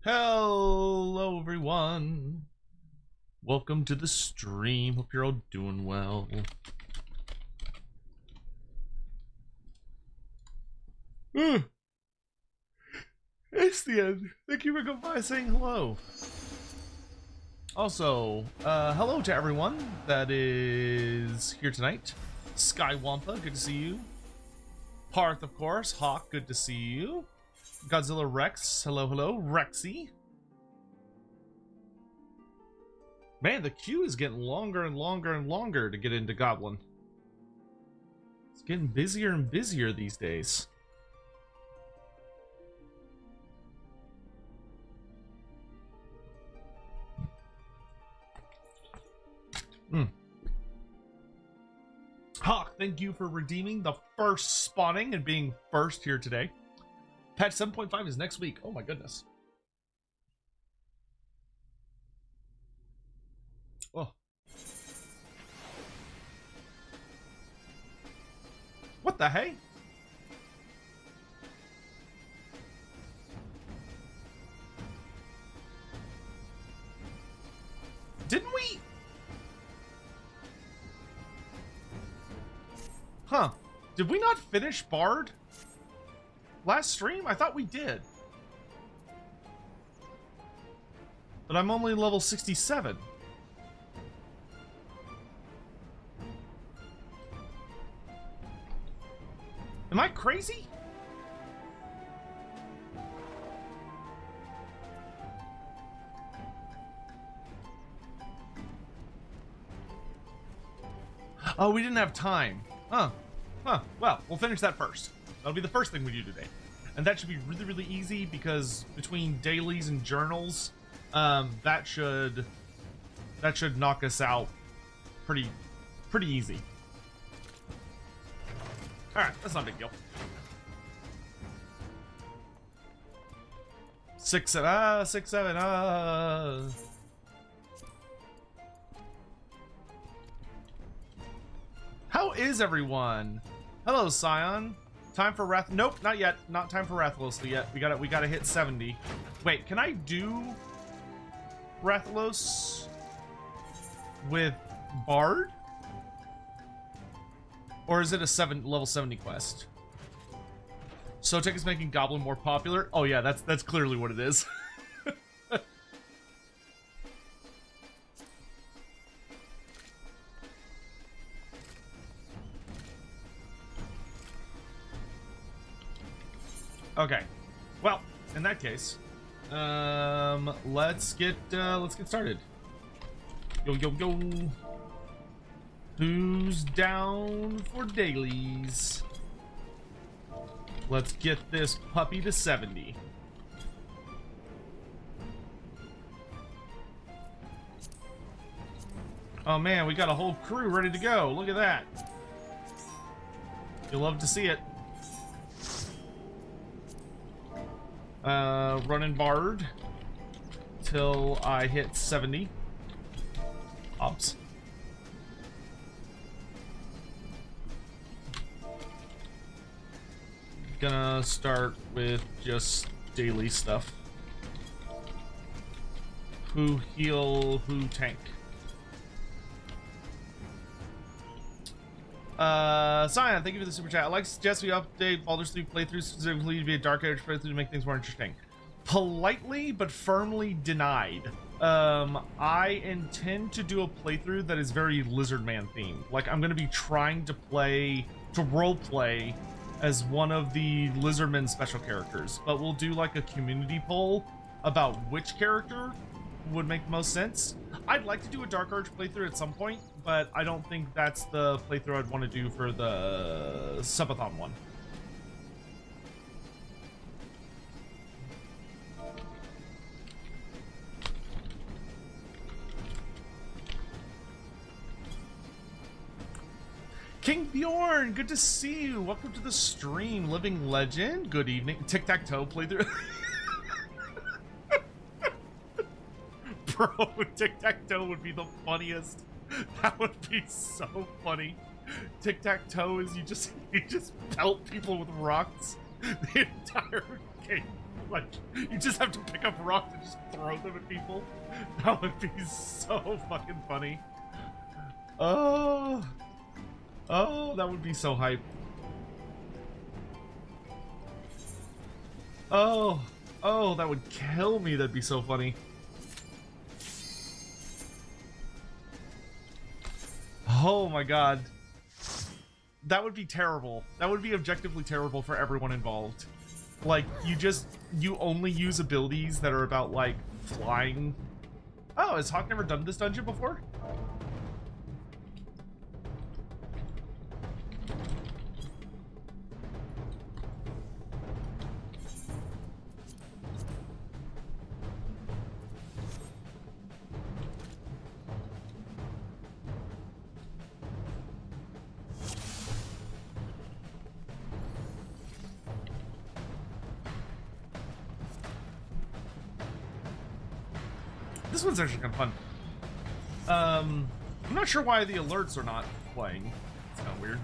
Hello everyone, welcome to the stream. Hope you're all doing well. It's the end. Thank you for coming by saying hello. Also, hello to everyone that is here tonight. Skywampa, good to see you. Parth, of course. Hawk, good to see you. Godzilla Rex, hello, hello. Rexy. Man, the queue is getting longer and longer and longer to get into Goblin. It's getting busier and busier these days. Hawk, thank you for redeeming the first spawning and being first here today. Patch 7.5 is next week. Oh my goodness. Oh. What the hey? Didn't we? Huh. Did we not finish Bard last stream? I thought we did. But I'm only level 67. Am I crazy? Oh, we didn't have time. Huh. Well, we'll finish that first. That'll be the first thing we do today. And that should be really, really easy because between dailies and journals, that should knock us out pretty easy. Alright, that's not a big deal. 6-7. How is everyone? Hello, Scion. Time for Wrath. Nope, not yet. Not time for Rathalos yet. We gotta hit 70. Wait, can I do Rathalos with Bard? Or is it a level 70 quest? Sotek is making Goblin more popular. Oh yeah, that's clearly what it is. Okay, well, in that case, let's get started. Yo. Who's down for dailies? Let's get this puppy to 70. Oh man, we got a whole crew ready to go. Look at that. You'll love to see it. Running Bard till I hit 70. Ops. Gonna start with just daily stuff. Who heal, who tank. Scion, thank you for the super chat. I'd like to suggest we update Baldur's 3 playthroughs specifically to be a Dark Age playthrough to make things more interesting. Politely but firmly denied. I intend to do a playthrough that is very Lizardman themed. Like, I'm gonna be trying to role play as one of the Lizardman special characters, but we'll do like a community poll about which character would make the most sense. I'd like to do a Dark Arch playthrough at some point, but I don't think that's the playthrough I'd want to do for the subathon one. King Bjorn, good to see you. Welcome to the stream. Living Legend, good evening. Tic-tac-toe playthrough. Bro, tic-tac-toe would be the funniest. That would be so funny. Tic-tac-toe is you just pelt people with rocks the entire game. Like, you just have to pick up rocks and just throw them at people. That would be so fucking funny. Oh, that would be so hype. Oh, that would kill me. That'd be so funny. Oh my god. That would be terrible. That would be objectively terrible for everyone involved. Like, you only use abilities that are about, like, flying. Oh, has Hawk never done this dungeon before? This one's actually kind of fun. I'm not sure why the alerts are not playing. It's kind of weird.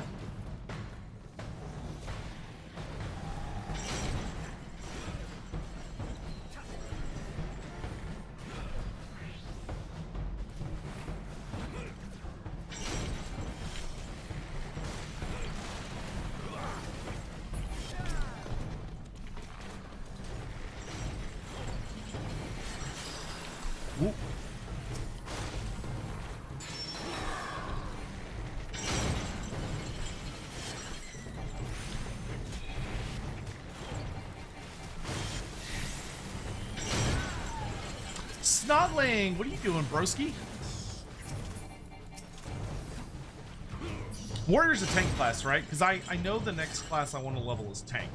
Ooh. Snotling, what are you doing, broski? Warrior's a tank class, right? Because I know the next class I want to level is tank.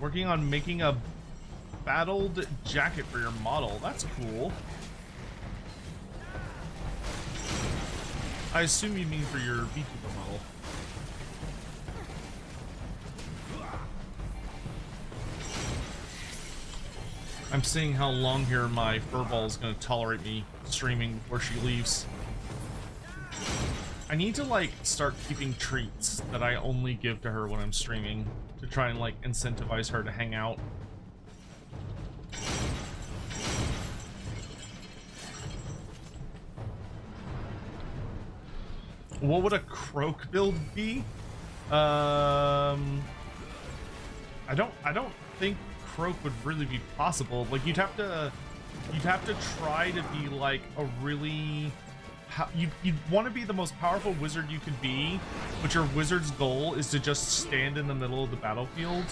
Working on making a battled jacket for your model. That's cool. I assume you mean for your beekeeper model. I'm seeing how long here my furball is going to tolerate me streaming before she leaves. I need to, like, start keeping treats that I only give to her when I'm streaming to try and, like, incentivize her to hang out. What would a croak build be? I don't think croak would really be possible. Like, you'd have to try to be like a really you'd want to be the most powerful wizard you could be, but your wizard's goal is to just stand in the middle of the battlefield.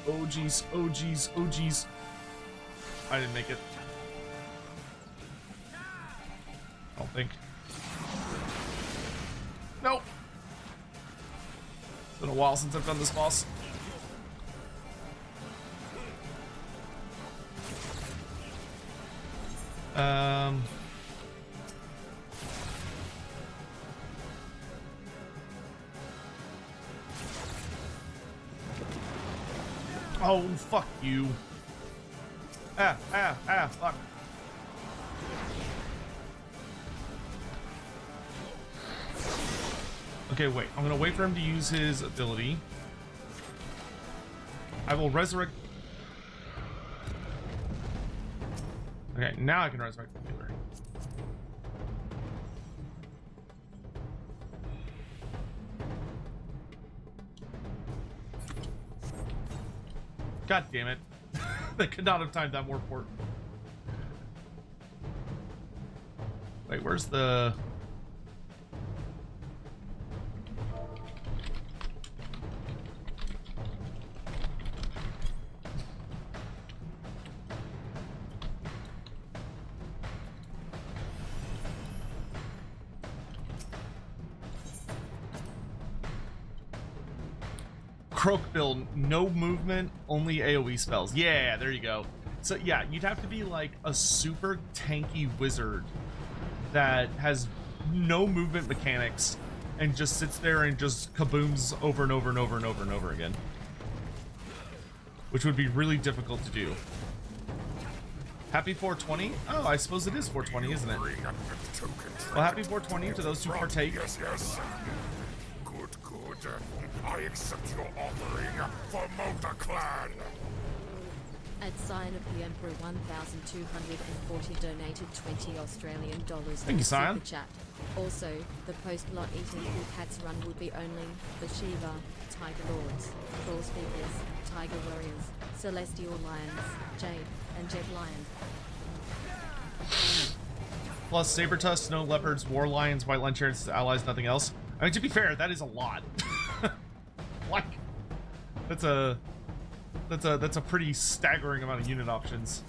Oh geez, oh geez, oh geez. I didn't make it. I don't think. Nope. It's been a while since I've done this boss. Oh, fuck you. Fuck. Okay, wait. I'm gonna wait for him to use his ability. I will resurrect. Okay, now I can resurrect the killer. God damn it. They could not have timed that more port. Wait, where's the... Croak build, no movement, only AoE spells. Yeah, there you go. So yeah, you'd have to be like a super tanky wizard that has no movement mechanics and just sits there and just kabooms over and over and over and over and over again, which would be really difficult to do. Happy 420? Oh, I suppose it is 420, isn't it? Well, happy 420 to those who partake. Yes, yes. Good. I accept your offering for Motor Clan. At Sign of the Emperor 1,240 donated 20 Australian dollars. Thank you, Sign. Super chat. Also, the post-lot eating cool cats run will be only the Shiva, Tiger Lords, Troll Speakers, Tiger Warriors, Celestial Lions, Jade, and Jet Lions. Plus saber tusks, snow leopards, war lions, white lion chariots, allies, nothing else. I mean, to be fair, that is a lot. Like, that's a pretty staggering amount of unit options.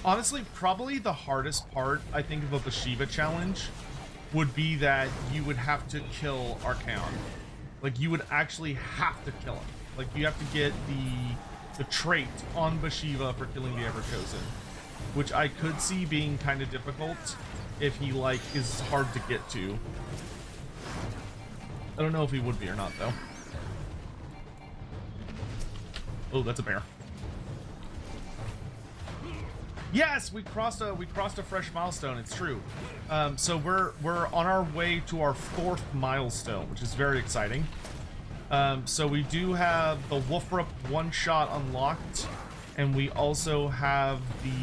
Honestly, probably the hardest part, I think, of a Bashiva challenge would be that you would have to kill Archaon. Like, you would actually have to kill him. Like, you have to get the trait on Bashiva for killing the Everchosen, which I could see being kind of difficult if he, like, is hard to get to. I don't know if he would be or not, though. Oh, that's a bear. Yes, we crossed a fresh milestone. It's true. So we're on our way to our 4th milestone, which is very exciting. So we do have the Wolfrup one-shot unlocked, and we also have the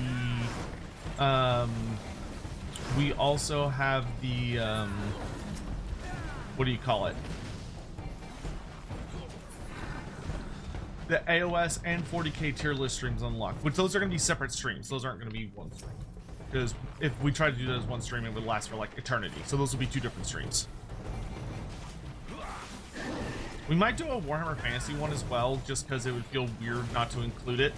what do you call it? The AOS and 40k tier list streams unlocked, which those are going to be separate streams. Those aren't going to be one stream, because if we try to do that as one stream, it would last for like eternity. So those will be 2 different streams. We might do a Warhammer Fantasy one as well, just because it would feel weird not to include it.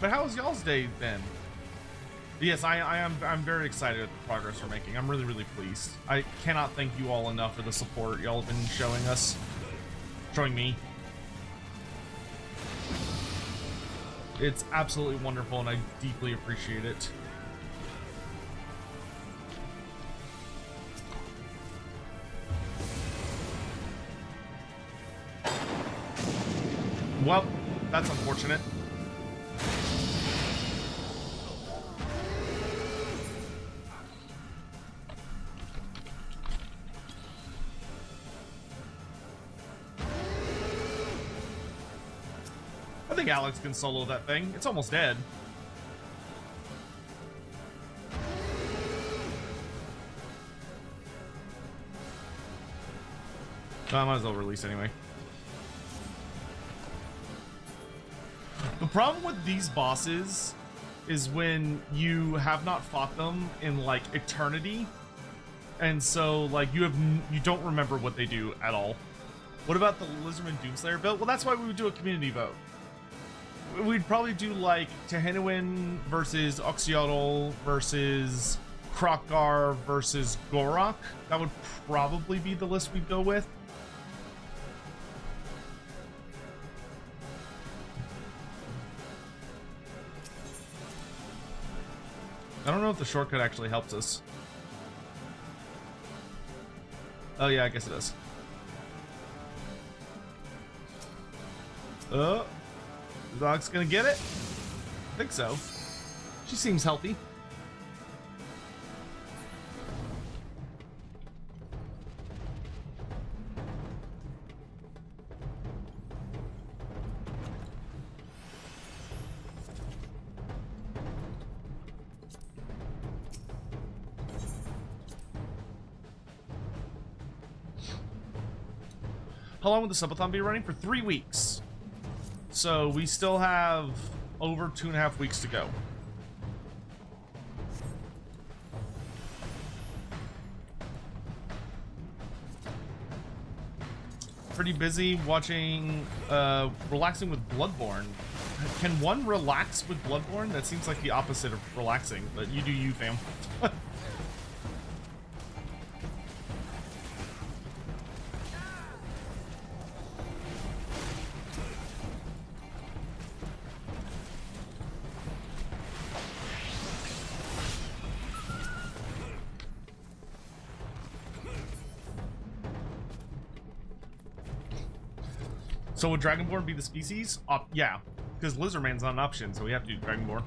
But how was y'all's day then? Yes, I'm very excited at the progress we're making. I'm really, really pleased. I cannot thank you all enough for the support y'all have been showing me. It's absolutely wonderful, and I deeply appreciate it. Well, that's unfortunate. I think Alex can solo that thing. It's almost dead. So I might as well release anyway. The problem with these bosses is when you have not fought them in like eternity, and so like you don't remember what they do at all. What about the Lizardman Doomslayer build? Well, that's why we would do a community vote. We'd probably do like Tehenuin versus Oxyotl versus Krokgar versus Gorok. That would probably be the list we'd go with. I don't know if the shortcut actually helps us. Oh yeah, I guess it does. Oh, the dog's gonna get it? I think so. She seems healthy. How long will the subathon be running? For 3 weeks. So we still have over 2.5 weeks to go. Pretty busy watching, relaxing with Bloodborne. Can one relax with Bloodborne? That seems like the opposite of relaxing, but you do you, fam. So would Dragonborn be the species? Yeah, because Lizardman's not an option, so we have to do Dragonborn.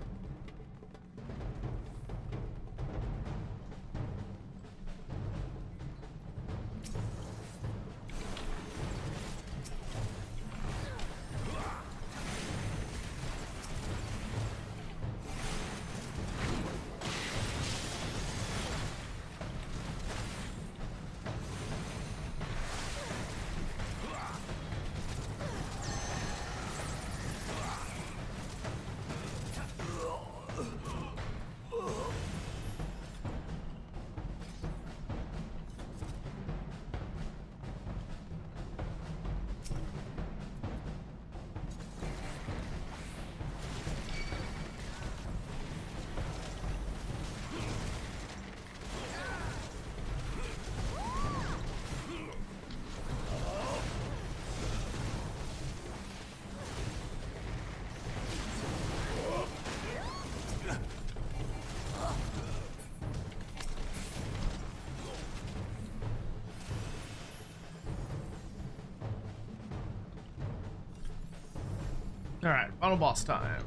All right, final boss time.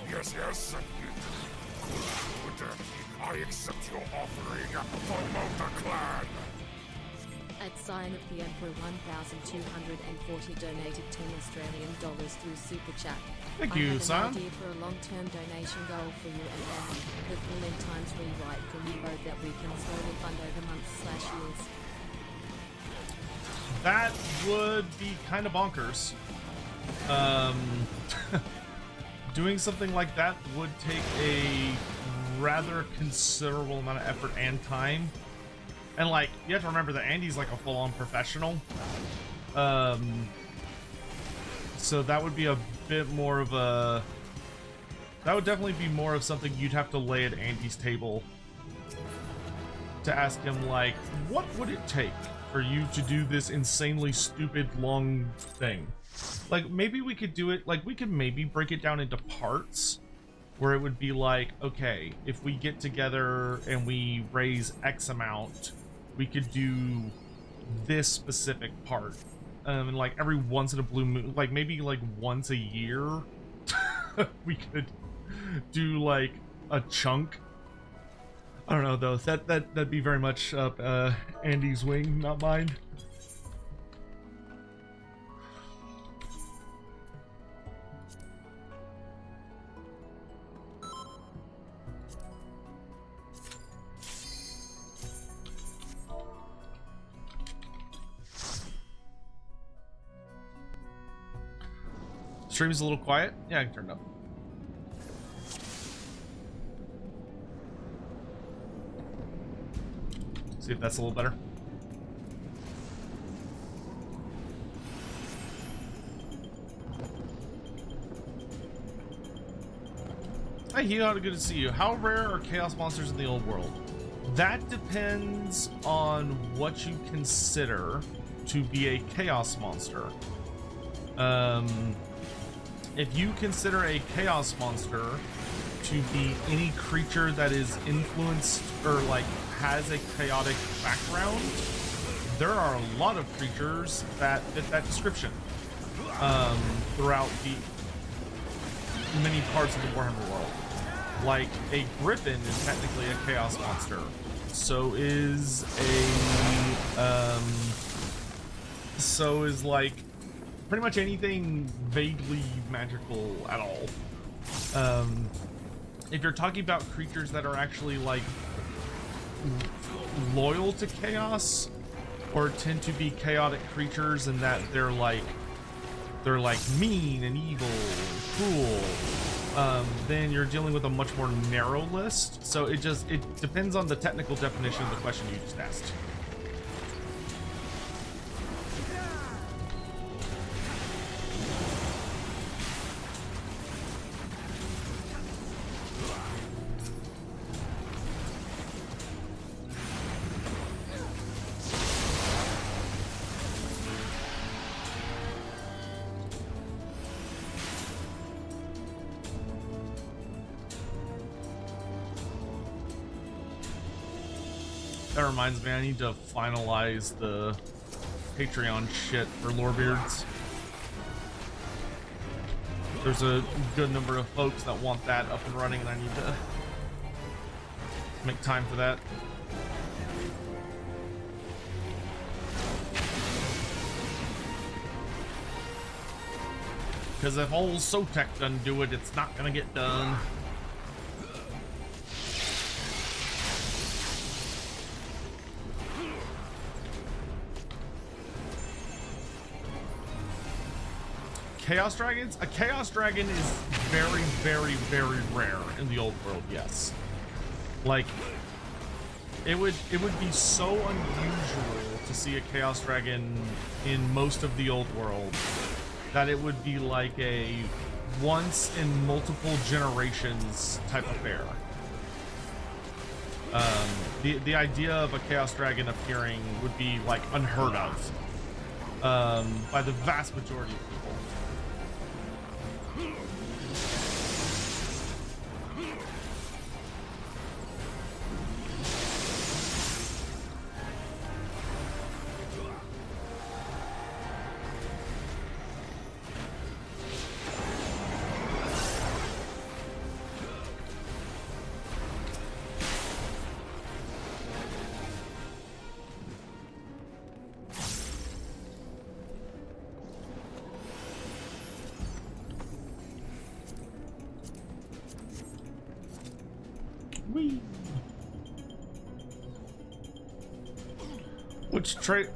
Yes, yes. Good. I accept your offering for Motor Clan. At sign of the Emperor 1,240 donated $10 through Super Chat. Thank I you, have son. an idea for a long-term donation goal for you and Andy. The full end times rewrite from you both that we can slowly fund over months/years. That would be kind of bonkers. Doing something like that would take a rather considerable amount of effort and time. And like, you have to remember that Andy's like a full-on professional. So that would be a bit more of a... That would definitely be more of something you'd have to lay at Andy's table to ask him, like, what would it take for you to do this insanely stupid long thing? Like, maybe we could do it, like, we could maybe break it down into parts where it would be like, okay, if we get together and we raise X amount, we could do this specific part. And like every once in a blue moon, like maybe like once a year, we could do like a chunk. I don't know though, that'd be very much up Andy's wing, not mine. Stream's a little quiet. Yeah, I can turn it up. See if that's a little better. Hey, Hio, good to see you. How rare are chaos monsters in the old world? That depends on what you consider to be a chaos monster. If you consider a chaos monster to be any creature that is influenced or like has a chaotic background, there are a lot of creatures that fit that description throughout the many parts of the Warhammer world. Like a griffin is technically a chaos monster. So is like pretty much anything vaguely magical at all. If you're talking about creatures that are actually like loyal to chaos or tend to be chaotic creatures and that they're like mean and evil and cruel, then you're dealing with a much more narrow list. So it depends on the technical definition of the question you just asked. That reminds me, I need to finalize the Patreon shit for Lorebeards. There's a good number of folks that want that up and running, and I need to make time for that. Because if old Sotek doesn't do it, it's not gonna get done. Chaos dragons? A chaos dragon is very, very, very rare in the old world, yes. Like, it would be so unusual to see a chaos dragon in most of the old world that it would be like a once in multiple generations type affair. The idea of a chaos dragon appearing would be like unheard of by the vast majority of people.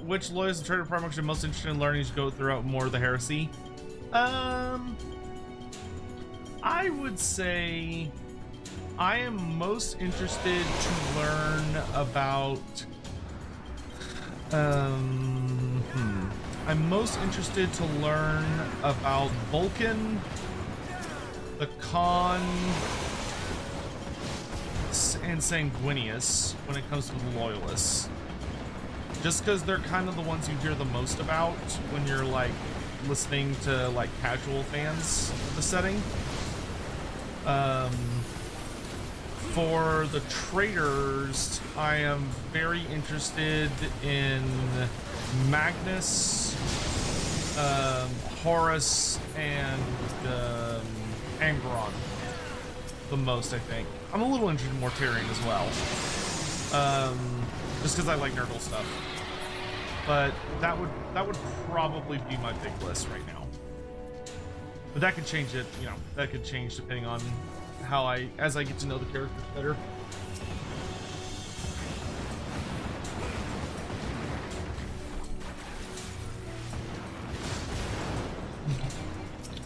Which lawyers and trader department should most interested in learning to go throughout more of the heresy? I would say I am most interested to learn about I'm most interested to learn about Vulcan, the Khan, and Sanguinius when it comes to the Loyalists. Just because they're kind of the ones you hear the most about when you're like listening to like casual fans of the setting. For the traders, I am very interested in Magnus, Horus, and Angron the most, I think. I'm a little interested in Mortarion as well. Just because I like Nurgle stuff. But that would probably be my big list right now. But that could change it, you know, that could change depending on how as I get to know the characters better.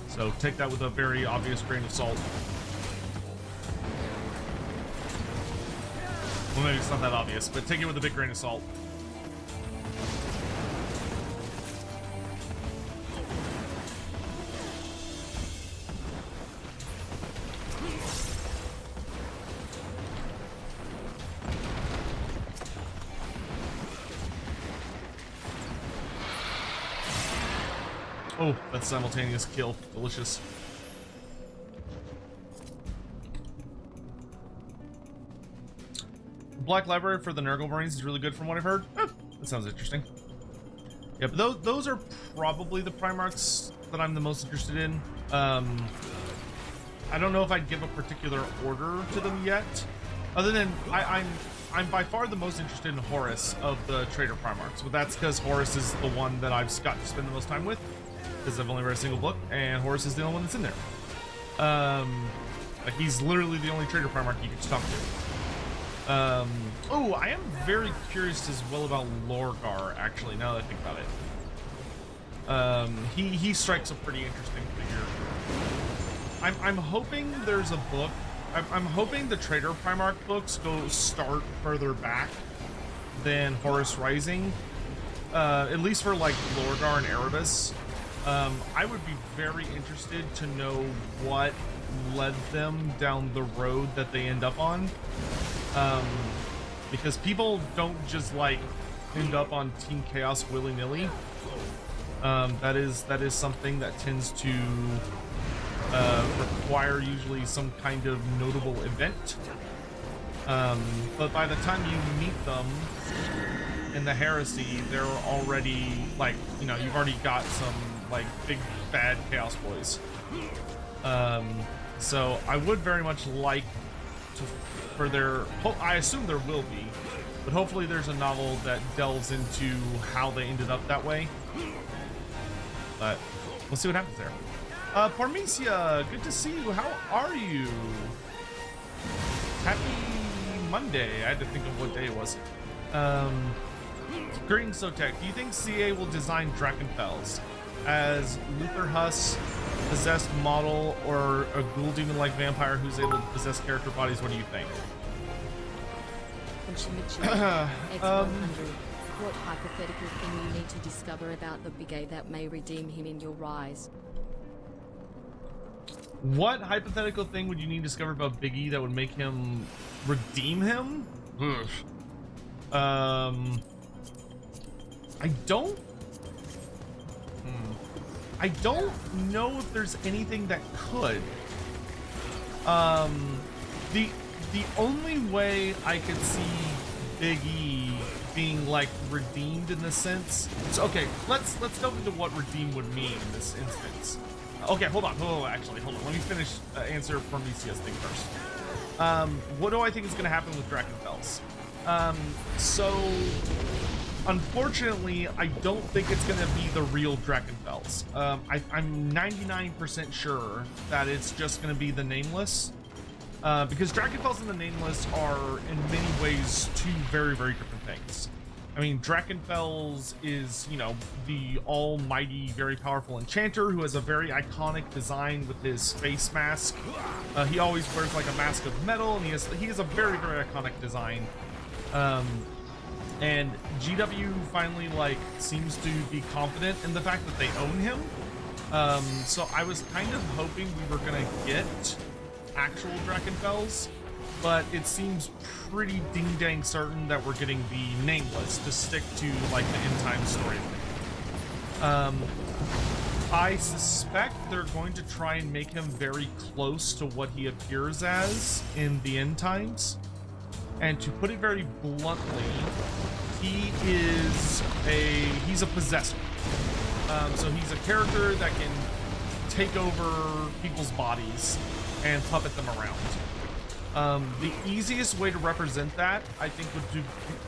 So So take that with a very obvious grain of salt. Well, maybe it's not that obvious, but take it with a big grain of salt. Oh, that's simultaneous kill. Delicious. The Black Library for the Nurgle Marines is really good from what I've heard. That sounds interesting. Yeah, but those are probably the Primarchs that I'm the most interested in. I don't know if I'd give a particular order to them yet. Other than, I'm by far the most interested in Horus of the Trader Primarchs. But that's because Horus is the one that I've got to spend the most time with. Because I've only read a single book, and Horus is the only one that's in there. Like he's literally the only Trader Primarch you can talk to. Oh, I am very curious as well about Lorgar, actually, now that I think about it. He strikes a pretty interesting figure. I'm hoping there's a book. I'm hoping the Trader Primarch books start further back than Horus Rising. At least for like Lorgar and Erebus. I would be very interested to know what led them down the road that they end up on. Because people don't just like end up on Team Chaos willy-nilly. That is something that tends to require usually some kind of notable event. But by the time you meet them in the Heresy, they're already like, you know, you've already got some like big bad Chaos boys. So I would very much like to, for their, I assume there will be, but hopefully there's a novel that delves into how they ended up that way. But we'll see what happens there. Parmesia, good to see you. How are you? Happy Monday. I had to think of what day it was. Greetings, Sotek. Do you think CA will design Drakenfels as Luther Huss possessed model or a ghoul demon-like vampire who's able to possess character bodies? What do you think? X100. What hypothetical thing you need to discover about the Big A that may redeem him in your rise? What hypothetical thing would you need to discover about Big E that would make him redeem him? I don't know if there's anything that could. The only way I could see Big E being like redeemed in this sense. So, okay, let's delve into what redeem would mean in this instance. Okay, hold on. Actually, hold on. Let me finish answer Prometheu's thing first. What do I think is going to happen with Drakenfels? So unfortunately, I don't think it's going to be the real Drakenfels. I'm 99% sure that it's just going to be the Nameless. Because Drakenfels and the Nameless are in many ways two very, very different things. I mean, Drakenfels is, you know, the almighty, very powerful enchanter who has a very iconic design with his face mask. He always wears like a mask of metal, and he has a very, very iconic design. And GW finally like seems to be confident in the fact that they own him. So I was kind of hoping we were gonna get actual Drakenfels, but it seems pretty ding-dang certain that we're getting the Nameless to stick to like the end time story. I suspect they're going to try and make him very close to what he appears as in the end times. And to put it very bluntly, he's a possessor. So he's a character that can take over people's bodies and puppet them around. The easiest way to represent that, I think,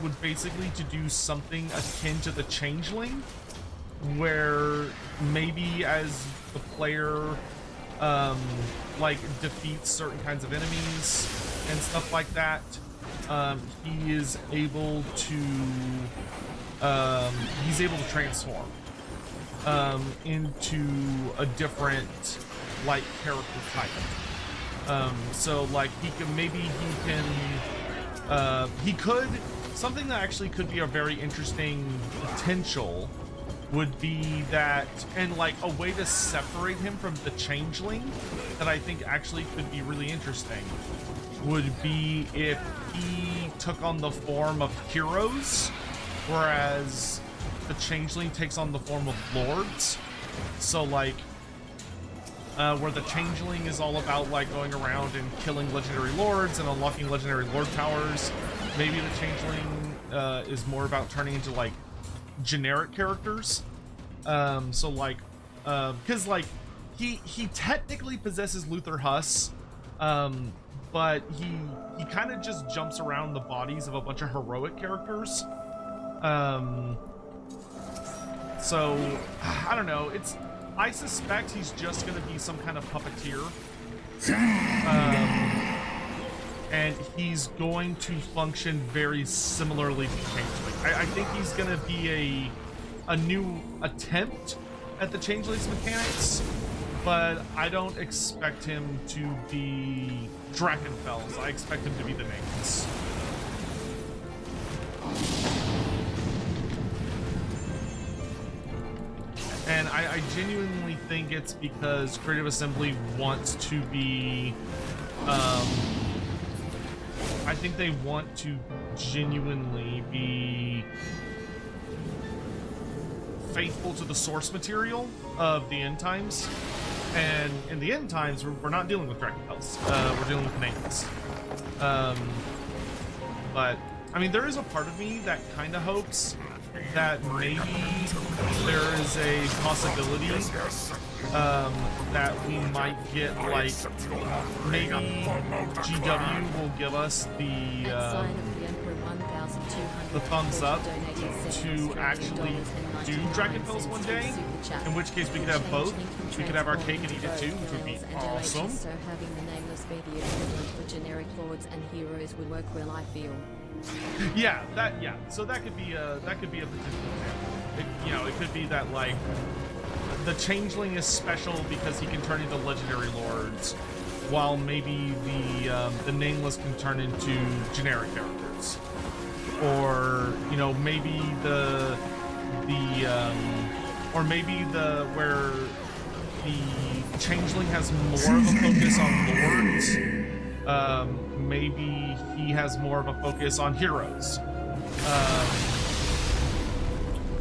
would basically to do something akin to the Changeling, where maybe as the player like defeats certain kinds of enemies and stuff like that, he is able to transform into a different like character type. So like he could something that actually could be a very interesting potential would be that, and like a way to separate him from the changeling that I think actually could be really interesting would be if he took on the form of heroes, whereas the changeling takes on the form of lords. So like where the changeling is all about like going around and killing legendary lords and unlocking legendary lord powers, maybe the changeling is more about turning into like generic characters. So like because like he technically possesses Luther Huss, but he kind of just jumps around the bodies of a bunch of heroic characters. So I don't know, I suspect he's just gonna be some kind of puppeteer, and he's going to function very similarly to Changeling. I think he's gonna be a new attempt at the Changeling's mechanics, but I don't expect him to be Drakenfels. I expect him to be the Nameless. And I genuinely think it's because Creative Assembly wants to be, I think they want to genuinely be faithful to the source material of the end times. And in the end times, we're not dealing with Drakenfels. We're dealing with Nameless. But, I mean, there is a part of me that kind of hopes that maybe there is a possibility that we might get, like, maybe GW will give us the thumbs up to actually do Drakenfels one day, in which case we could have both. We could have our cake and eat it too, which would be awesome. So having the Nameless be the equivalent for generic lords and heroes would work well, I feel. Yeah, so that could be a potential example. It could be that like the changeling is special because he can turn into legendary lords, while maybe the nameless can turn into generic characters, or maybe where the changeling has more of a focus on lords. Maybe he has more of a focus on heroes.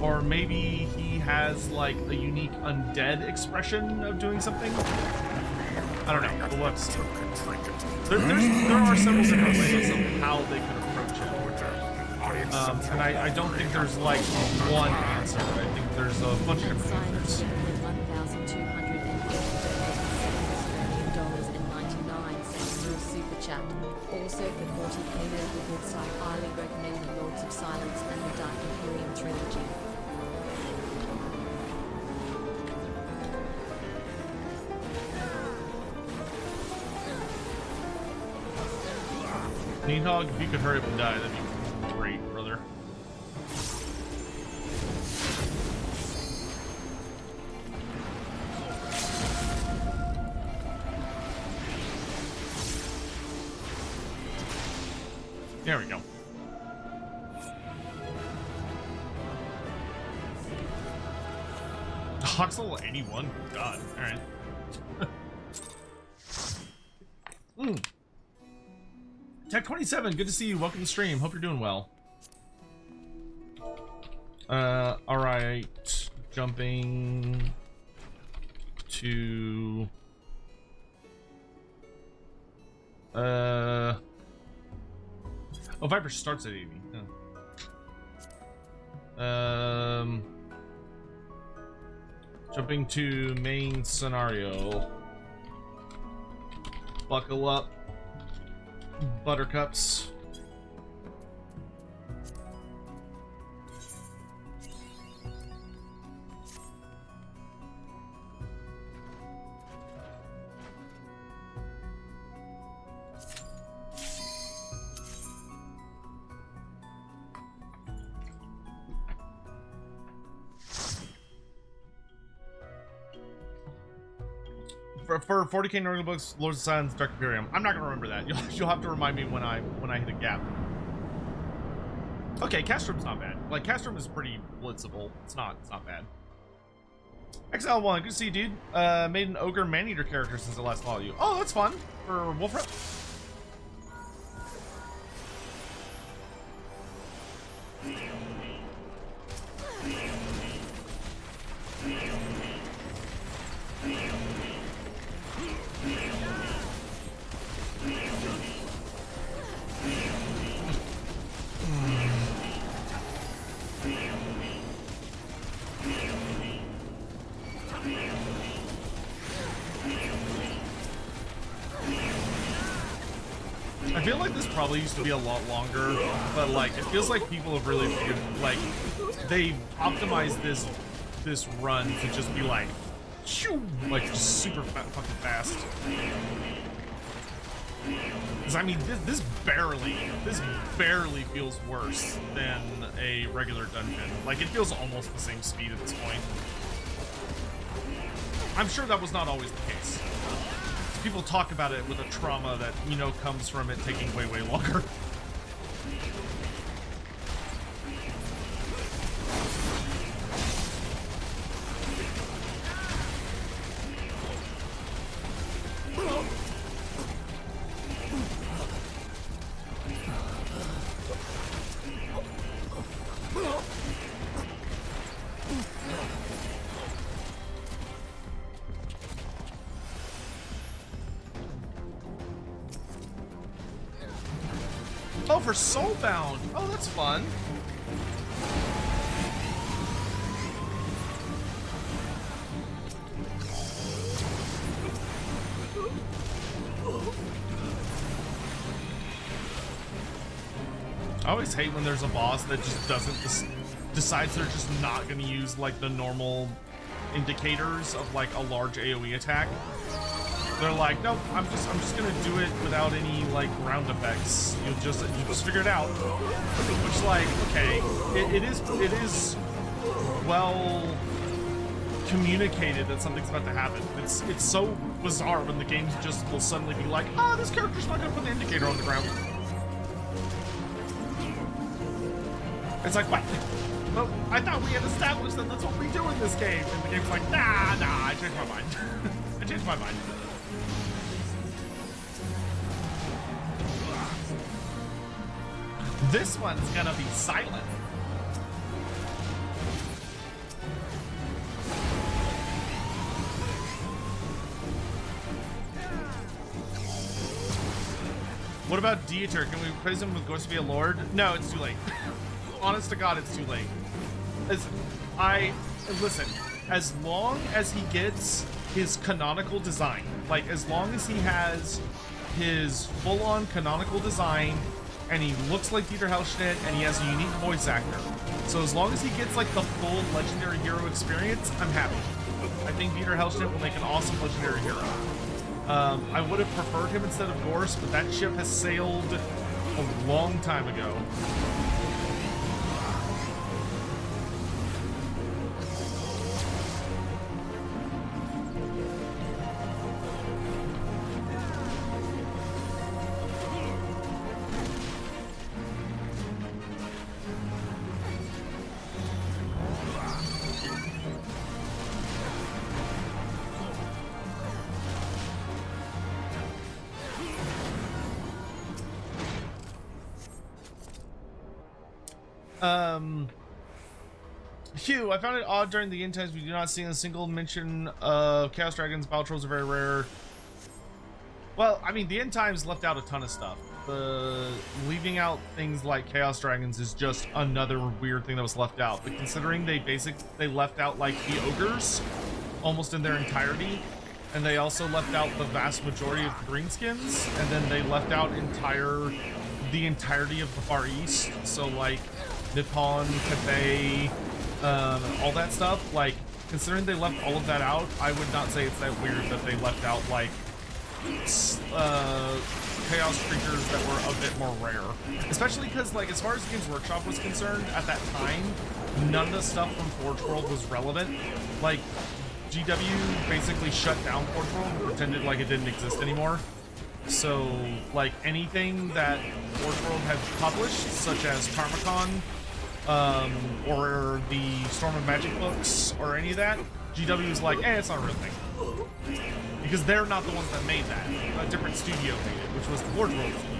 Or maybe he has like a unique undead expression of doing something. I don't know, but let's see. There are several different ways of how they could approach it. And I don't think there's like one answer. I think there's a bunch of different answers. Also for 40k local books, I highly recommend the Lords of Silence and the Dark Imperium trilogy. Needhog, if you could hurry up and die, that'd be great, brother. There we go. Hawk's level 81? God, alright. Tech27, good to see you. Welcome to the stream. Hope you're doing well. Alright. Jumping to... Oh, Viper starts at 80. Oh. Jumping to main scenario. Buckle up, buttercups. for 40k Northern books, Lords of Silence, Dark Imperium. I'm not gonna remember that. You'll have to remind me when I hit a gap. Okay, Castrum's not bad. Like, Castrum is pretty blitzable. It's not bad. XL1, good to see you, dude. Made an ogre man-eater character since I last followed you. Oh, that's fun for Wolf Rep. I feel like this probably used to be a lot longer, but like it feels like people have really figured, like they've optimized this run to just be like, shoo, like just super fucking fast. Because I mean, this barely feels worse than a regular dungeon. Like it feels almost the same speed at this point. I'm sure that was not always the case. People talk about it with a trauma that, you know, comes from it taking way, way longer. Oh, for Soulbound. Oh, that's fun. I always hate when there's a boss that just decides they're just not going to use like the normal indicators of like a large AoE attack. They're like, nope, I'm just gonna do it without any like ground effects. You just figure it out. Which, like, okay, it is well communicated that something's about to happen. It's so bizarre when the game just will suddenly be like, ah, this character's not gonna put the indicator on the ground. It's like, what? Well, I thought we had established that that's what we do in this game. And the game's like, nah, I changed my mind. I changed my mind. This one's gonna be silent. What about Dieter? Can we replace him with Ghost to be a Lord? No, it's too late. Honest to God, it's too late. Listen, as long as he gets his canonical design, like as long as he has his full-on canonical design and he looks like Dieter Hellschnitt and he has a unique voice actor. So as long as he gets like the full legendary hero experience, I'm happy. I think Dieter Hellschnitt will make an awesome legendary hero. I would have preferred him instead of Gorse, but that ship has sailed a long time ago. Hugh, I found it odd during the end times we do not see a single mention of Chaos Dragons. Battle Trolls are very rare. Well, I mean, the end times left out a ton of stuff. Leaving out things like Chaos Dragons is just another weird thing that was left out. But considering they left out like the ogres almost in their entirety, and they also left out the vast majority of the greenskins, and then they left out the entirety of the Far East. So like Nippon, Cathay, all that stuff. Like, considering they left all of that out, I would not say it's that weird that they left out like chaos creatures that were a bit more rare. Especially because, like, as far as Games Workshop was concerned at that time, none of the stuff from Forge World was relevant. Like, GW basically shut down Forge World and pretended like it didn't exist anymore. So, like, anything that Forge World had published, such as Tarmacon, or the Storm of Magic books, or any of that, GW was like, it's not a real thing. Because they're not the ones that made that. A different studio made it, which was the Forge World studio.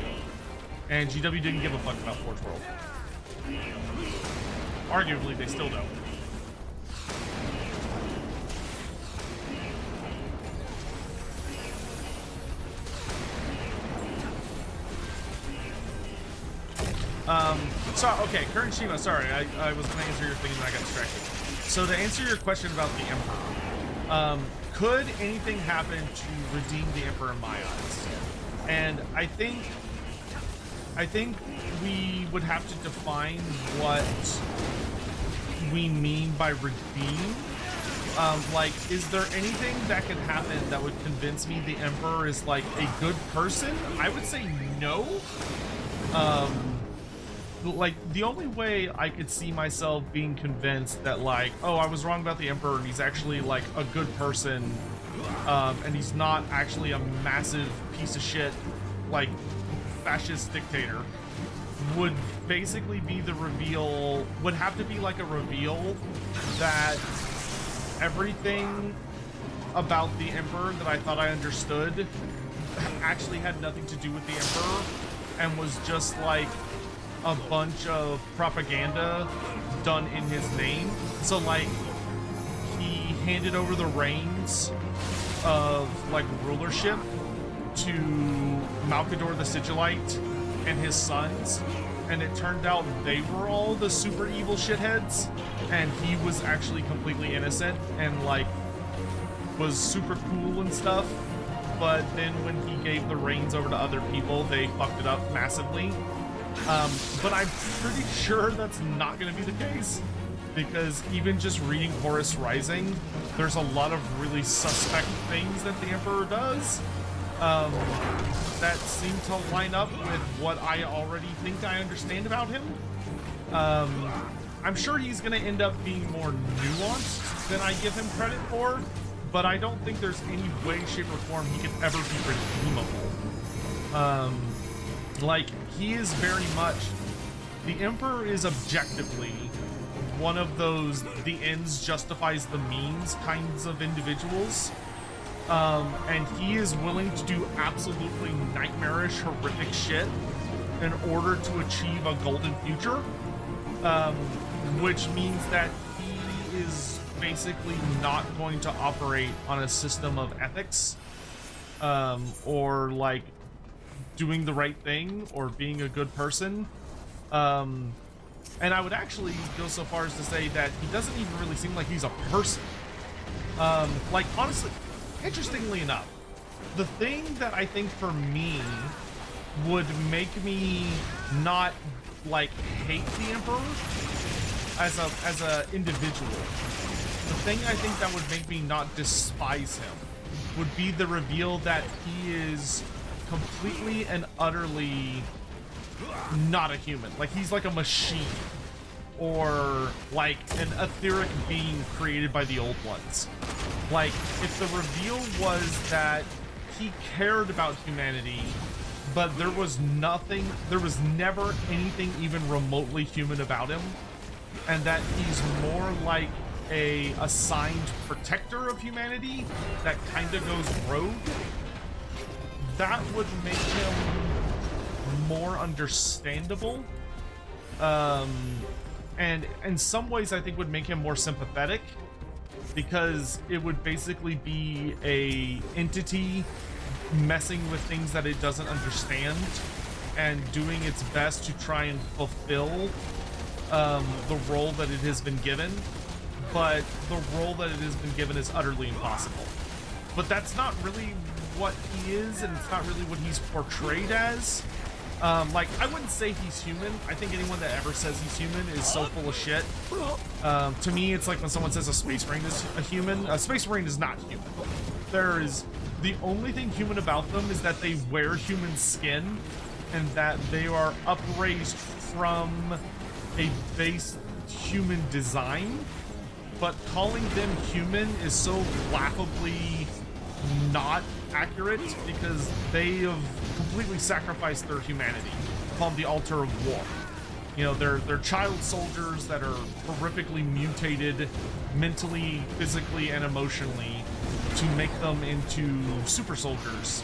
And GW didn't give a fuck about Forge World. Arguably, they still don't. So, okay, Current Shima, sorry, I was going to answer your thing and I got distracted. So to answer your question about the Emperor, could anything happen to redeem the Emperor in my eyes? And I think we would have to define what we mean by redeem. Like, is there anything that could happen that would convince me the Emperor is like a good person? I would say no. Like, the only way I could see myself being convinced that, like, oh, I was wrong about the Emperor and he's actually like a good person, and he's not actually a massive piece of shit, like, fascist dictator, would basically be the reveal, would have to be like a reveal that everything about the Emperor that I thought I understood actually had nothing to do with the Emperor and was just like a bunch of propaganda done in his name. So, like, he handed over the reins of, like, rulership to Malkador the Sigillite and his sons, and it turned out they were all the super evil shitheads, and he was actually completely innocent and, like, was super cool and stuff. But then when he gave the reins over to other people, they fucked it up massively. But I'm pretty sure that's not going to be the case, because even just reading Horus Rising, there's a lot of really suspect things that the Emperor does that seem to line up with what I already think I understand about him. I'm sure he's going to end up being more nuanced than I give him credit for, but I don't think there's any way, shape, or form he could ever be redeemable. Like, he is very much... The Emperor is objectively one of those the ends justifies the means kinds of individuals. And he is willing to do absolutely nightmarish, horrific shit in order to achieve a golden future. Which means that he is basically not going to operate on a system of ethics. Or, like, doing the right thing or being a good person. And I would actually go so far as to say that he doesn't even really seem like he's a person. Like, honestly, interestingly enough, the thing that I think for me would make me not, like, hate the Emperor as a individual, the thing I think that would make me not despise him would be the reveal that he is completely and utterly not a human. Like, he's like a machine, or like an etheric being created by the Old Ones. Like, if the reveal was that he cared about humanity, but there was never anything even remotely human about him, and that he's more like a assigned protector of humanity that kind of goes rogue, that would make him more understandable, and in some ways I think would make him more sympathetic, because it would basically be a entity messing with things that it doesn't understand and doing its best to try and fulfill the role that it has been given, but the role that it has been given is utterly impossible. But that's not really what he is, and it's not really what he's portrayed as. Like, I wouldn't say he's human. I think anyone that ever says he's human is so full of shit. To me, it's like when someone says a Space Marine is a human. A Space Marine is not human. The only thing human about them is that they wear human skin, and that they are upraised from a base human design, but calling them human is so laughably not accurate because they have completely sacrificed their humanity upon the altar of war. You know, they're child soldiers that are horrifically mutated mentally, physically, and emotionally to make them into super soldiers.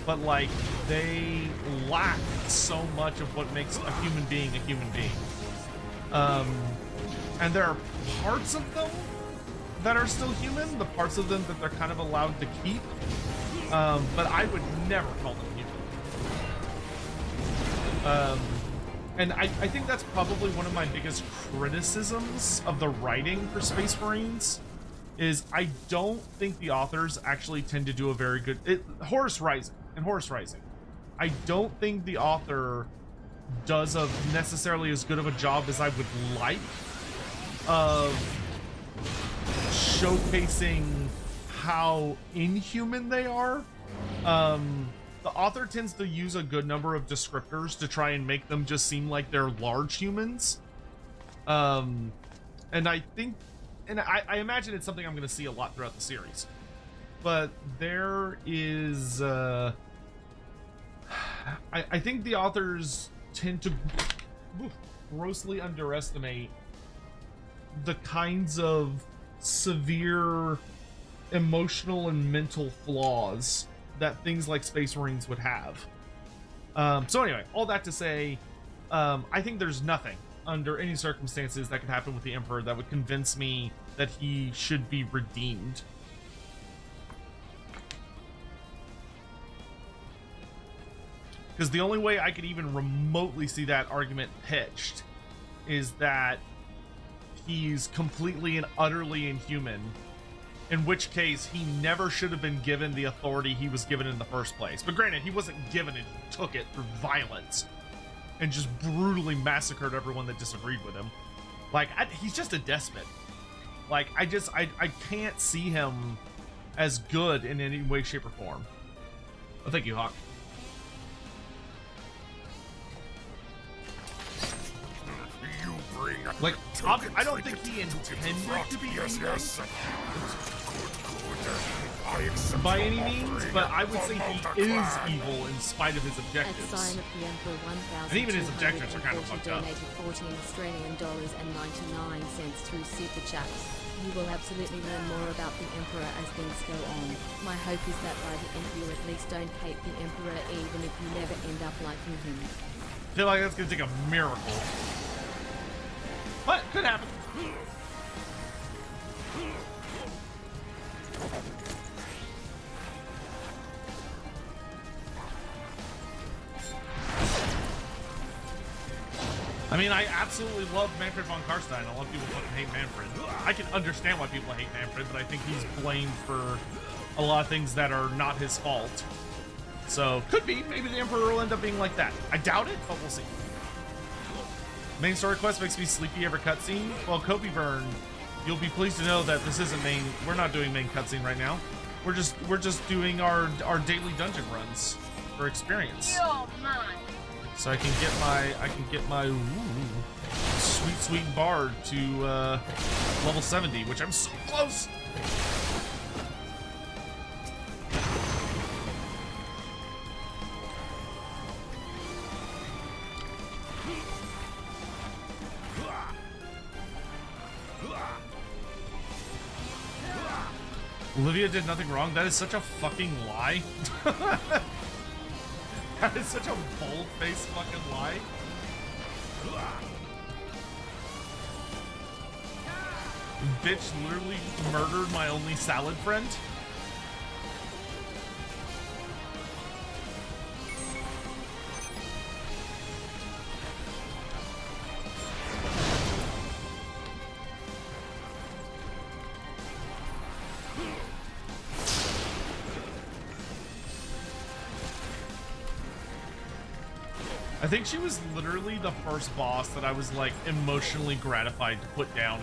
But like, they lack so much of what makes a human being a human being. And there are parts of them that are still human, the parts of them that they're kind of allowed to keep. But I would never call them human. And I think that's probably one of my biggest criticisms of the writing for Space Marines, is I don't think the authors actually tend to do a very good... Horus Rising, I don't think the author does a necessarily as good of a job as I would like of showcasing how inhuman they are. The author tends to use a good number of descriptors to try and make them just seem like they're large humans. And I think, and I imagine it's something I'm going to see a lot throughout the series. But there is, I think the authors tend to grossly underestimate the kinds of severe emotional and mental flaws that things like Space Marines would have. So anyway, all that to say, I think there's nothing under any circumstances that could happen with the Emperor that would convince me that he should be redeemed. Because the only way I could even remotely see that argument pitched is that he's completely and utterly inhuman, in which case he never should have been given the authority he was given in the first place. But granted, he wasn't given it, he took it through violence and just brutally massacred everyone that disagreed with him. Like, he's just a despot. Like, I can't see him as good in any way, shape, or form. Oh, thank you, Hawk. Like, I don't think he intended to be evil by any means, but I would say he is evil in spite of his objectives. At sign of the Emperor 1,000, and even his objectives are kind of fucked up. Donated $14.99 through Super Chat. You will absolutely learn more about the Emperor as things go on. My hope is that by the end you at least don't hate the Emperor even if you never end up liking him. I feel like that's gonna take a miracle. But could happen. I mean, I absolutely love Manfred von Karstein. A lot of people fucking hate Manfred. I can understand why people hate Manfred, but I think he's blamed for a lot of things that are not his fault. So, could be. Maybe the Emperor will end up being like that. I doubt it, but we'll see. Main story quest makes me sleepy every cutscene. Well, Kobe Burn, you'll be pleased to know that this isn't main. We're not doing main cutscene right now. We're just doing our daily dungeon runs for experience. So I can get my sweet bard to level 70, which I'm so close. Olivia did nothing wrong. That is such a fucking lie. That is such a bold-faced fucking lie. Bitch literally murdered my only salad friend. I think she was literally the first boss that I was like emotionally gratified to put down.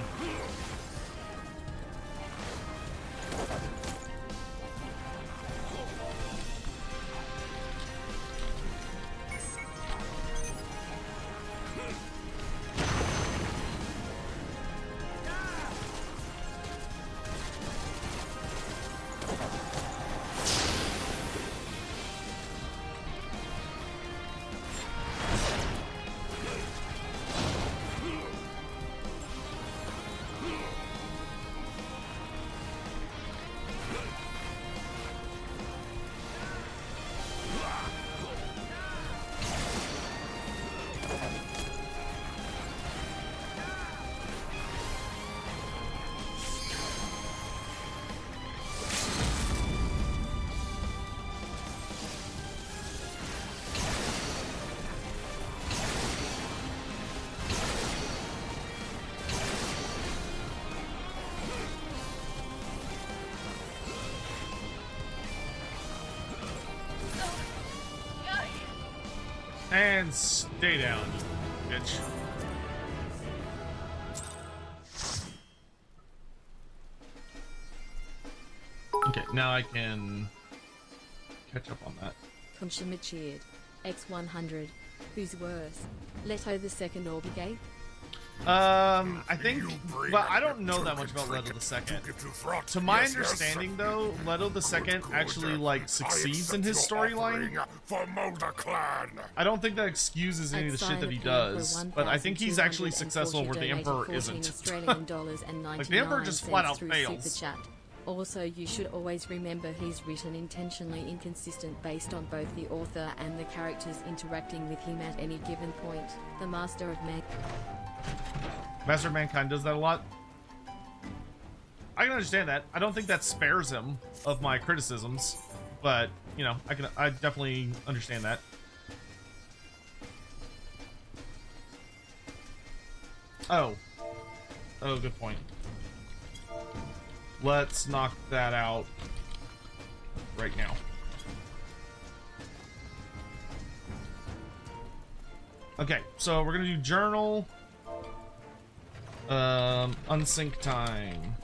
And stay down, you bitch. Okay, now I can catch up on that. Consummate X100. Who's worse? Leto the second or Bigay? I think, well, I don't know that much about Leto the Second. To my understanding, though, Leto the Second actually, like, succeeds in his storyline. I don't think that excuses any of the shit that he does, but I think he's actually successful where the Emperor isn't. Like, the Emperor just flat out fails. Also, you should always remember he's written intentionally inconsistent based on both the author and the characters interacting with him at any given point. The Master of Master of Mankind does that a lot. I can understand that. I don't think that spares him of my criticisms, but you know, I definitely understand that. Oh, good point. Let's knock that out right now. Okay, so we're gonna do journal. Unsync time.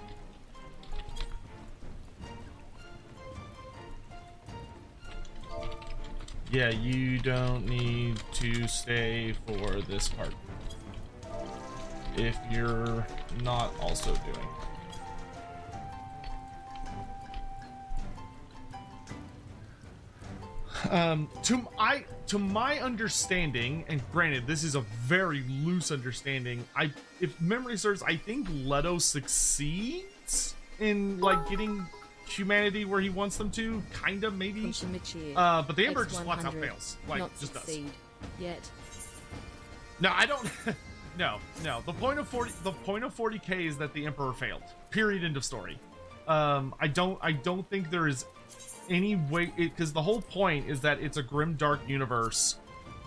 Yeah, you don't need to stay for this part if you're not also doing. To my understanding, and granted, this is a very loose understanding, if memory serves, I think Leto succeeds in like getting humanity where he wants them to, kind of, maybe. But the Emperor just flat out fails, like just does. Yet. No, I don't. No. The point of 40K is that the Emperor failed. Period. End of story. I don't think there is any way, because the whole point is that it's a grim dark universe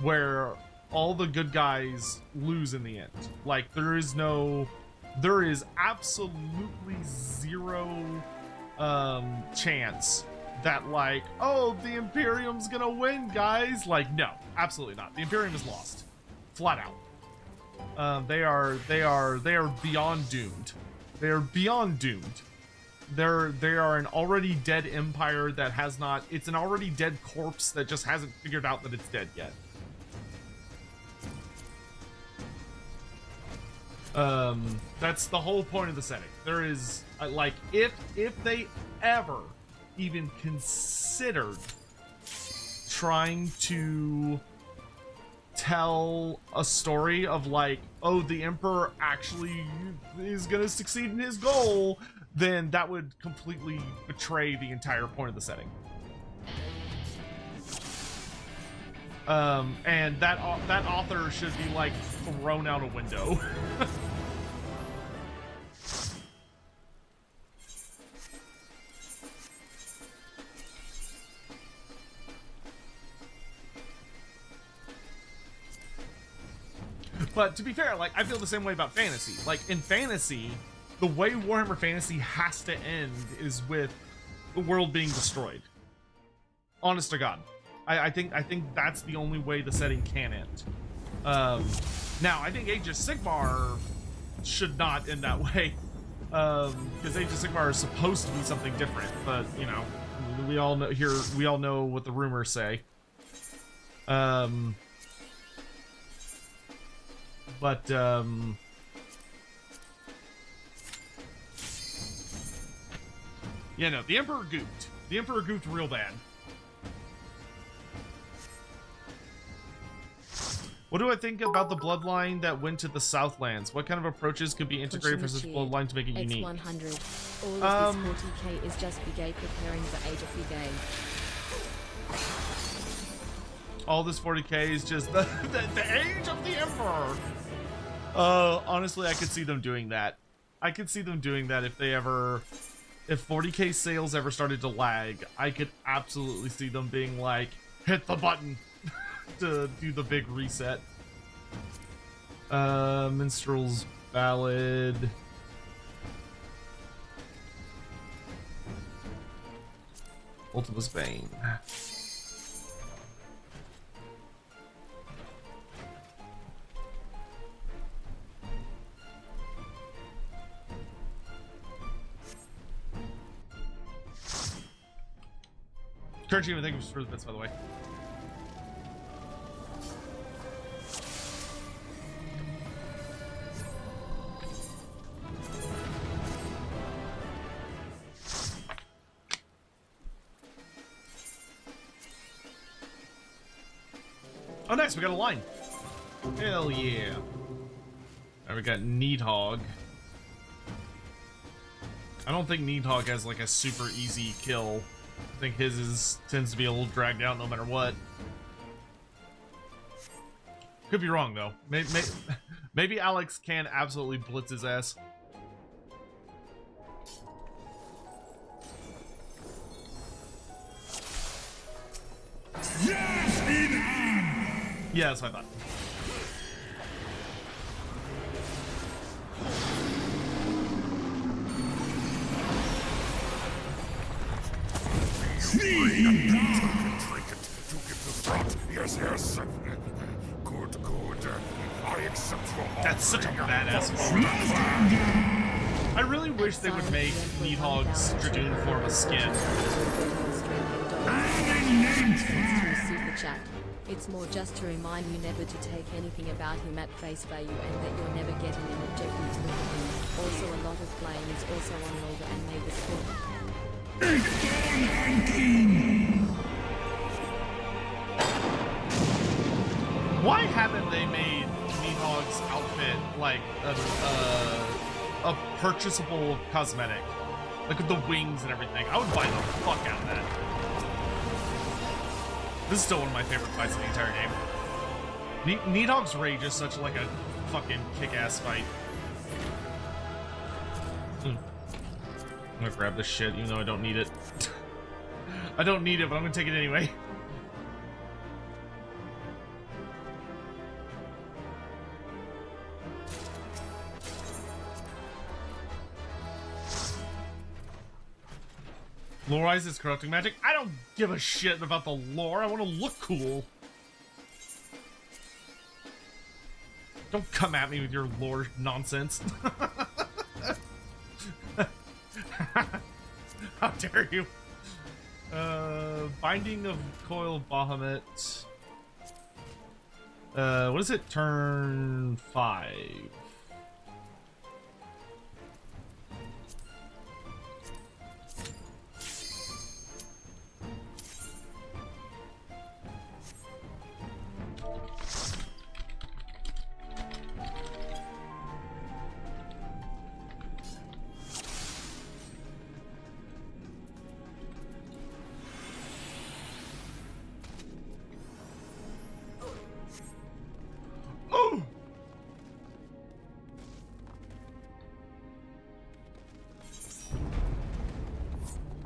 where all the good guys lose in the end. Like there is absolutely zero chance that like, oh, the Imperium's gonna win, guys. Like, no, absolutely not. The Imperium is lost, flat out. They are beyond doomed. They are beyond doomed. They are an already dead empire that has not. It's an already dead corpse that just hasn't figured out that it's dead yet. That's the whole point of the setting. There is like, if they ever even considered trying to tell a story of like, oh, the Emperor actually is gonna succeed in his goal, then that would completely betray the entire point of the setting. And that author should be like thrown out a window. But to be fair, like, I feel the same way about fantasy. Like, in fantasy, the way Warhammer Fantasy has to end is with the world being destroyed. Honest to God. I think that's the only way the setting can end. Now, I think Age of Sigmar should not end that way. Because Age of Sigmar is supposed to be something different. But, you know, we all know what the rumors say. Yeah, no, the Emperor gooped. The Emperor gooped real bad. What do I think about the bloodline that went to the Southlands? What kind of approaches could be integrated for such bloodline to make it unique? X100. All of this 40k is just Bigay preparing for Age of Bigay. All this 40k is just the Age of the Emperor. Honestly, I could see them doing that. I could see them doing that if 40k sales ever started to lag. I could absolutely see them being like, hit the button to do the big reset. Minstrel's Ballad. Ultima's Bane. Kurchi, thank you for the bits, by the way. Oh, nice, we got a line. Hell yeah. Alright, we got Needhog. I don't think Needhog has like a super easy kill. I think his tends to be a little dragged out no matter what. Could be wrong though. Maybe Alex can absolutely blitz his ass. Yeah, that's what I thought. Yes, yes. Good, good. I accept your offering. That's such a badass. I really wish they would make Needhog's Dragoon form a skin. Super chat. It's more just to remind you never to take anything about him at face value and that you're never getting an objective look at him. Also, a lot of blame is also on Lolga and Mavis Cook. Why haven't they made Needhog's outfit like a purchasable cosmetic? Like with the wings and everything. I would buy the fuck out of that. This is still one of my favorite fights in the entire game. Needhog's Rage is such like a fucking kick-ass fight. I'm gonna grab this shit even though I don't need it. I don't need it, but I'm gonna take it anyway. Lore is corrupting magic. I don't give a shit about the lore. I want to look cool. Don't come at me with your lore nonsense. How dare you? Binding of Coil Bahamut. What is it? Turn 5.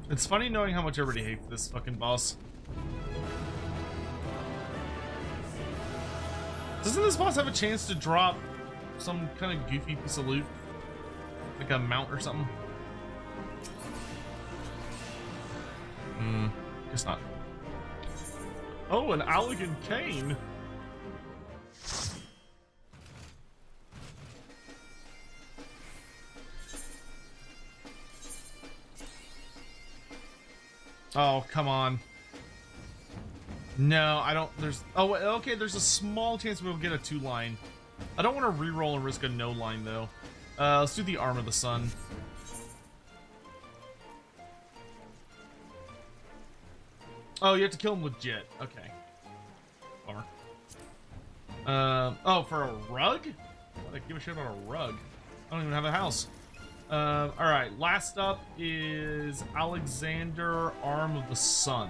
It's funny knowing how much everybody hates this fucking boss. Doesn't this boss have a chance to drop some kind of goofy piece of loot? Like a mount or something? Guess not. Oh, an elegant cane. Oh, come on. No, I don't. There's. Oh, okay. There's a small chance we'll get a 2-line. I don't want to reroll and risk a no line though. Let's do the Arm of the Sun. Oh, you have to kill him legit. Okay. Bummer. Oh, for a rug? Why do I give a shit about a rug? I don't even have a house. All right. Last up is Alexander, Arm of the Sun.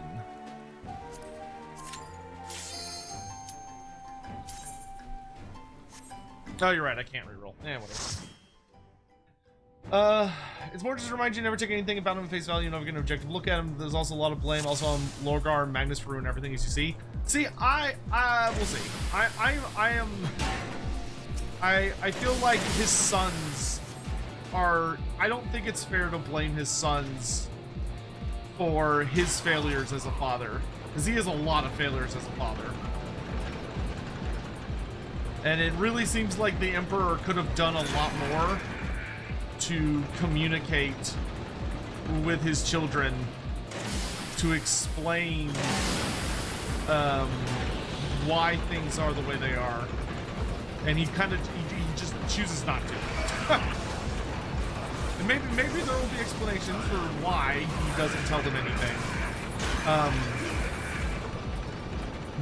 Oh, you're right. I can't reroll. Eh, whatever. It's more just to remind you never take anything about him at face value. Never get an objective look at him. There's also a lot of blame also on Lorgar, Magnus Faru, and everything as you see. See, we'll see. I feel like his sons are. I don't think it's fair to blame his sons for his failures as a father, because he has a lot of failures as a father. And it really seems like the Emperor could have done a lot more to communicate with his children to explain why things are the way they are, and he just chooses not to. And maybe there will be explanations for why he doesn't tell them anything.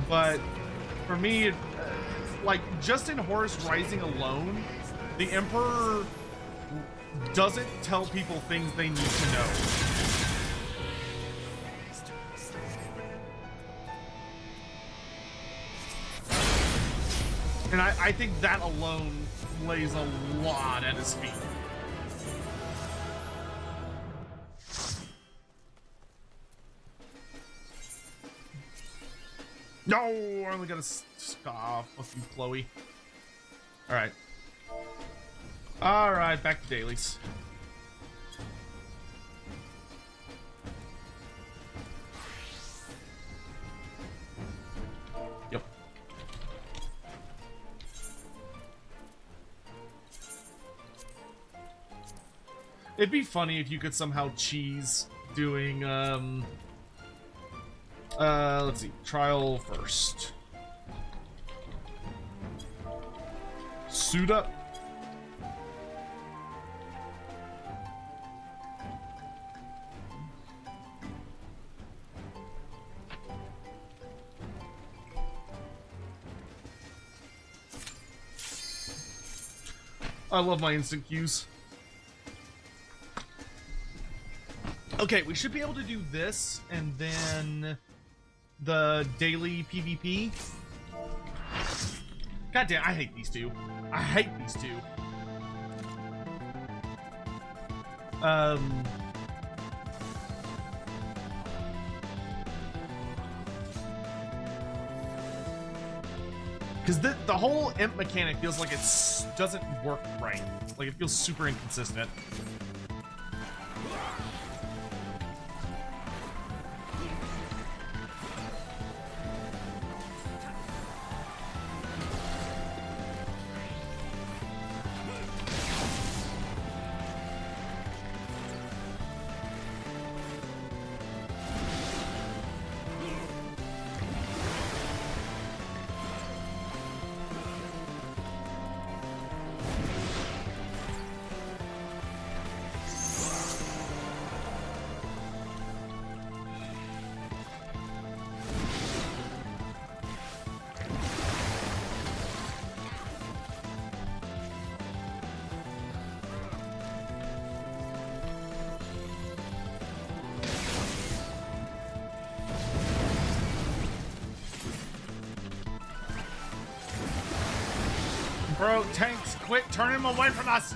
But for me, like, just in Horus Rising alone, the Emperor doesn't tell people things they need to know. And I think that alone lays a lot at his feet. No, I only got a scoff. Fuck you, Chloe. Alright. Alright, back to dailies. Yep. It'd be funny if you could somehow cheese doing, let's see, trial first. Suit up. I love my instant queues. Okay, we should be able to do this and then the daily PvP. God damn, I hate these two. I hate these two. Because the whole imp mechanic feels like it doesn't work right. Like, it feels super inconsistent. Bro, tanks, quit turning him away from us!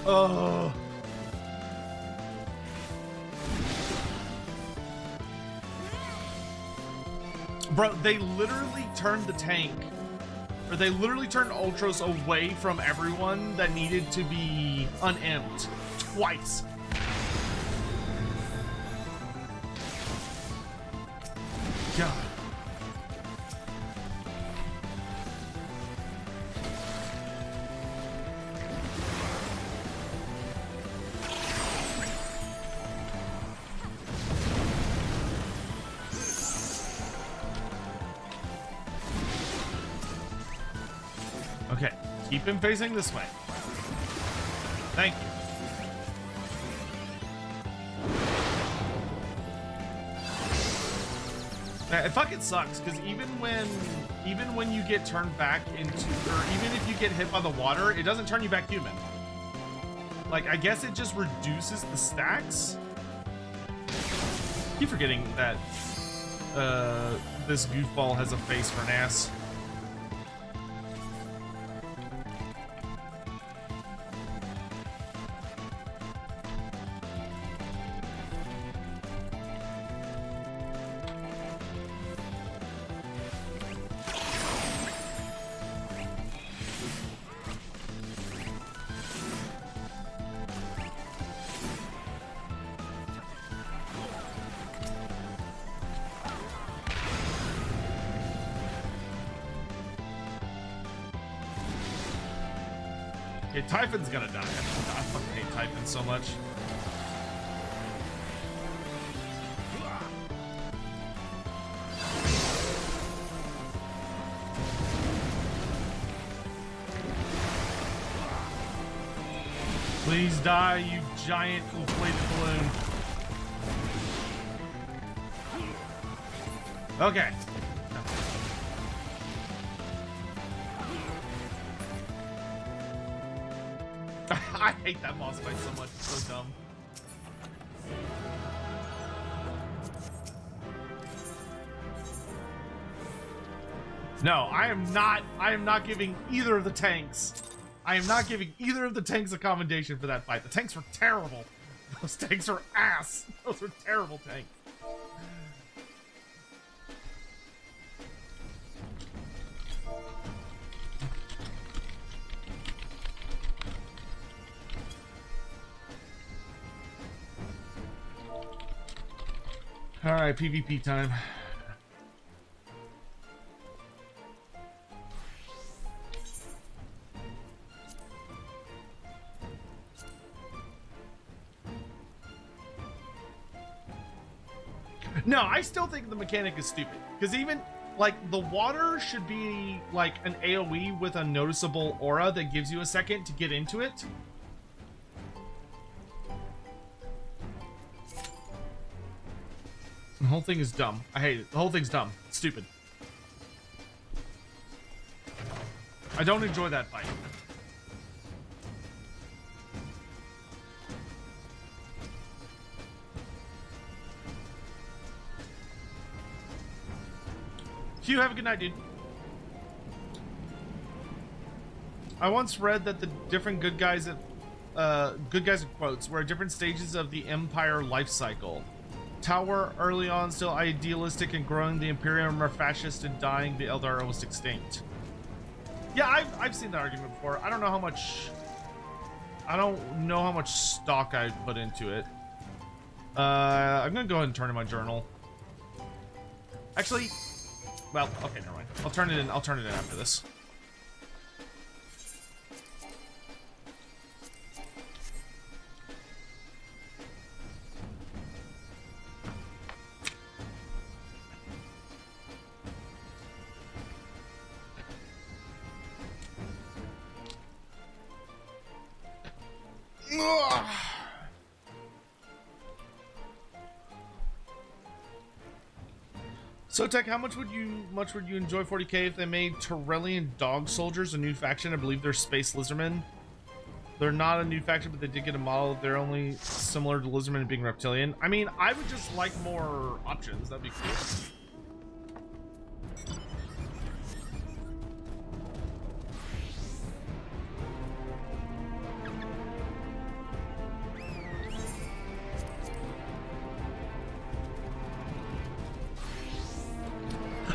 Oh. Bro, they literally turned the tank, or they literally turned Ultros away from everyone that needed to be unimped twice. God. Okay, keep him facing this way. Thank you. It fucking sucks, because even when you get turned back into, or even if you get hit by the water, it doesn't turn you back human. Like, I guess it just reduces the stacks. I keep forgetting that this goofball has a face for an ass. Okay, Typhon's gonna die. I fucking hate Typhon so much. Please die, you giant inflated balloon. Okay. I hate that boss fight so much. It's so dumb. No, I am not giving either of the tanks. I am not giving either of the tanks a commendation for that fight. The tanks were terrible. Those tanks are ass. Those were terrible tanks. All right, PvP time. No, I still think the mechanic is stupid. Because even, like, the water should be, like, an AoE with a noticeable aura that gives you a second to get into it. The whole thing is dumb. I hate it. The whole thing's dumb. It's stupid. I don't enjoy that fight. Hugh, have a good night, dude. I once read that the different good guys in quotes were at different stages of the Empire life cycle. Tower early on still idealistic and growing, the Imperium are fascist and dying, the Eldar almost extinct. Yeah, I've seen that argument before. I don't know how much stock I put into it. I'm gonna go ahead and turn in my journal. Actually, well, okay, never mind. I'll turn it in after this. So Tech, how much would you enjoy 40k if they made Tyrellian dog soldiers a new faction? I believe they're space lizardmen. They're not a new faction, but they did get a model. They're only similar to lizardmen and being reptilian. I mean, I would just like more options. That'd be cool.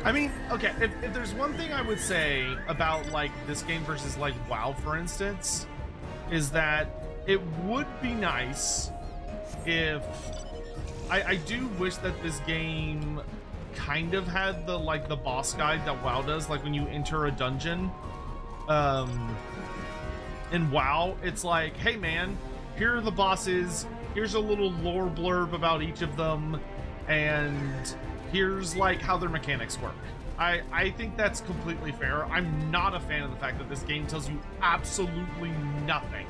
I mean, okay, if there's one thing I would say about, like, this game versus, like, WoW, for instance, is that it would be nice if... I do wish that this game kind of had the, like, the boss guide that WoW does, like, when you enter a dungeon. In WoW, it's like, hey, man, here are the bosses, here's a little lore blurb about each of them, and... here's like how their mechanics work. I think that's completely fair. I'm not a fan of the fact that this game tells you absolutely nothing.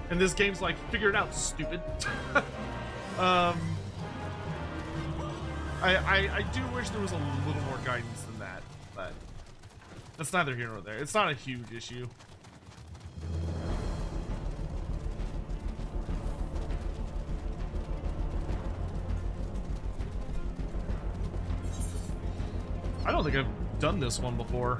And this game's like, figure it out, stupid. I do wish there was a little more guidance than that, but that's neither here nor there. It's not a huge issue. I don't think I've done this one before.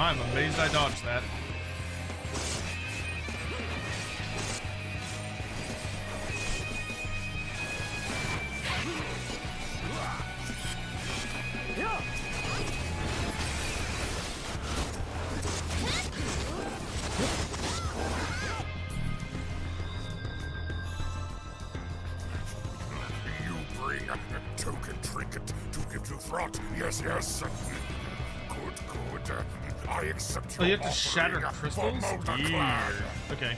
I'm amazed I dodged that. Token trinket to give to Throt. Yes, yes. Good, good. I accept your Oh, you have to shatter crystals? Yeah. Okay.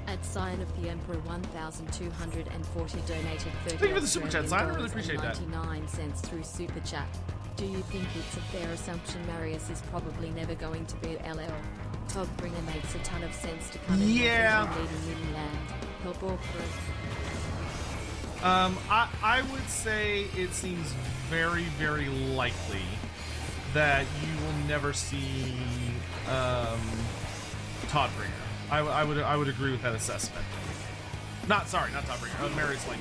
At Sign of the Emperor 1240 donated 30 Thank you for the super chat, Sign. I really appreciate that. 99 cents through super chat. Do you think it's a fair assumption Marius is probably never going to be LL? Togbringer makes a ton of sense to come in Yeah. leading in land. Help all through. I would say it seems very, very likely that you will never see Toddbringer. I would agree with that assessment. Not Toddbringer. Mary's like.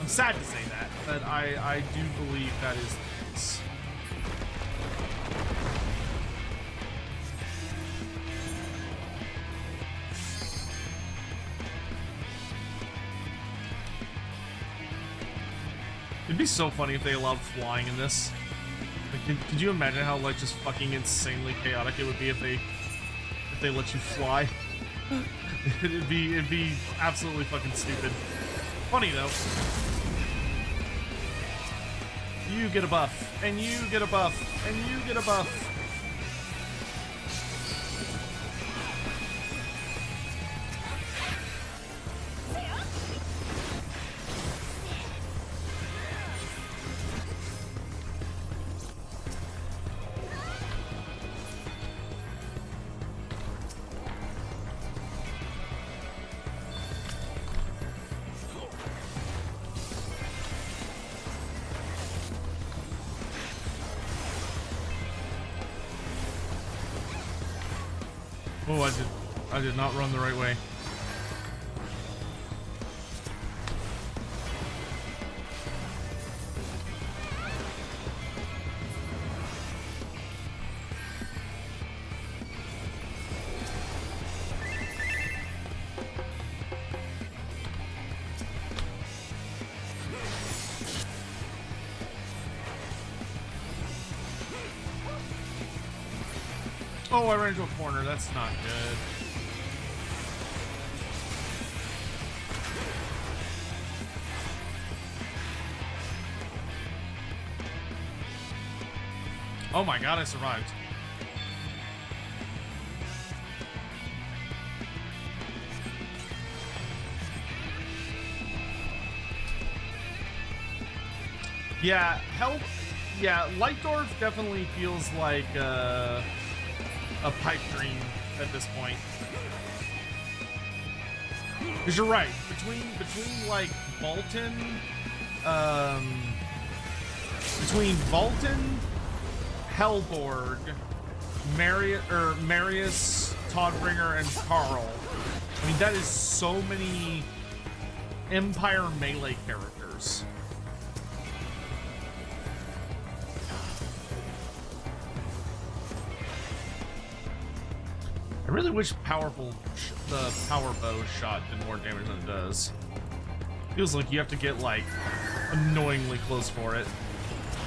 I'm sad to say that, but I do believe that is the case. It'd be so funny if they allowed flying in this. Like, could you imagine how like just fucking insanely chaotic it would be if they let you fly? it'd be absolutely fucking stupid. Funny though. You get a buff, and you get a buff, and you get a buff. Oh, I did not run the right way. Oh, I ran into a corner. That's not good. Oh my god, I survived. Yeah, Lightdorf definitely feels like a pipe dream at this point. Because you're right, between like Vulcan, Hellborg, Marius, Toddbringer, and Carl. I mean, that is so many Empire melee characters. I really wish the power bow shot did more damage than it does. Feels like you have to get like annoyingly close for it.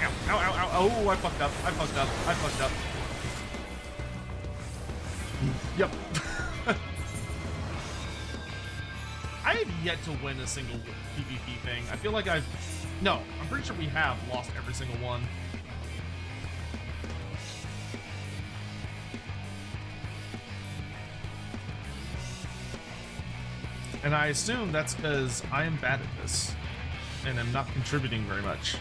Ow, ow, ow, ow. Oh, I fucked up. Yep. I have yet to win a single PvP thing. I feel like I'm pretty sure we have lost every single one. And I assume that's because I am bad at this and am not contributing very much.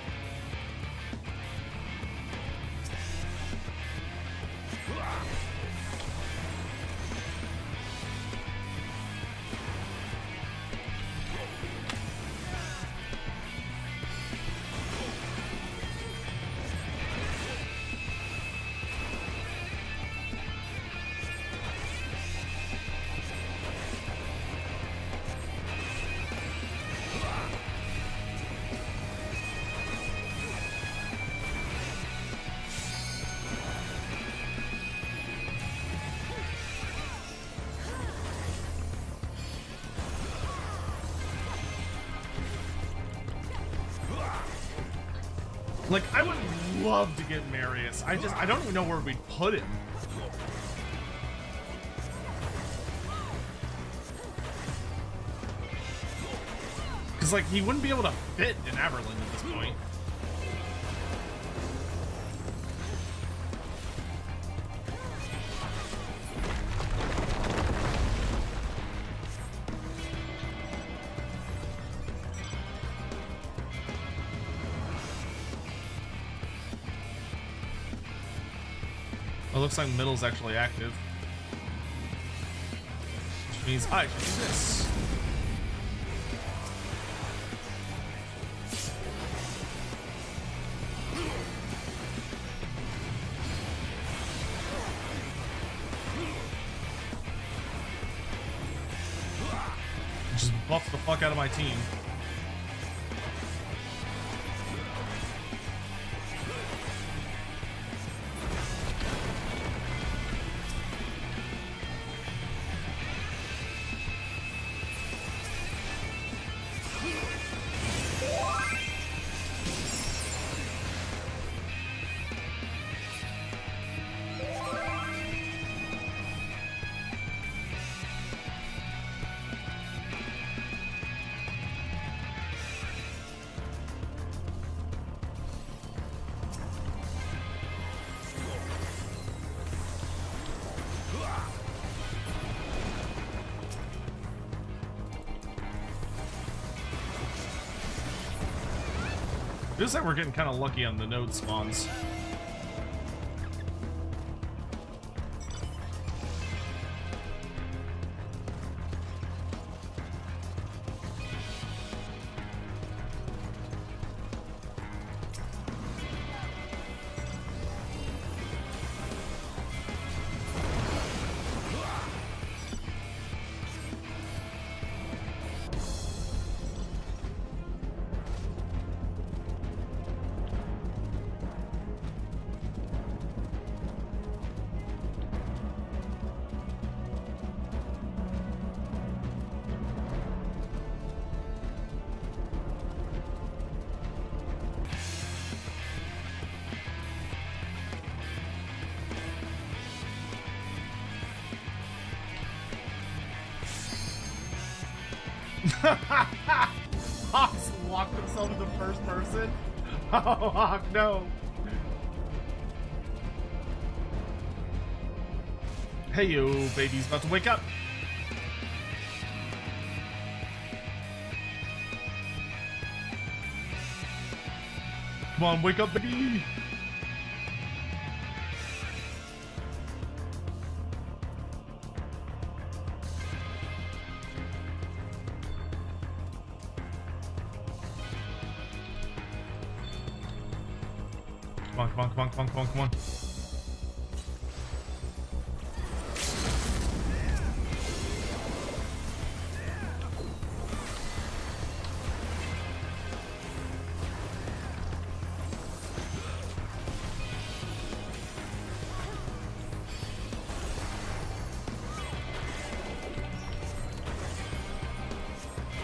Like, I would love to get Marius. I don't even know where we'd put him. Because, like, he wouldn't be able to fit in Aberlin at this point. It looks like middle's actually active. Which means I can do this. Just buff the fuck out of my team. Feels like we're getting kind of lucky on the node spawns. Hawk's locked himself in the first person. Oh, Hawk, no. Hey, yo, baby's about to wake up. Come on, wake up, baby. Come on.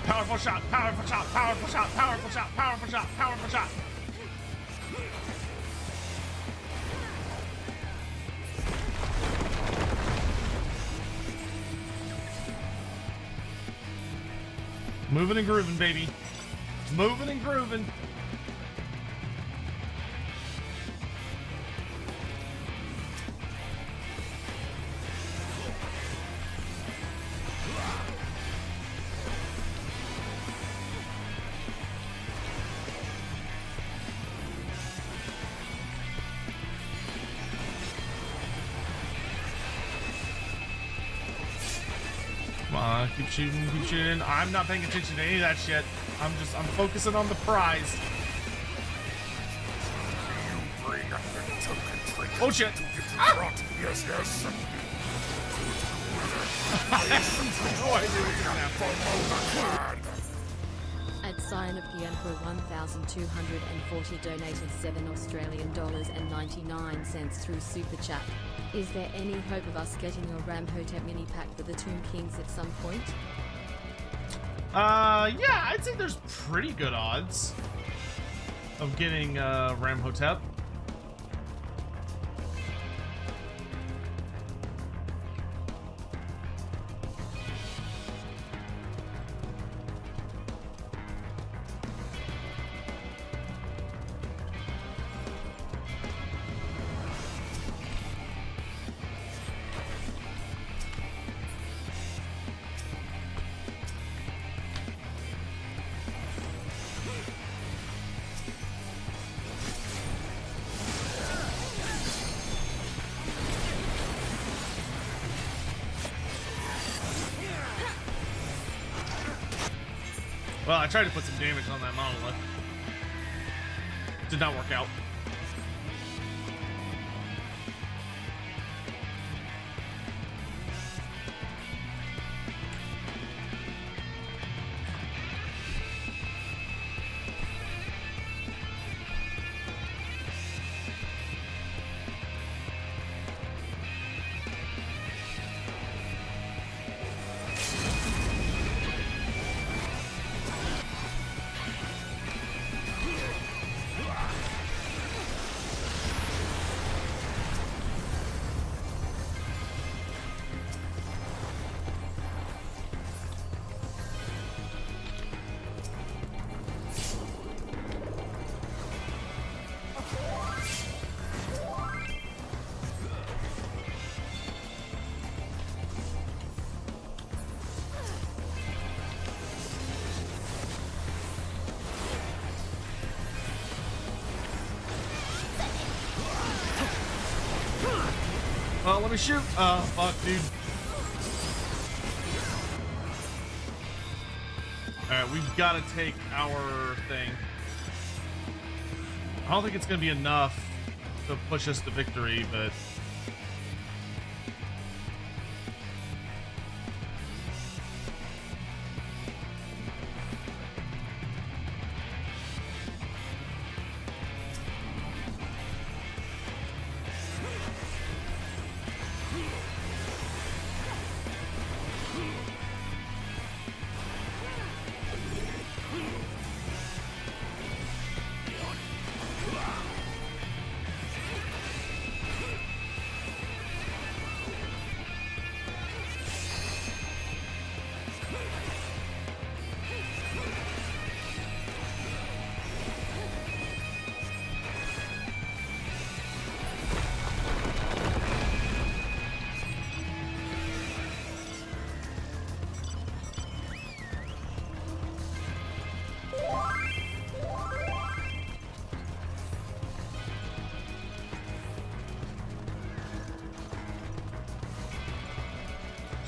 Powerful shot, powerful shot, powerful shot, powerful shot, powerful shot, powerful shot. Moving and grooving, baby. Moving and grooving. Keep shooting, keep shooting. I'm not paying attention to any of that shit. I'm focusing on the prize. You bring a token trinket. Oh shit. Ah! Yes, yes. I have no idea what's gonna happen. At Sign of the Emperor 1240 donated $7 through Super Chat. Is there any hope of us getting a Ramhotep mini pack for the Tomb Kings at some point? Yeah, I'd say there's pretty good odds. of getting Ramhotep. Well, I tried to put some damage on that monolith. Did not work out. Oh, let me shoot. Oh, fuck, dude. Alright, we've got to take our thing. I don't think it's going to be enough to push us to victory, but...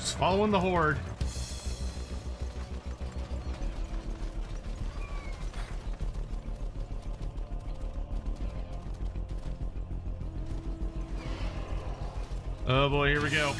Just following the horde. Oh boy, here we go.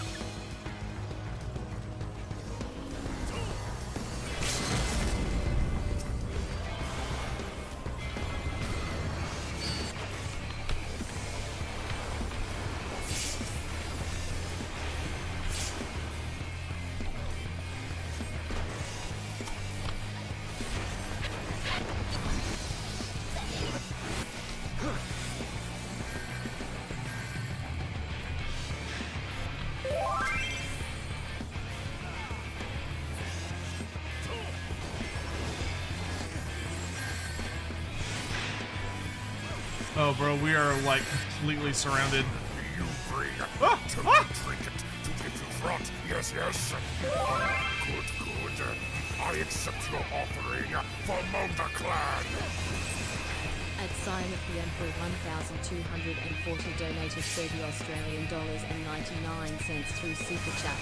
Oh, bro, we are like completely surrounded. You bring Ah! to Ah! trinket to give you fraught. Yes, yes. Good, good. I accept your offering for Moda Clan. At sign of the Emperor 1,240 donated $30 Australian and 99 cents through Super Chat.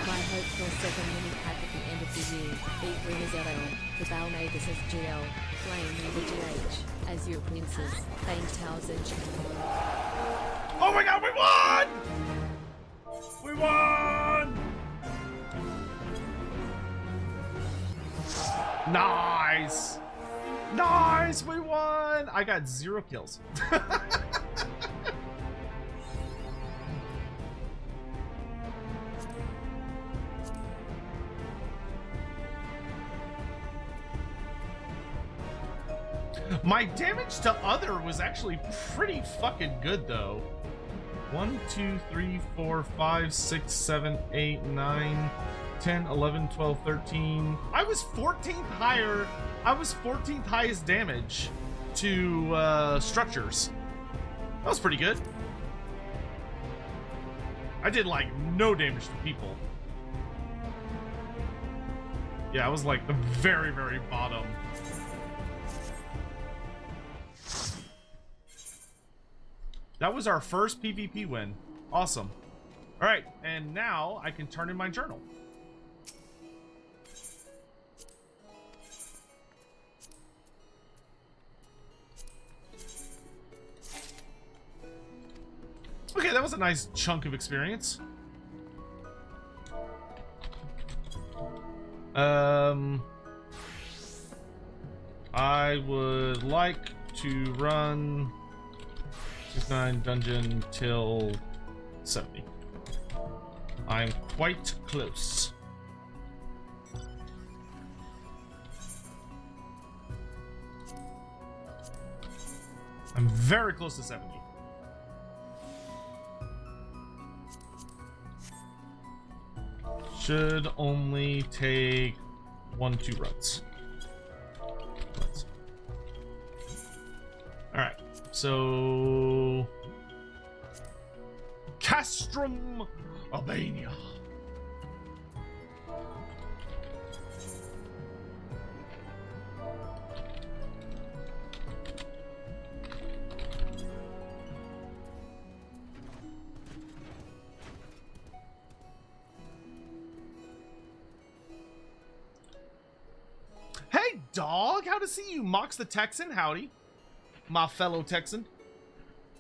My hope for 7 mini pack at the end of the year. Beat winners LL. The Balmagus as GL. Flame the GH. Azure Princess. Fame Towers and Oh my god, we won! We won! Nice! Nice, we won! I got 0 kills. My damage to other was actually pretty fucking good though. 1, 2, 3, 4, 5, 6, 7, 8, 9, 10, 11, 12, 13. I was 14th higher. I was 14th highest damage to structures. That was pretty good. I did like no damage to people. Yeah, I was like the very, very bottom. That was our first PvP win. Awesome. All right, and now I can turn in my journal. Okay, that was a nice chunk of experience. I would like to run 69 dungeon till 70. I'm quite close. I'm very close to 70. Should only take 1-2 runs. Alright, so Castrum, Albania. Hey, dog, how to see you? Mox the Texan, howdy. My fellow Texan.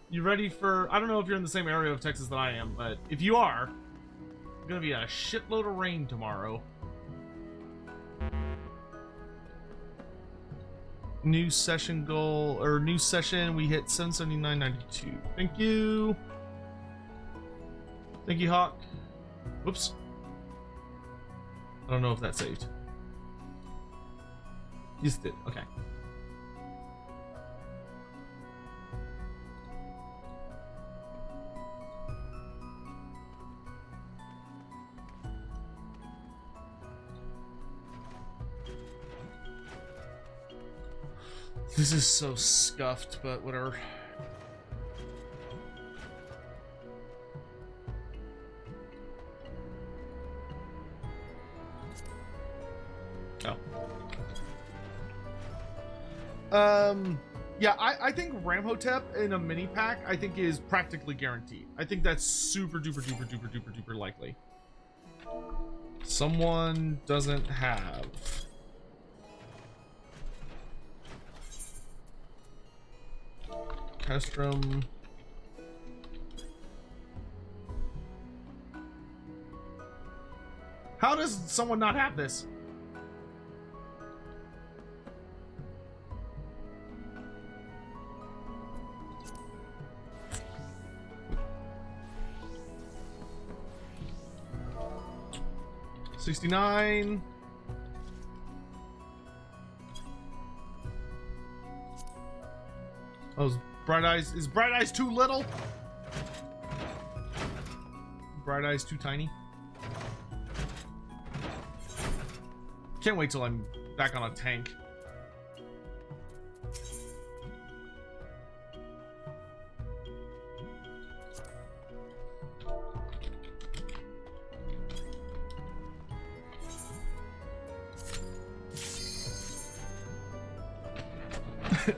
You ready for... I don't know if you're in the same area of Texas that I am, but if you are, it's gonna be a shitload of rain tomorrow. New session goal, or new session, we hit 779.92. Thank you. Thank you, Hawk. Whoops. I don't know if that saved. Yes, it did. Okay. This is so scuffed, but whatever. Yeah, I think Ramhotep in a mini pack, I think is practically guaranteed. I think that's super duper duper duper duper duper likely. Someone doesn't have. Castrum. How does someone not have this? $69. Oh, Bright Eyes. Is Bright Eyes too little? Bright Eyes too tiny? Can't wait till I'm back on a tank.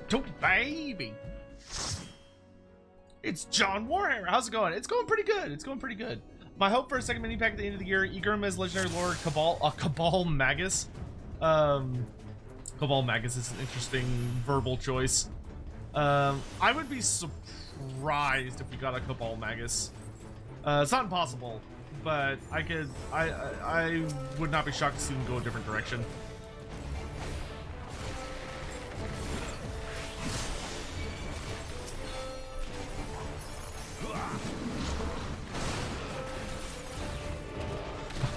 To baby. It's John Warhammer. How's it going? It's going pretty good. It's going pretty good. My hope for a second mini pack at the end of the year: Igrim as legendary lord, Cabal Magus. Cabal Magus is an interesting verbal choice. I would be surprised if we got a Cabal Magus. It's not impossible, but I would not be shocked to see them go a different direction.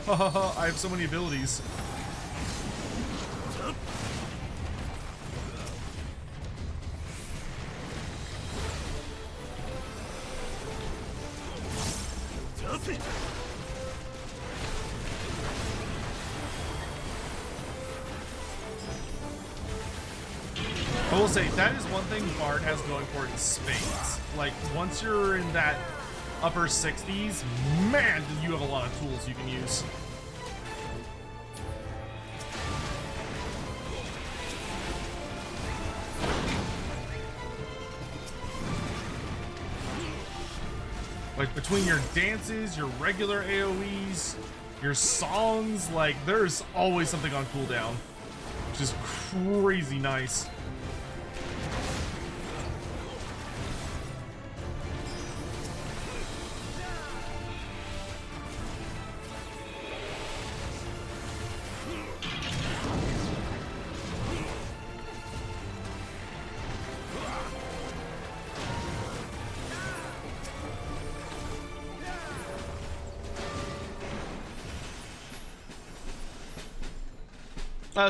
I have so many abilities. will say that is one thing Bard has going for it in spades. Like once you're in that upper 60s, man, do you have a lot of tools you can use. Like between your dances, your regular AoEs, your songs, like there's always something on cooldown, which is crazy nice.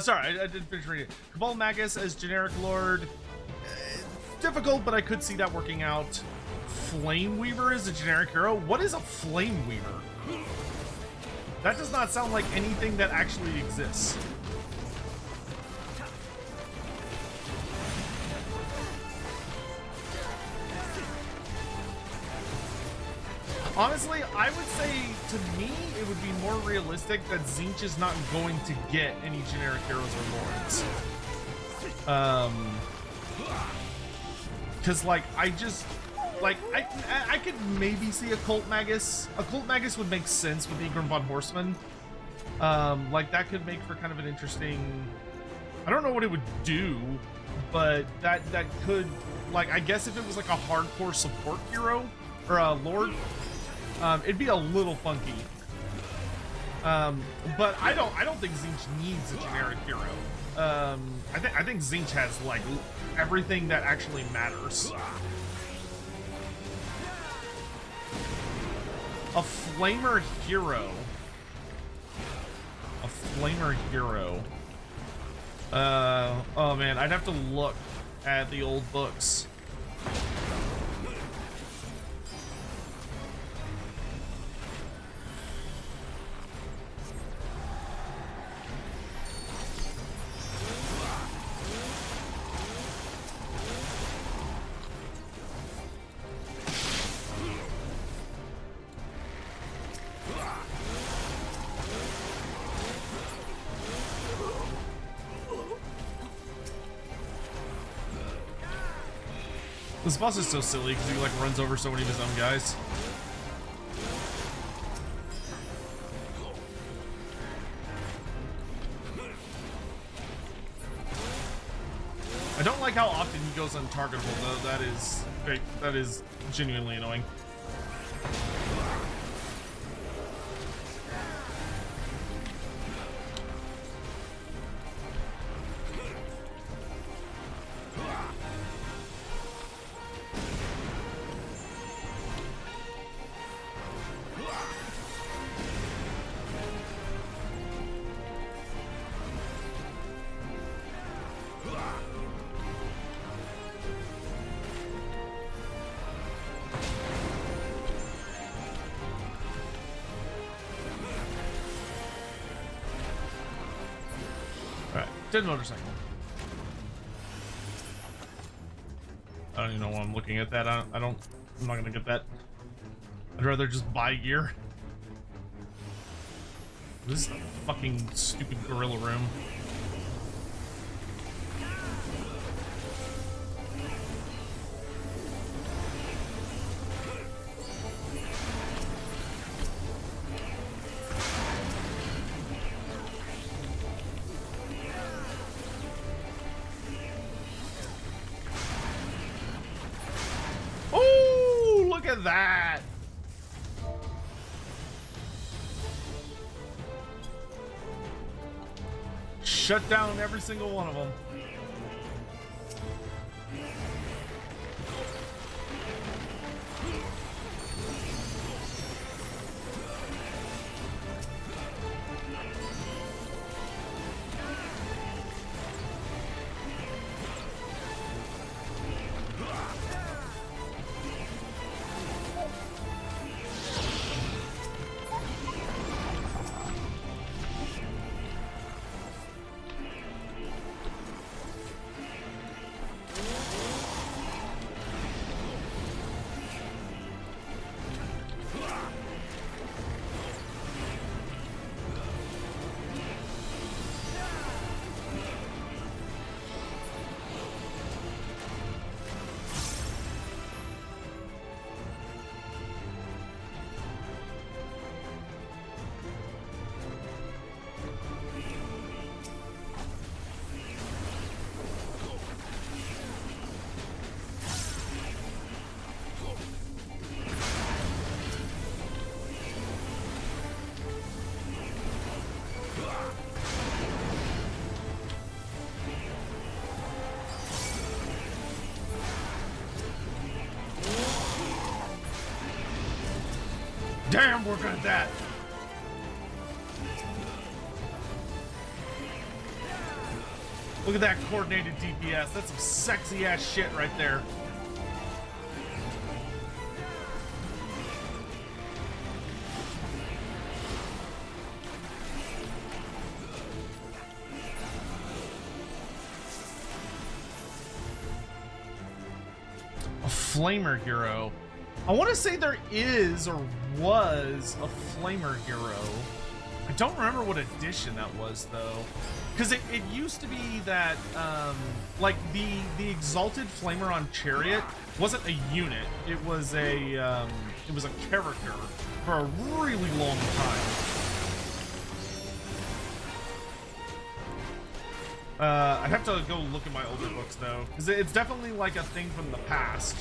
Sorry, I didn't finish reading it. Cabal Magus as generic lord. Difficult, but I could see that working out. Flame Weaver is a generic hero. What is a Flame Weaver? That does not sound like anything that actually exists. Honestly, I would say, to me, it would be more realistic that Tzeentch is not going to get any generic heroes or lords. Because, like, I could maybe see a Cult Magus. A Cult Magus would make sense with Igrim von Horseman. Like, that could make for kind of an interesting... I don't know what it would do, but that could... Like, I guess if it was, like, a hardcore support hero, or a lord... it'd be a little funky, but I don't think Tzeentch needs a generic hero. I think Tzeentch has like everything that actually matters. A flamer hero. A flamer hero. Oh man, I'd have to look at the old books. This boss is so silly because he like runs over so many of his own guys. I don't like how often he goes untargetable though. That is genuinely annoying. Dead motorcycle. I don't even know why I'm looking at that. I'm not gonna get that. I'd rather just buy gear. This is a fucking stupid gorilla room. That shut down every single one of them. Damn, we're good at that. Look at that coordinated DPS. That's some sexy ass shit right there. A flamer hero. I want to say there is or was a flamer hero. I don't remember what edition that was though, because it used to be that like the exalted flamer on Chariot wasn't a unit. It was a character for a really long time. I'd have to go look at my older books though, because it's definitely like a thing from the past.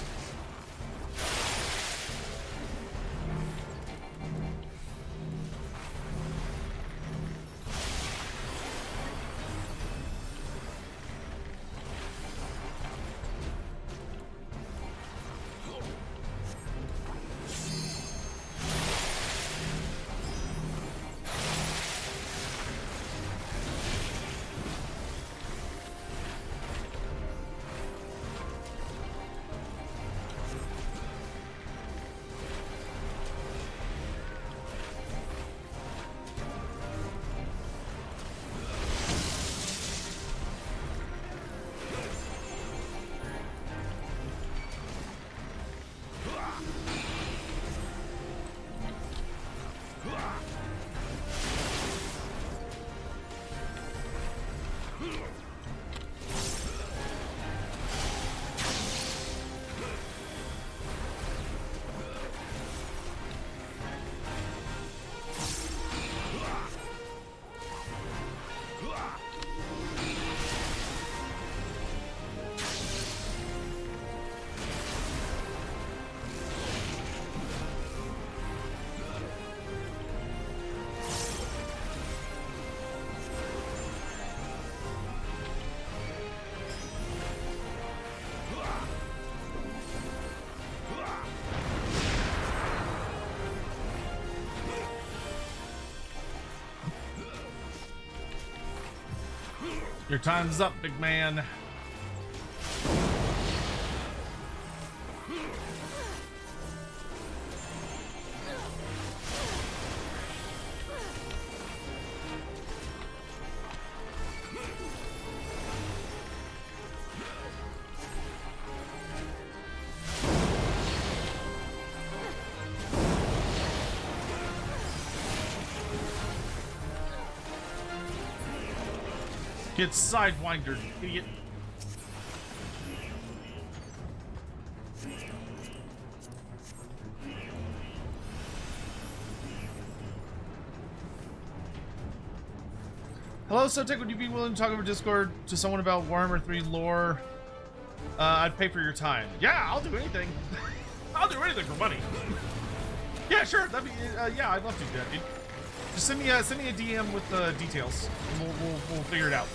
Your time's up, big man. Get sidewindered, idiot. Hello, Sotek, would you be willing to talk over Discord to someone about Warhammer 3 lore? I'd pay for your time. Yeah, I'll do anything. I'll do anything for money. Yeah, sure. That'd be, yeah, I'd love to do that, dude. Just send me a DM with the details. And we'll figure it out.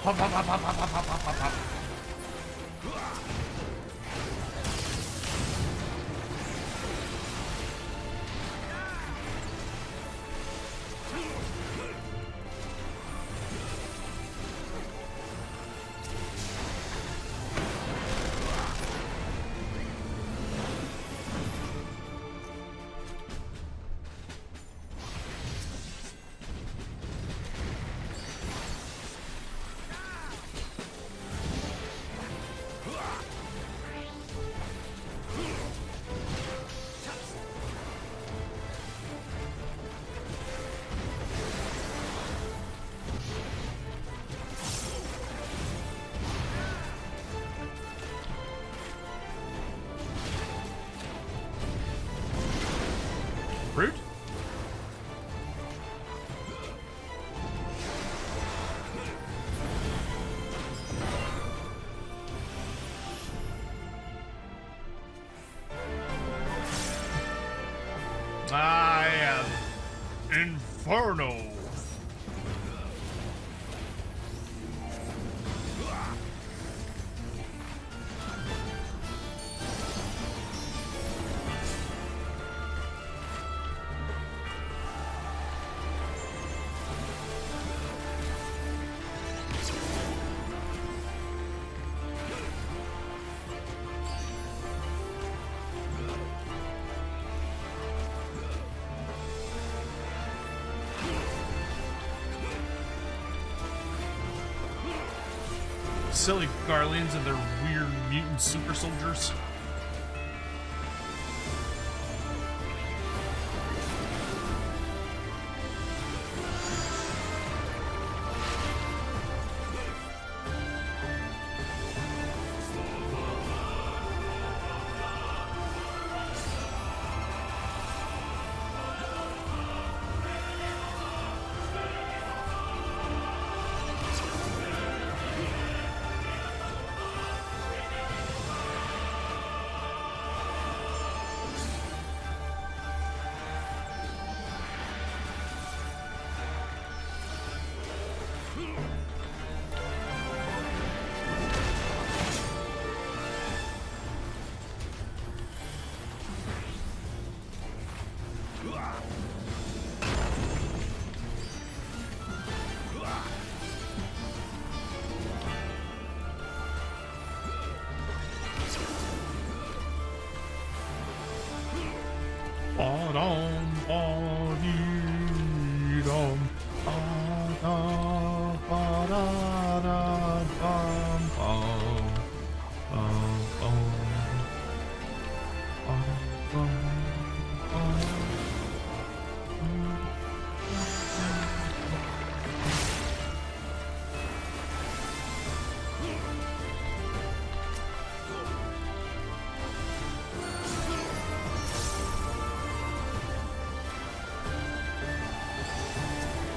Pop, pop, pop, pop, pop, pop, pop, pop, pop. Rude. I am Inferno. Silly Garleans and their weird mutant super soldiers.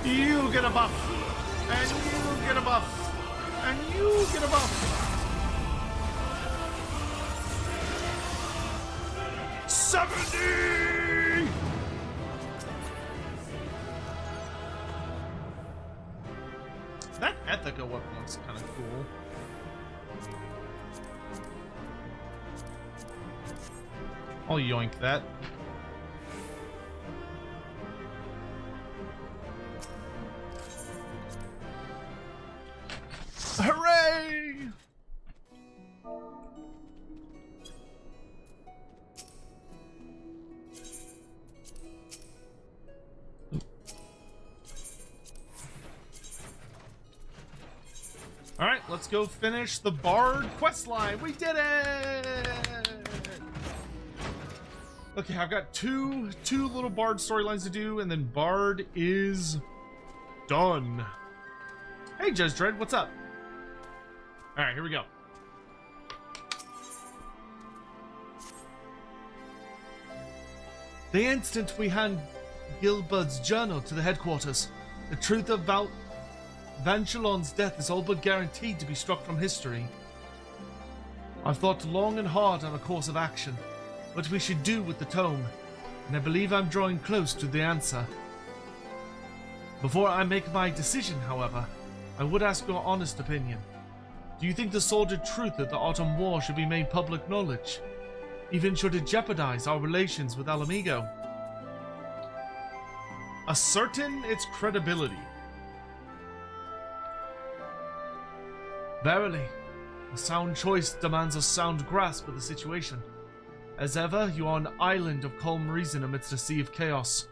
You get a buff, and you get a buff, and you get a buff. 70! That Ethica weapon looks kind of cool. I'll yoink that. Hooray! All right, let's go finish the Bard questline. We did it! Okay, I've got two little Bard storylines to do, and then Bard is done. Hey, Judge Dredd, what's up? All right, here we go. The instant we hand Gilbert's journal to the headquarters, the truth about Vanchelon's death is all but guaranteed to be struck from history. I've thought long and hard on a course of action, what we should do with the tome, and I believe I'm drawing close to the answer. Before I make my decision, however, I would ask your honest opinion. Do you think the sordid truth of the Autumn War should be made public knowledge? Even should it jeopardize our relations with Alamigo? Ascertain its credibility. Verily, a sound choice demands a sound grasp of the situation. As ever, you are an island of calm reason amidst a sea of chaos.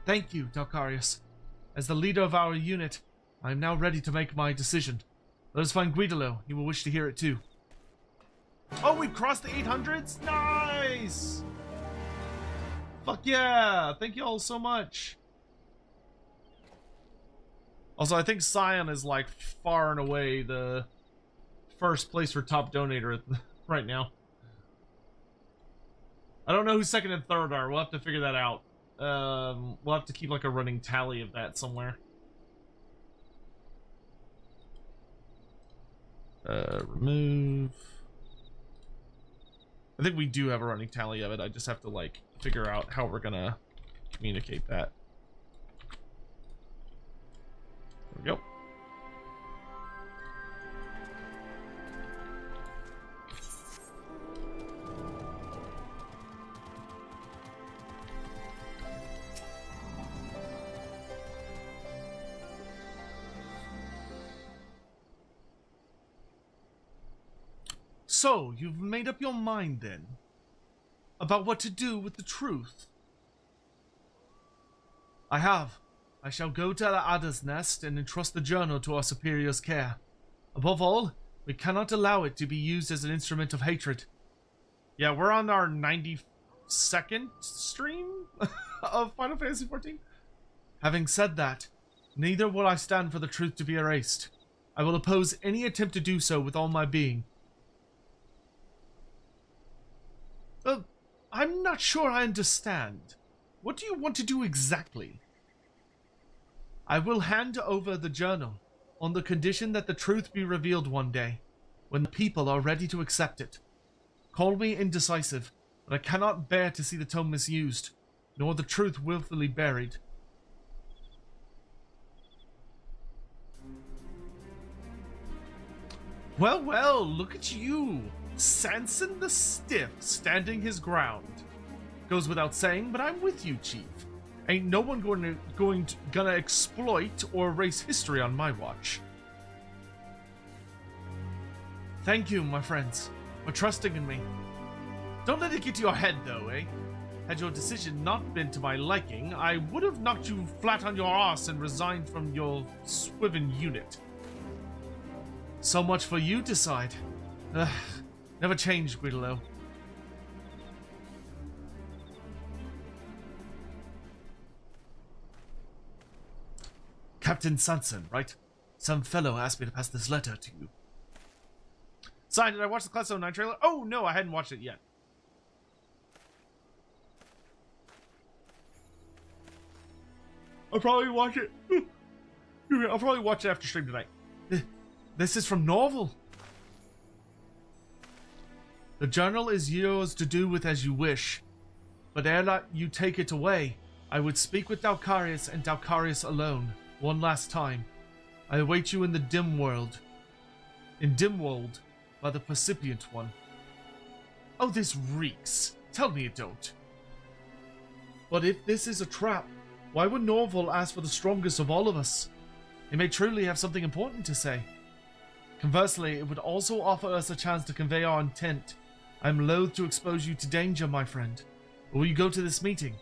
Thank you, Dalcarius. As the leader of our unit, I am now ready to make my decision. Let us find Guidolo. He will wish to hear it too. Oh, we crossed the 800s? Nice! Fuck yeah! Thank you all so much. Also, I think Scion is like far and away the first place for top donator right now. I don't know who second and third are. We'll have to figure that out. We'll have to keep like a running tally of that somewhere. Remove. I think we do have a running tally of it. I just have to like figure out how we're gonna communicate that. There we go. So, you've made up your mind then about what to do with the truth? I have. I shall go to the Adder's Nest and entrust the journal to our superior's care. Above all, we cannot allow it to be used as an instrument of hatred. Yeah, we're on our 92nd stream of Final Fantasy XIV. Having said that, neither will I stand for the truth to be erased. I will oppose any attempt to do so with all my being. I'm not sure I understand. What do you want to do exactly? I will hand over the journal on the condition that the truth be revealed one day, when the people are ready to accept it. Call me indecisive, but I cannot bear to see the tome misused, nor the truth willfully buried. Well, well, look at you. Sanson the Stiff, standing his ground. Goes without saying, but I'm with you, Chief. Ain't no one gonna exploit or erase history on my watch. Thank you, my friends, for trusting in me. Don't let it get to your head, though, eh? Had your decision not been to my liking, I would have knocked you flat on your ass and resigned from your Swiven unit. So much for you decide. Never change, Guidolo. Captain Sanson, right? Some fellow asked me to pass this letter to you. Signed, did I watch the Class 09 trailer? Oh, no, I hadn't watched it yet. I'll probably watch it. I'll probably watch it after stream tonight. This is from Norval. The journal is yours to do with as you wish, but ere you take it away, I would speak with Dalcarius and Dalcarius alone, one last time. I await you in the dim world. In Dimwold, by the Percipient one. Oh, this reeks. Tell me it don't. But if this is a trap, why would Norval ask for the strongest of all of us? He may truly have something important to say. Conversely, it would also offer us a chance to convey our intent. I'm loath to expose you to danger, my friend. Will you go to this meeting?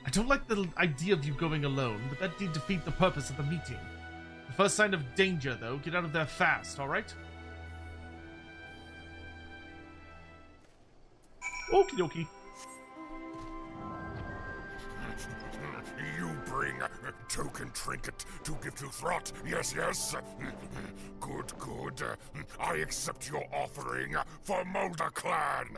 I don't like the idea of you going alone, but that did defeat the purpose of the meeting. The first sign of danger, though, get out of there fast, alright? Okie dokie. You bring a token trinket to give to Throt. Yes, yes. Good, good. I accept your offering for Mulder Clan.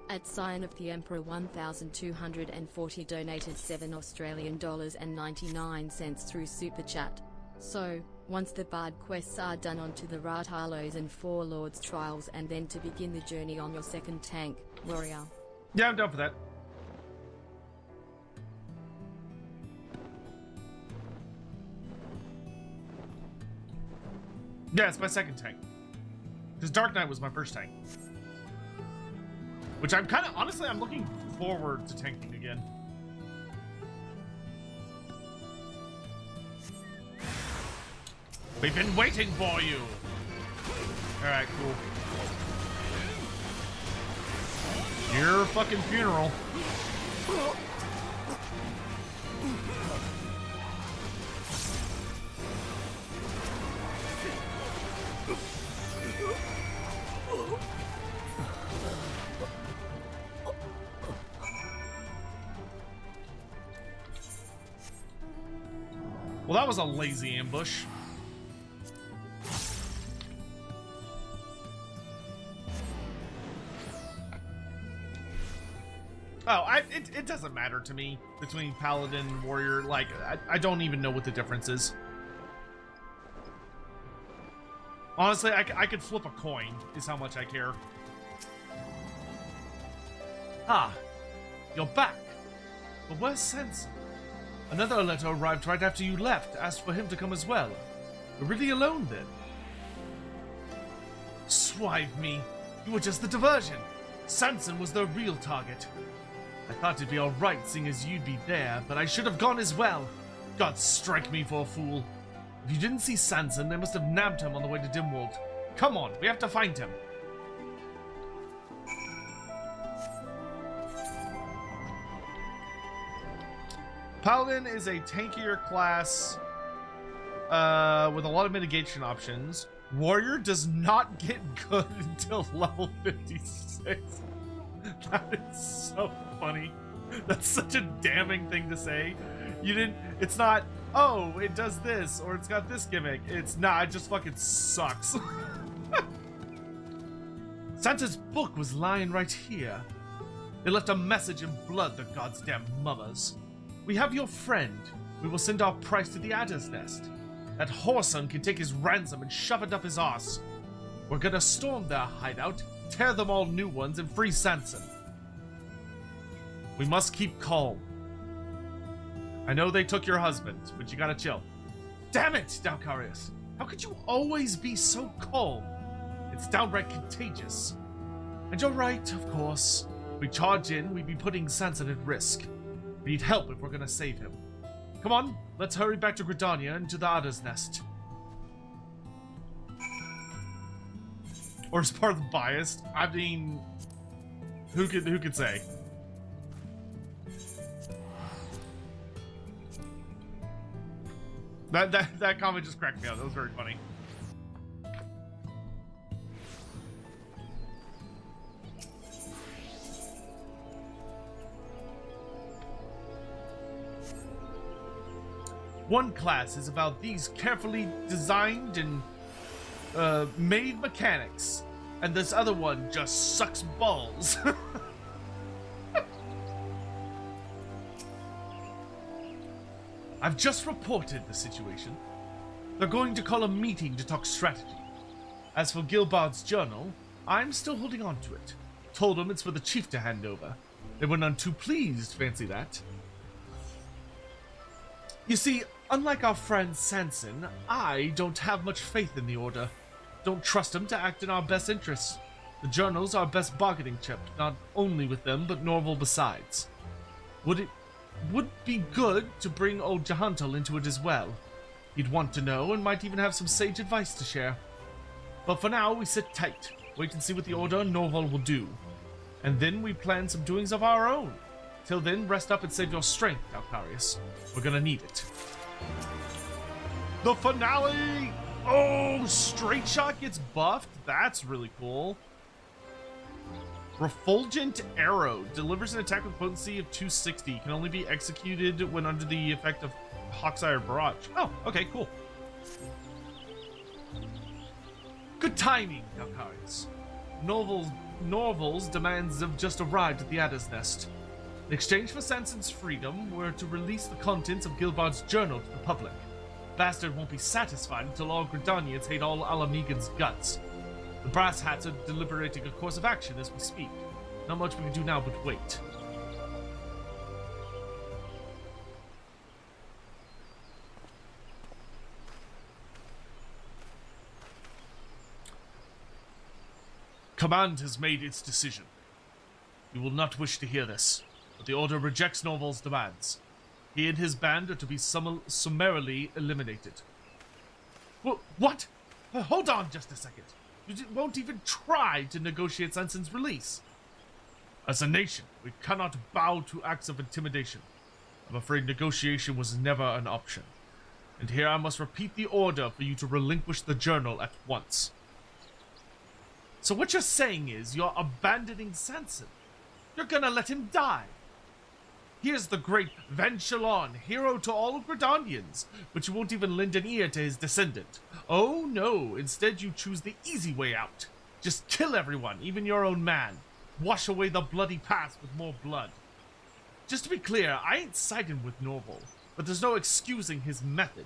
At sign of the Emperor 1240 donated $7.99 through Super Chat. So, once the Bard quests are done, onto the Rathalos and Four Lords trials, and then to begin the journey on your second tank, warrior. Yeah, I'm down for that. Yeah, it's my second tank. Because Dark Knight was my first tank. Which I'm kind of, honestly, I'm looking forward to tanking again. We've been waiting for you! Alright, cool. Your fucking funeral. Well, that was a lazy ambush. Oh, it doesn't matter to me between paladin and warrior. Like, I don't even know what the difference is. Honestly, I could flip a coin, is how much I care. Ah, you're back. But where's Sansa? Another letter arrived right after you left, asked for him to come as well. We're really alone then? Swive me. You were just the diversion. Sanson was the real target. I thought it'd be alright seeing as you'd be there, but I should have gone as well. God strike me for a fool. If you didn't see Sanson, they must have nabbed him on the way to Dimwald. Come on, we have to find him. Paladin is a tankier class with a lot of mitigation options. Warrior does not get good until level 56. That is so funny. That's such a damning thing to say. It's not, oh, it does this, or it's got this gimmick. It's not, it just fucking sucks. Santa's book was lying right here. They left a message in blood, the goddamn mummers. We have your friend. We will send our price to the Adder's Nest. That whoreson can take his ransom and shove it up his arse. We're gonna storm their hideout, tear them all new ones, and free Sanson. We must keep calm. I know they took your husband, but you gotta chill. Damn it, Dalcarius! How could you always be so calm? It's downright contagious. And you're right, of course. If we charge in, we'd be putting Sanson at risk. We need help if we're gonna save him. Come on, let's hurry back to Gridania and to the Adder's Nest. Or is part of the biased? I mean, who could say? That comment just cracked me up. That was very funny. One class is about these carefully designed and made mechanics, and this other one just sucks balls. I've just reported the situation. They're going to call a meeting to talk strategy. As for Gilbard's journal, I'm still holding on to it. Told them it's for the chief to hand over. They were none too pleased, fancy that. You see, unlike our friend Sanson, I don't have much faith in the Order. Don't trust him to act in our best interests. The journal's our best bargaining chip, not only with them, but Norval besides. Would be good to bring old Jahantel into it as well. He'd want to know and might even have some sage advice to share. But for now, we sit tight, wait and see what the Order and Norval will do. And then we plan some doings of our own. Till then, rest up and save your strength, Dalcarius. We're gonna need it. The finale! Oh, Straight Shot gets buffed? That's really cool. Refulgent Arrow delivers an attack with potency of 260. Can only be executed when under the effect of Hawksire Barrage. Oh, okay, cool. Good timing, Dalcarius. Norval's demands have just arrived at the Adder's Nest. In exchange for Sanson's freedom, we're to release the contents of Gilbard's journal to the public. Bastard won't be satisfied until all Gridanians hate all Alamegan's guts. The brass hats are deliberating a course of action as we speak. Not much we can do now but wait. Command has made its decision. You will not wish to hear this, but the Order rejects Norval's demands. He and his band are to be summarily eliminated. What? Hold on just a second. You won't even try to negotiate Sanson's release. As a nation, we cannot bow to acts of intimidation. I'm afraid negotiation was never an option. And here I must repeat the order for you to relinquish the journal at once. So what you're saying is you're abandoning Sanson. You're gonna let him die. Here's the great Vanchalon, hero to all Gridanians, but you won't even lend an ear to his descendant. Oh no, instead you choose the easy way out. Just kill everyone, even your own man. Wash away the bloody past with more blood. just to be clear, I ain't siding with Norval, but there's no excusing his method.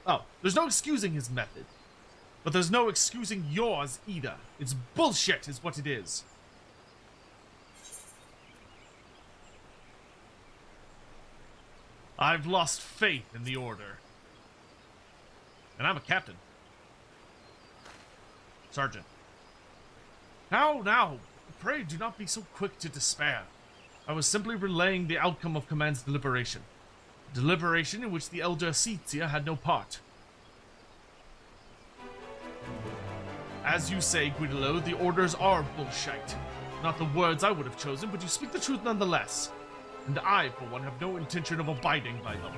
Oh, there's no excusing his method, but there's no excusing yours either. It's bullshit is what it is. I've lost faith in the Order. And I'm a captain. Sergeant. Now, pray do not be so quick to despair. I was simply relaying the outcome of Command's deliberation. A deliberation in which the Elder Acetia had no part. As you say, Guidolo, the orders are bullshit. Not the words I would have chosen, but you speak the truth nonetheless. And I, for one, have no intention of abiding by them.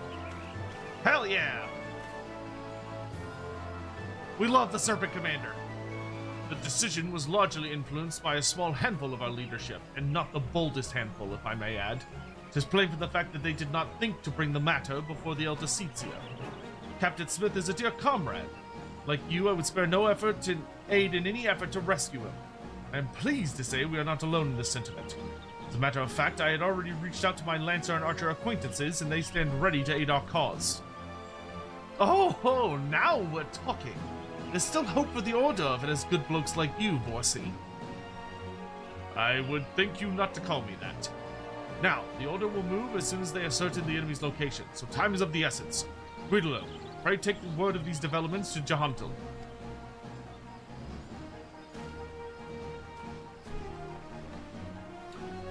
Hell yeah! We love the Serpent Commander. The decision was largely influenced by a small handful of our leadership, and not the boldest handful, if I may add. 'Tis plain from the fact that they did not think to bring the matter before the Elder Acetia. Captain Smith is a dear comrade. Like you, I would spare no effort to aid in any effort to rescue him. I am pleased to say we are not alone in this sentiment. As a matter of fact, I had already reached out to my Lancer and Archer acquaintances, and they stand ready to aid our cause. Oh, now we're talking. There's still hope for the Order if it has good blokes like you, Vorsey. I would think you not to call me that. Now, the Order will move as soon as they ascertain the enemy's location, so time is of the essence. Guidolo, pray take the word of these developments to Jahantel.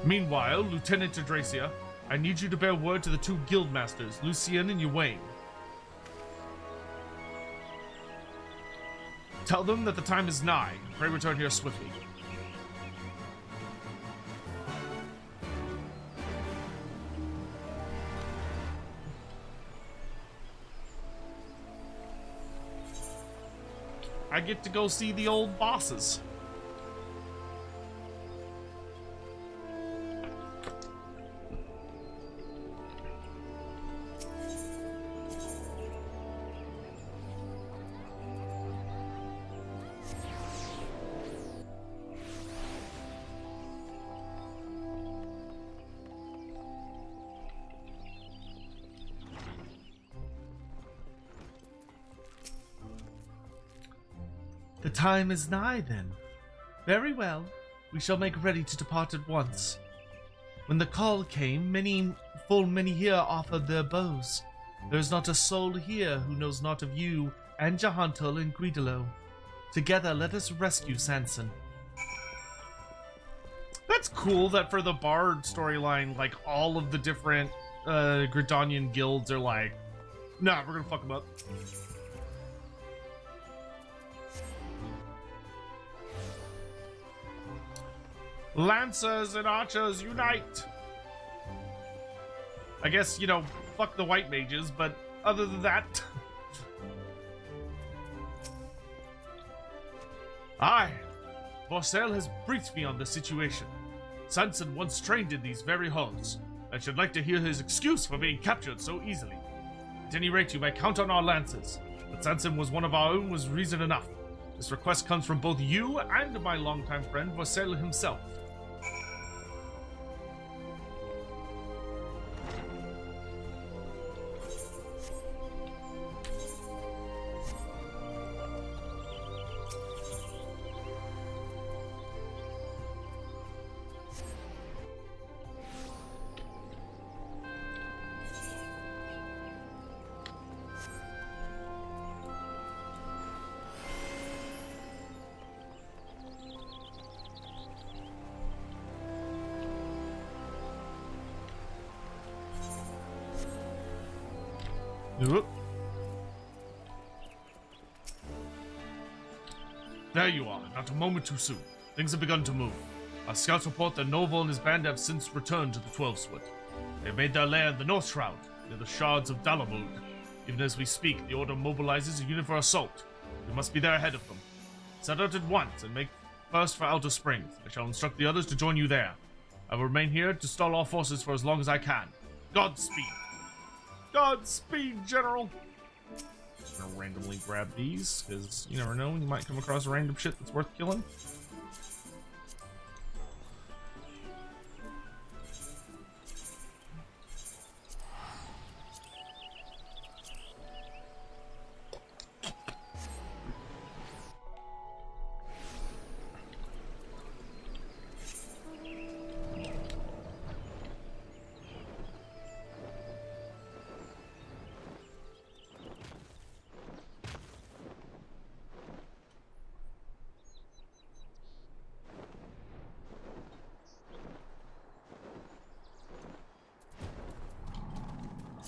Meanwhile, Lieutenant Adracia, I need you to bear word to the two guildmasters, Lucien and Yuwain. Tell them that the time is nigh. Pray return here swiftly. I get to go see the old bosses. The time is nigh, then. Very well. We shall make ready to depart at once. When the call came, full many here offered their bows. There is not a soul here who knows not of you and Jahantel and Guidolo. Together, let us rescue Sanson. That's cool that for the Bard storyline, like, all of the different Gridanian guilds are like, nah, we're gonna fuck them up. Lancers and archers unite! I guess, you know, fuck the white mages, but other than that... Aye, Vorcel has briefed me on the situation. Sanson once trained in these very halls. I should like to hear his excuse for being captured so easily. At any rate, you may count on our lancers. That Sanson was one of our own was reason enough. This request comes from both you and my longtime friend, Vorcel himself. There you are, not a moment too soon. Things have begun to move. Our scouts report that Norval and his band have since returned to the 12-Swood. They have made their lair in the North Shroud, near the shards of Dalamud. Even as we speak, the Order mobilizes a unit for assault. We must be there ahead of them. Set out at once and make first for Outer Springs. I shall instruct the others to join you there. I will remain here to stall all forces for as long as I can. Godspeed! Godspeed, General! I'm gonna randomly grab these, because you never know when you might come across random shit that's worth killing.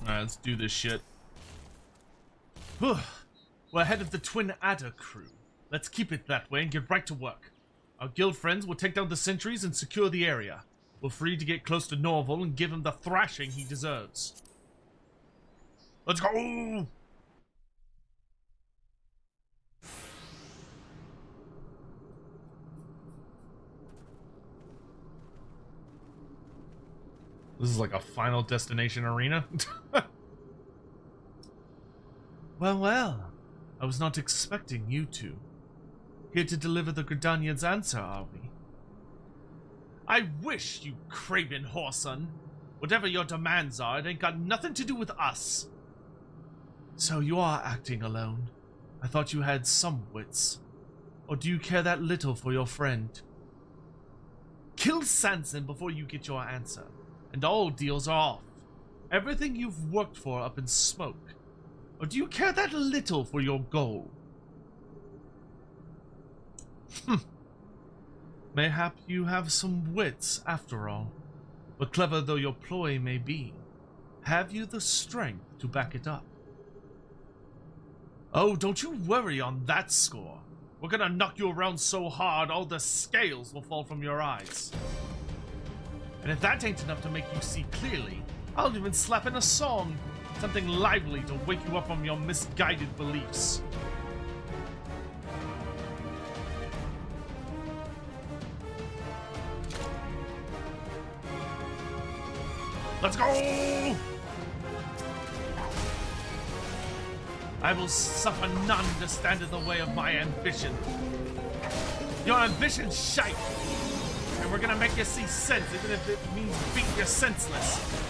Alright, let's do this shit. Whew. We're ahead of the Twin Adder crew. Let's keep it that way and get right to work. Our guild friends will take down the sentries and secure the area. We're free to get close to Norval and give him the thrashing he deserves. Let's go! This is like a Final Destination arena. Well, well. I was not expecting you two. Here to deliver the Gridanian's answer, are we? I wish, you craven whoreson. Whatever your demands are, it ain't got nothing to do with us. So you are acting alone. I thought you had some wits. Or do you care that little for your friend? Kill Sanson before you get your answer, and all deals are off. Everything you've worked for up in smoke. Or do you care that little for your goal? Mayhap you have some wits after all. But clever though your ploy may be, have you the strength to back it up? Oh, don't you worry on that score. We're gonna knock you around so hard all the scales will fall from your eyes. And if that ain't enough to make you see clearly, I'll even slap in a song. Something lively to wake you up from your misguided beliefs. Let's go! I will suffer none to stand in the way of my ambition. Your ambition's shite, and we're gonna make you see sense, even if it means beating you senseless.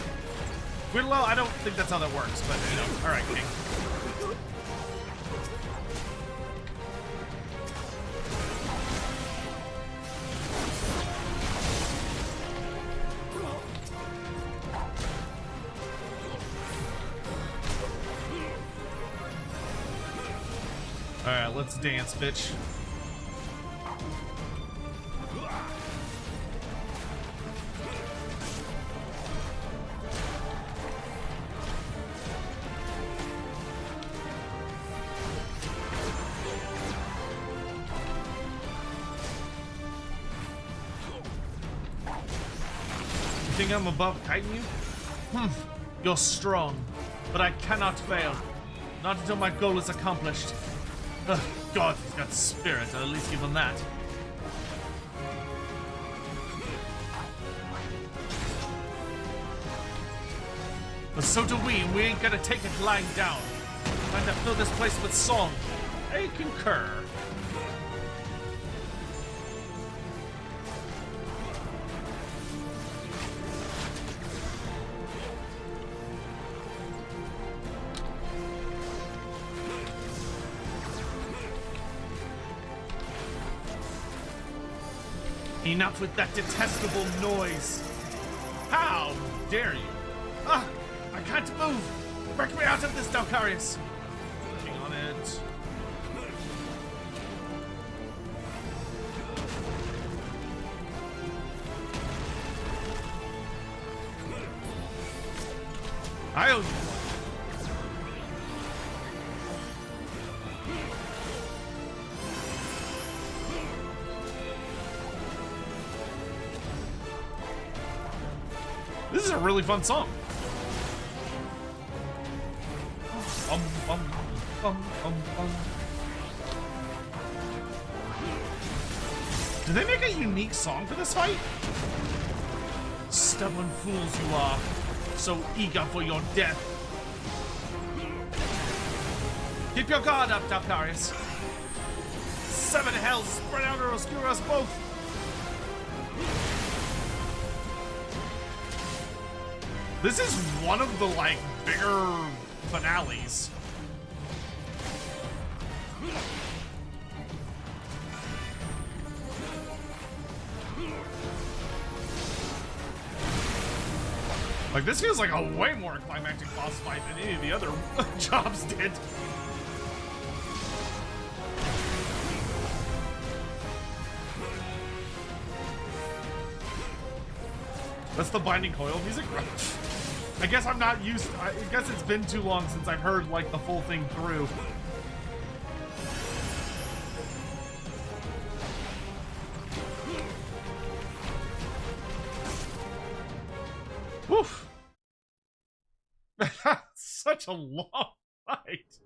Well, I don't think that's how that works, but you know, alright, King. Alright, let's dance, bitch. Think I'm above kiting you? You're strong, but I cannot fail. Not until my goal is accomplished. Ugh, God, he's got spirit, I'll at least give him that. But so do we, and we ain't gonna take it lying down. Time to fill this place with song. I concur. Enough with that detestable noise. How dare you? Ah, I can't move. Break me out of this, Dalcarius. Working on it. I owe you one. This is a really fun song. Bum, bum, bum, bum, bum. Did they make a unique song for this fight? Stubborn fools you are, so eager for your death. Keep your guard up, Dalcarius. Seven hells spread out or obscure us both. This is one of the, like, bigger finales. Like, this feels like a way more climactic boss fight than any of the other jobs did. That's the binding coil music, right? I guess I'm not used. I guess it's been too long since I've heard like the full thing through. Woof. Such a long fight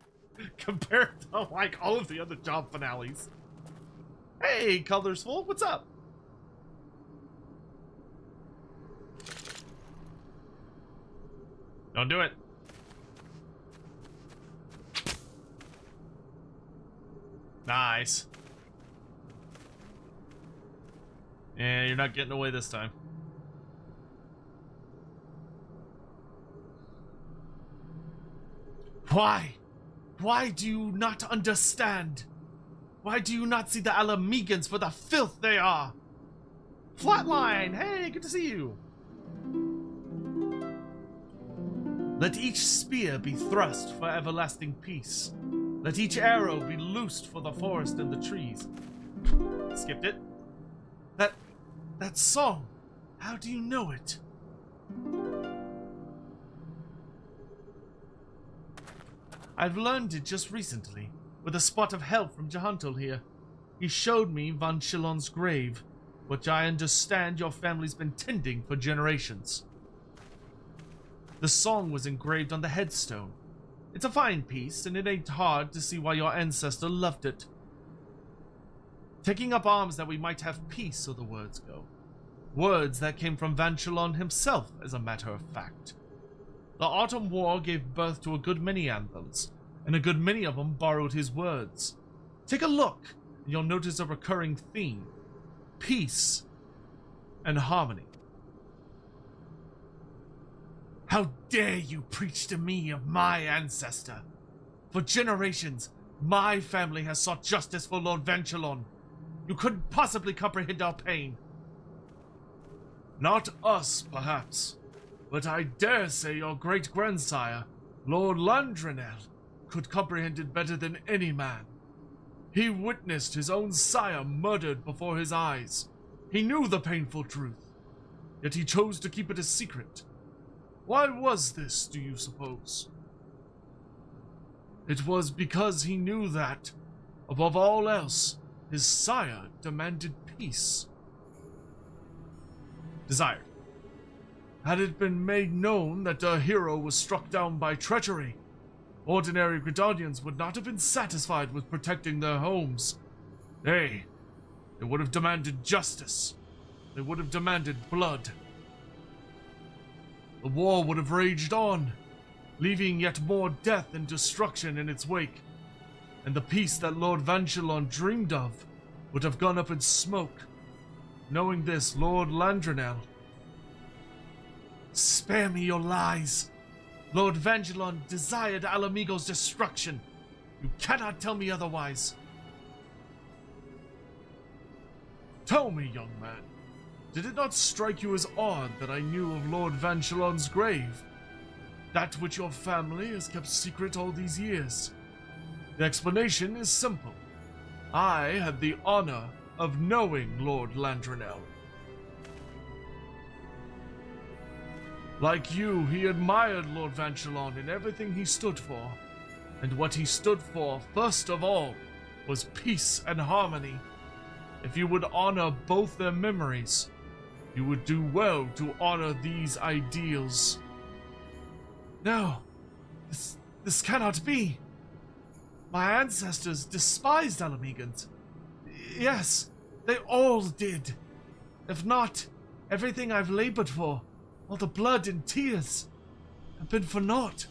compared to like all of the other job finales. Hey, Colorsful, what's up? Don't do it. Nice. Yeah, you're not getting away this time. Why? Why do you not understand? Why do you not see the Alamegans for the filth they are? Flatline! Hey, good to see you! Let each spear be thrust for everlasting peace. Let each arrow be loosed for the forest and the trees. Skipped it. That song, how do you know it? I've learned it just recently, with a spot of help from Jahuntul here. He showed me Van Chilon's grave, which I understand your family's been tending for generations. The song was engraved on the headstone. It's a fine piece, and it ain't hard to see why your ancestor loved it. Taking up arms that we might have peace, so the words go. Words that came from Van Chilon himself, as a matter of fact. The Autumn War gave birth to a good many anthems, and a good many of them borrowed his words. Take a look, and you'll notice a recurring theme. Peace and harmony. How dare you preach to me of my ancestor? For generations, my family has sought justice for Lord Van Chilon. You couldn't possibly comprehend our pain. Not us, perhaps, but I dare say your great-grandsire, Lord Landrenel, could comprehend it better than any man. He witnessed his own sire murdered before his eyes. He knew the painful truth, yet he chose to keep it a secret. Why was this, do you suppose? It was because he knew that, above all else, his sire demanded peace. Desired. Had it been made known that a hero was struck down by treachery, ordinary Gridanians would not have been satisfied with protecting their homes. They would have demanded justice. They would have demanded blood. The war would have raged on, leaving yet more death and destruction in its wake, and the peace that Lord Van Chilon dreamed of would have gone up in smoke. Knowing this, Lord Landrenel... Spare me your lies. Lord Van Chilon desired Alamigo's destruction. You cannot tell me otherwise. Tell me, young man, did it not strike you as odd that I knew of Lord Van Chilon's grave? That which your family has kept secret all these years. The explanation is simple. I had the honor of knowing Lord Landrenel. Like you, he admired Lord Van Chilon in everything he stood for. And what he stood for, first of all, was peace and harmony. If you would honor both their memories, you would do well to honor these ideals. No, this cannot be. My ancestors despised Alamegans. Yes, they all did. If not, everything I've labored for, all the blood and tears, have been for naught.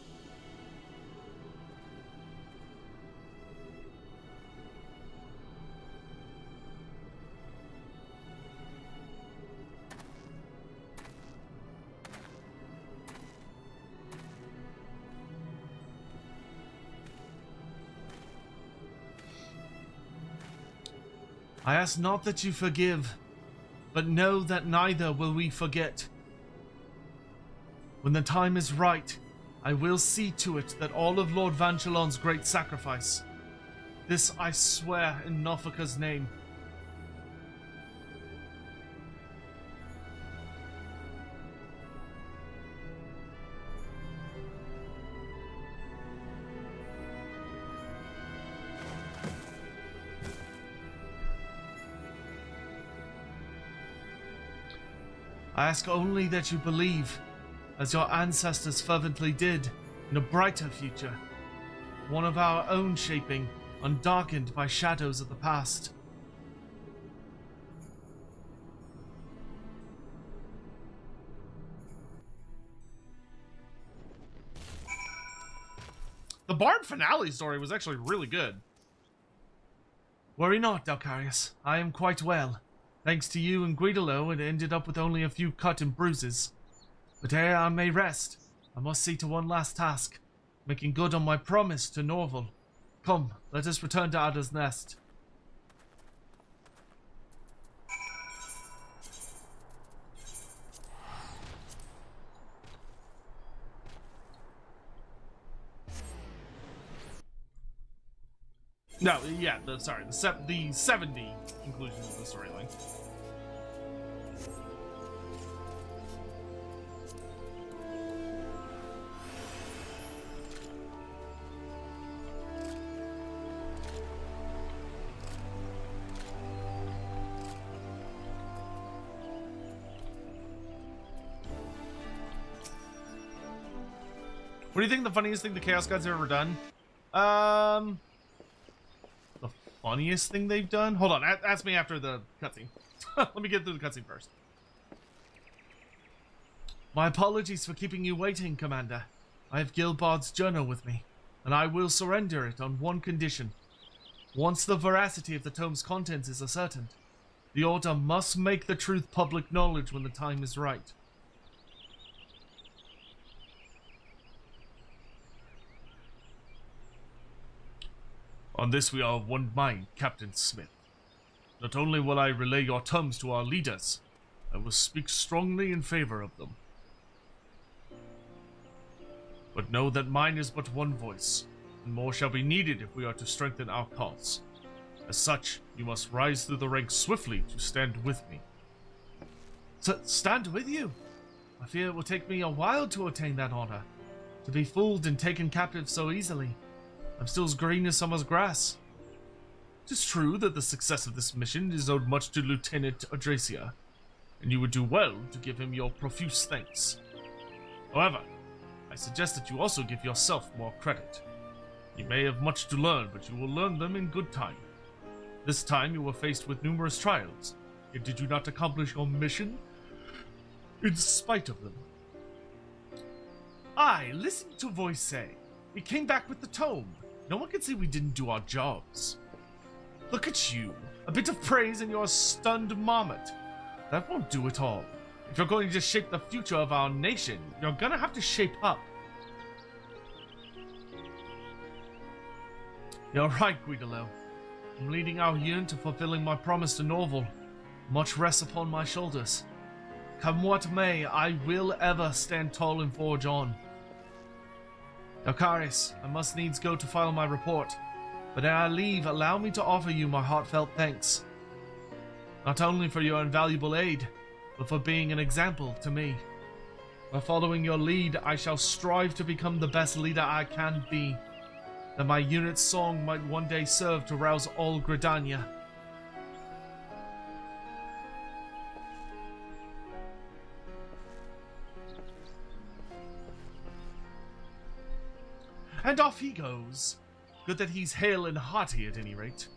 I ask not that you forgive, but know that neither will we forget. When the time is right, I will see to it that all of Lord Van Chilon's great sacrifice. This I swear in Norfolka's name. I ask only that you believe, as your ancestors fervently did, in a brighter future. One of our own shaping, undarkened by shadows of the past. The Bard finale story was actually really good. Worry not, Dalcarius. I am quite well. Thanks to you and Guidolo, it ended up with only a few cut and bruises. But ere I may rest, I must see to one last task, making good on my promise to Norval. Come, let us return to Ada's nest. No, yeah, the 70 conclusion of the storyline. What do you think the funniest thing the Chaos Gods have ever done? The funniest thing they've done? Hold on, ask me after the cutscene. Let me get through the cutscene first. My apologies for keeping you waiting, Commander. I have Gilbard's journal with me, and I will surrender it on one condition. Once the veracity of the tome's contents is ascertained, the Order must make the truth public knowledge when the time is right. On this we are of one mind, Captain Smith. Not only will I relay your terms to our leaders, I will speak strongly in favor of them. But know that mine is but one voice, and more shall be needed if we are to strengthen our cause. As such, you must rise through the ranks swiftly to stand with me. Stand with you? I fear it will take me a while to attain that honor. To be fooled and taken captive so easily. I'm still as green as summer's grass. It is true that the success of this mission is owed much to Lieutenant Adracia, and you would do well to give him your profuse thanks. However, I suggest that you also give yourself more credit. You may have much to learn, but you will learn them in good time. This time you were faced with numerous trials, yet did you not accomplish your mission? In spite of them. Aye, listen to voice say. We came back with the tome. No one can say we didn't do our jobs. Look at you. A bit of praise and you're a stunned marmot. That won't do it all. If you're going to shape the future of our nation, you're gonna have to shape up. You're right, Guidolo. I'm leading our unit to fulfilling my promise to Norval. Much rests upon my shoulders. Come what may, I will ever stand tall and forge on. Dalcarius, I must needs go to file my report, but ere I leave, allow me to offer you my heartfelt thanks. Not only for your invaluable aid, but for being an example to me. By following your lead, I shall strive to become the best leader I can be, that my unit's song might one day serve to rouse all Gridania. And off he goes. Good that he's hale and hearty at any rate.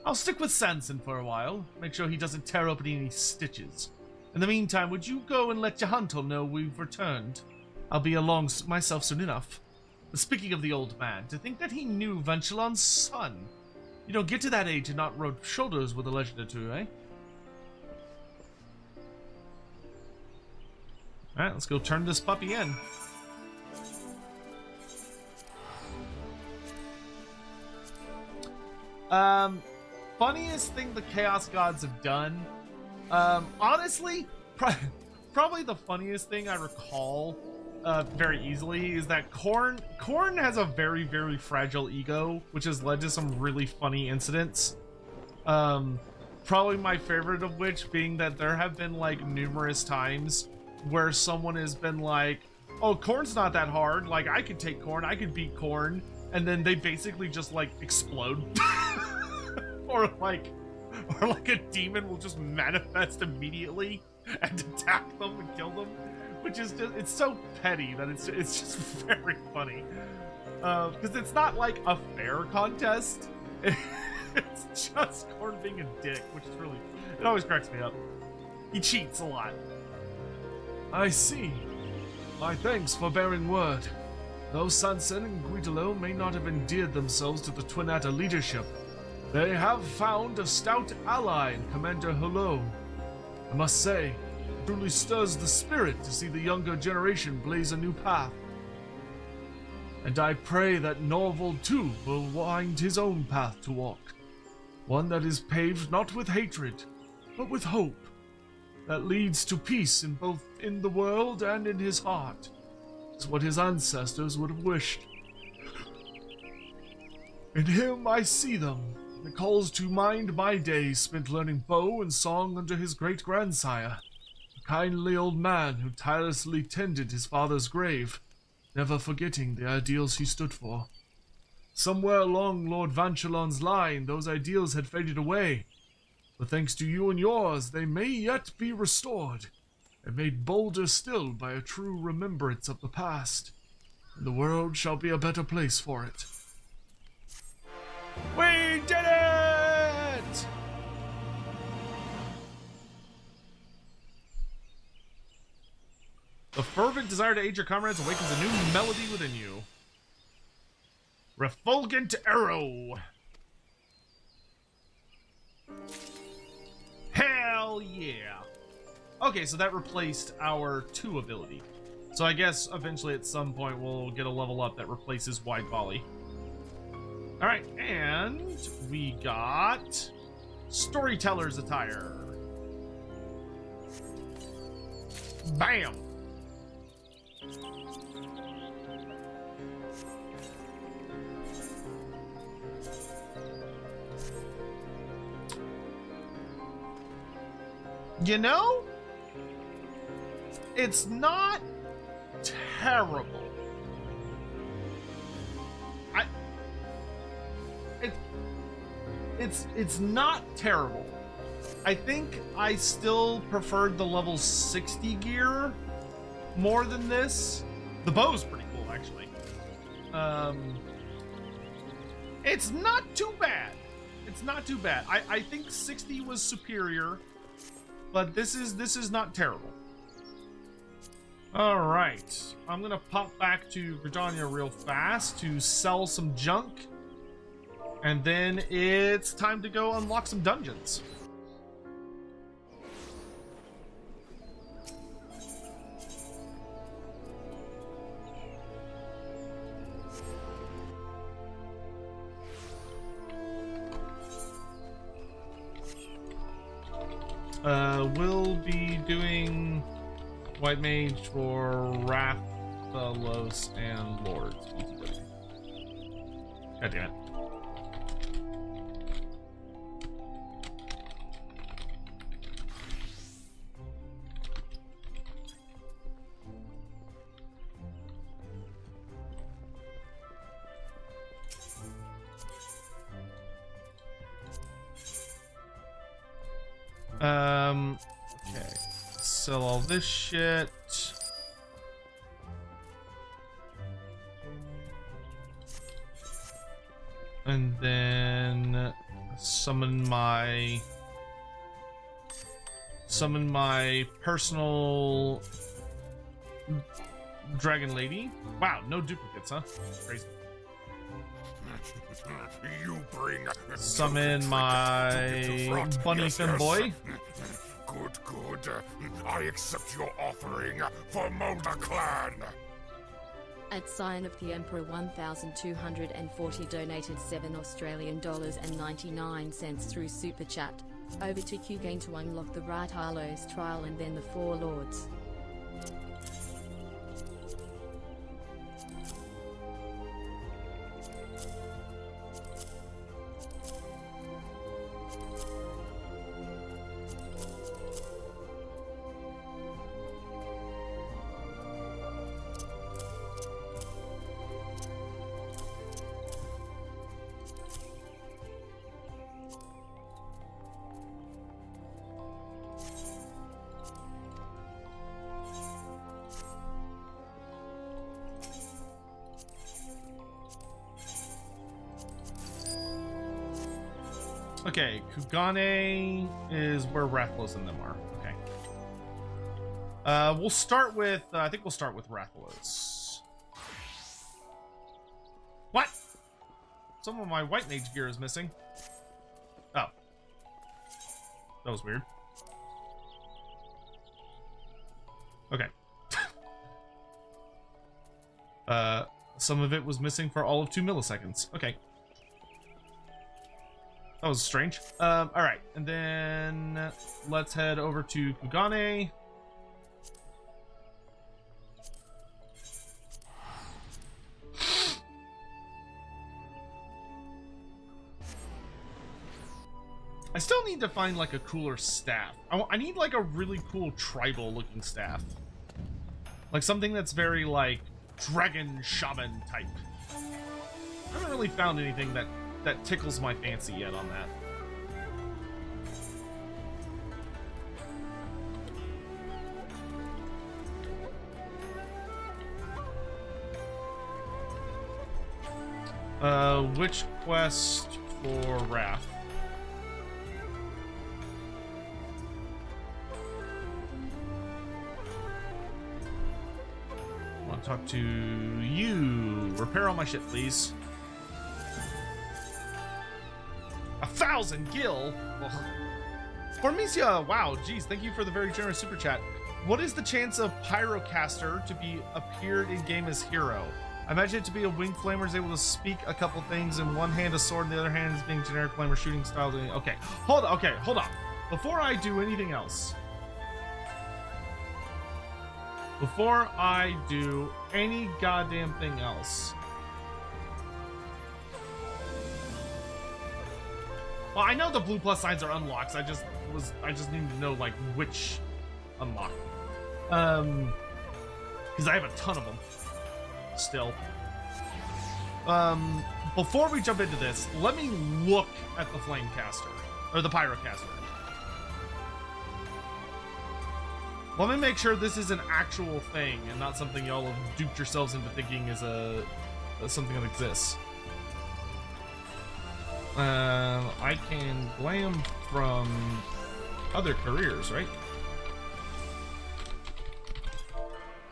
I'll stick with Sanson for a while, make sure he doesn't tear open any stitches. In the meantime, would you go and let Jahantel know we've returned? I'll be along myself soon enough. But speaking of the old man, to think that he knew Venchelon's son. You don't get to that age and not rub shoulders with a legend or two, eh? Alright, let's go turn this puppy in. Funniest thing the Chaos Gods have done. Honestly, probably the funniest thing I recall very easily is that Korn has a very, very fragile ego, which has led to some really funny incidents. Probably my favorite of which being that there have been like numerous times where someone has been like, oh, Korn's not that hard, like I could take Korn, I could beat Korn, and then they basically just like explode. or like a demon will just manifest immediately and attack them and kill them, which is just, it's so petty that it's just very funny. Because it's not like a fair contest. It's just Corn being a dick, which is really, it always cracks me up. He cheats a lot. I see. My thanks for bearing word. Though Sansen and Guidolo may not have endeared themselves to the Twinata leadership, they have found a stout ally in Commander Hello. I must say, it truly stirs the spirit to see the younger generation blaze a new path. And I pray that Norval too will wind his own path to walk. One that is paved not with hatred, but with hope, that leads to peace in both in the world and in his heart. It's what his ancestors would have wished. In him I see them. It calls to mind my days spent learning bow and song under his great-grandsire, a kindly old man who tirelessly tended his father's grave, never forgetting the ideals he stood for. Somewhere along Lord Vanchelon's line, those ideals had faded away, but thanks to you and yours, they may yet be restored, and made bolder still by a true remembrance of the past, and the world shall be a better place for it. We did it! The fervent desire to aid your comrades awakens a new melody within you. Refulgent Arrow. Hell yeah. Okay, so that replaced our 2 ability. So I guess eventually at some point we'll get a level up that replaces Wide Volley. Alright, and we got Storyteller's Attire. Bam! You know, it's not terrible. It's not terrible. I think I still preferred the level 60 gear more than this. The bow's pretty cool, actually. It's not too bad. It's not too bad. I think 60 was superior, but this is not terrible. All right, I'm gonna pop back to Britannia real fast to sell some junk, and then it's time to go unlock some dungeons. We'll be doing White Mage for Rathalos and Lords. God damn it. Okay. Sell all this shit. And then summon my personal dragon lady. Wow, no duplicates, huh? Crazy. You bring Summon my bunny femboy. Good, good. I accept your offering for Mulder Clan. At sign of the Emperor 1,240 donated $7.99 through Super Chat. Over to Q Gain to unlock the Rathalos trial and then the 4 Lords. Okay, Kugane is where Rathalos and them are. Okay. We'll start with, I think we'll start with Rathalos. What? Some of my White Mage gear is missing. Oh. That was weird. Okay. Some of it was missing for all of 2 milliseconds. Okay. That was strange. Alright. And then let's head over to Kugane. I still need to find like a cooler staff. I need like a really cool tribal looking staff. Like something that's very like dragon shaman type. I haven't really found anything that tickles my fancy yet on that. Which quest for Wrath? Talk to you. Repair all my shit, please. 1,000 gil. Ugh. Hormesia, wow, geez, thank you for the very generous super chat. What is the chance of Pyrocaster to be appeared in game as hero? I imagine it to be a winged flamer is able to speak a couple things. In one hand, a sword, in the other hand is being generic flamer shooting style. Okay, hold on. Before I do anything else. Before I do any goddamn thing else. Well, I know the blue plus signs are unlocks. I just need to know like which unlock. Because I have a ton of them still. Before we jump into this, let me look at the Flamecaster or the Pyrocaster. Let me make sure this is an actual thing and not something y'all have duped yourselves into thinking is something that exists. I can glam from other careers, right?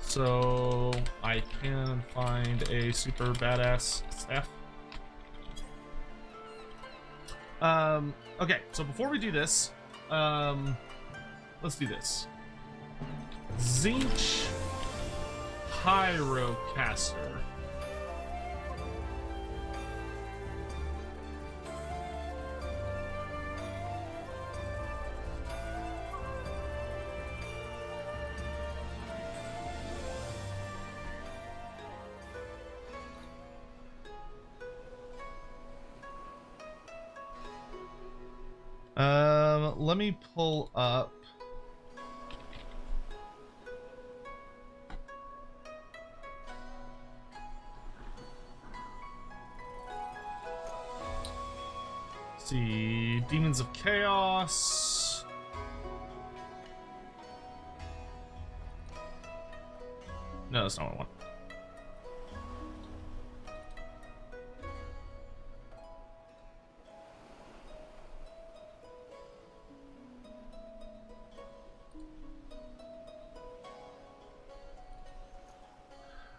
So I can find a super badass staff. Okay, so before we do this, let's do this. Tzeentch Pyrocaster. Let me pull up. See, Demons of Chaos. No, that's not what I want.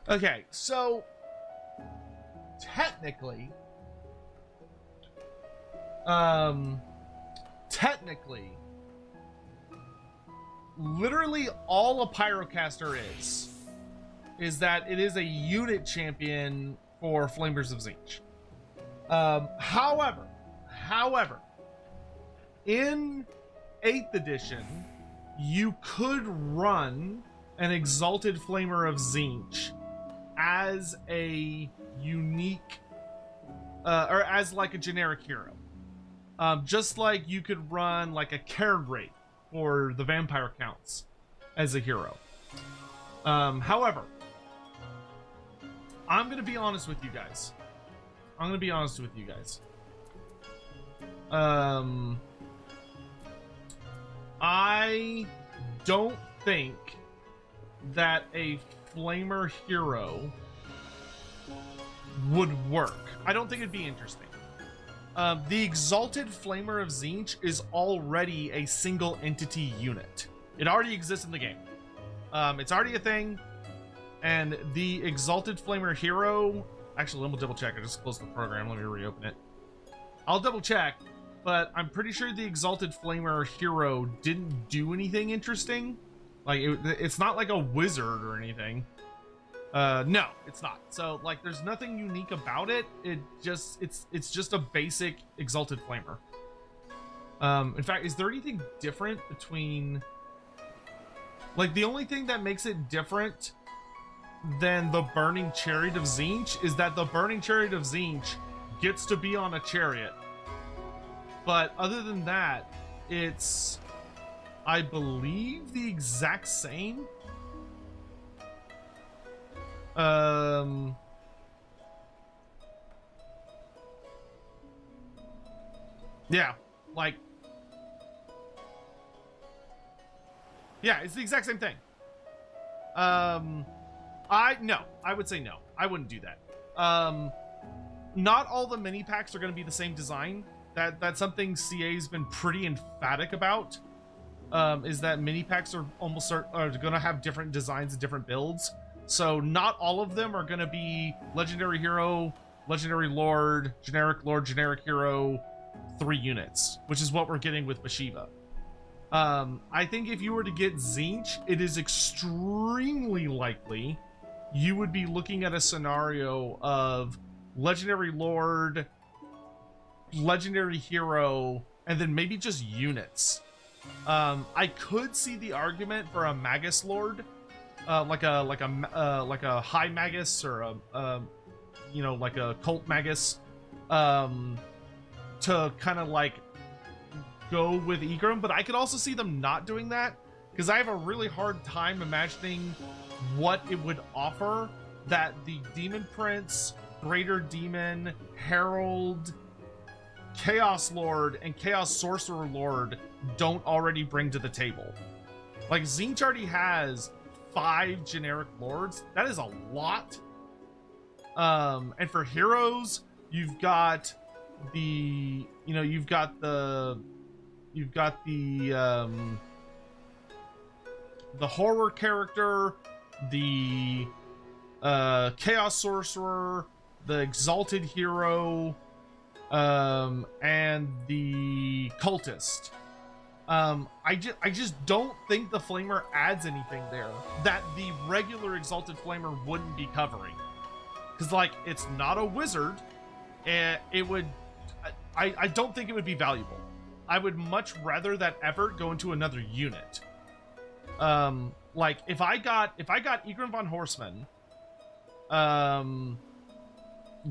Okay, so technically, literally all a Pyrocaster is that it is a unit champion for Flamers of Tzeentch. However, in 8th edition, you could run an Exalted Flamer of Tzeentch as a unique, or as like a generic hero. Just like you could run like a Cairn Wraith for the Vampire Counts as a hero. However, I'm going to be honest with you guys. I don't think that a Flamer hero would work. I don't think it'd be interesting. The Exalted Flamer of Tzeentch is already a single entity unit. It already exists in the game. It's already a thing. And the Exalted Flamer hero... Actually, let me double check. I just closed the program. Let me reopen it. I'll double check, but I'm pretty sure the Exalted Flamer hero didn't do anything interesting. Like, it's not like a wizard or anything. No, it's not. So, like, there's nothing unique about it. It's just a basic Exalted Flamer. In fact, is there anything different between... Like, the only thing that makes it different than the Burning Chariot of Tzeentch is that the Burning Chariot of Tzeentch gets to be on a chariot. But other than that, it's, I believe, the exact same. Yeah, like, yeah, it's the exact same thing. I would say no. I wouldn't do that. Not all the mini packs are going to be the same design. That's something CA's been pretty emphatic about. Is that mini packs are going to have different designs and different builds. So not all of them are going to be Legendary Hero, Legendary Lord, Generic Hero, 3 units, which is what we're getting with Bashiva. I think if you were to get Tzeentch, it is extremely likely you would be looking at a scenario of Legendary Lord, Legendary Hero, and then maybe just units. I could see the argument for a Magus Lord, like a High Magus or a like a Cult Magus, to kind of like go with Egram, but I could also see them not doing that because I have a really hard time imagining what it would offer that the Demon Prince, Greater Demon, Herald, Chaos Lord, and Chaos Sorcerer Lord don't already bring to the table. Like, Tzeentch already has 5 generic lords. That is a lot. And for heroes, you've got the horror character, the Chaos Sorcerer, the Exalted Hero, and the Cultist. I just don't think the Flamer adds anything there that the regular Exalted Flamer wouldn't be covering. Because, like, it's not a wizard, and it would... I don't think it would be valuable. I would much rather that effort go into another unit. Like, if I got Egram von Horseman,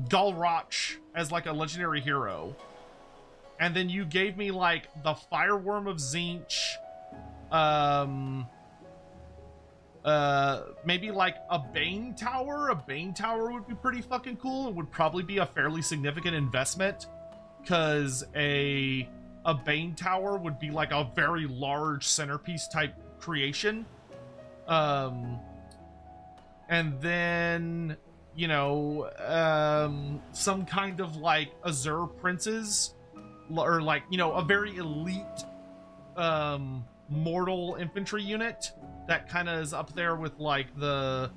Galroch as like a legendary hero, and then you gave me like the Fireworm of Tzeentch, maybe like a Bane Tower. A Bane Tower would be pretty fucking cool. It would probably be a fairly significant investment, because a Bane Tower would be like a very large centerpiece type creation. And then, you know, some kind of like Azure Princes, or like, you know, a very elite mortal infantry unit that kind of is up there with like the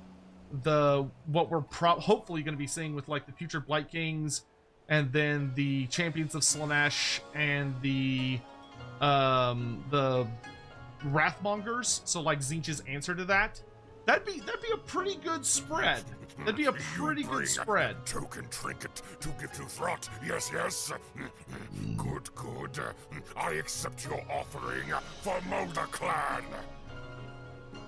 what we're hopefully going to be seeing with like the future Blight Kings, and then the Champions of Slaanesh, and the Wrathmongers. So like Tzeentch's answer to that. That'd be a pretty good spread. That'd be a pretty good spread. Token trinket to give to Throt. Yes, yes. Good. I accept your offering for Mulder Clan.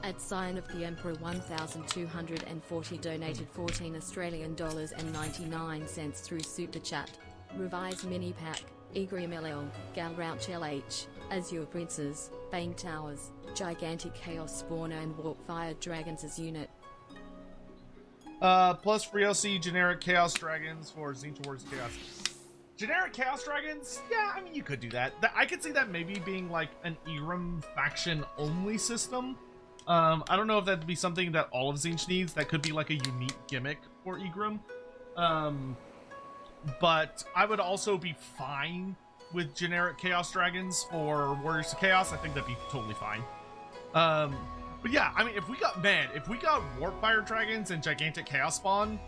At Sign of the Emperor 1240 donated 14 Australian dollars and 99 cents through Super Chat. Revised Mini Pack, Egrium LL, Galrouch LH, Azure Princes, Bane Towers, Gigantic Chaos Spawner and Warpfire Dragons as unit. Plus free LC generic Chaos Dragons for Tzeentch Wars Chaos. Generic Chaos Dragons? Yeah, I mean, you could do that. I could see that maybe being like an Eram faction only system. I don't know if that'd be something that all of Tzeentch needs. That could be like a unique gimmick for Egram. but I would also be fine with generic Chaos Dragons for Warriors to Chaos. I think that'd be totally fine. But yeah, I mean, if we got Warp Fire Dragons and Gigantic Chaos Spawn,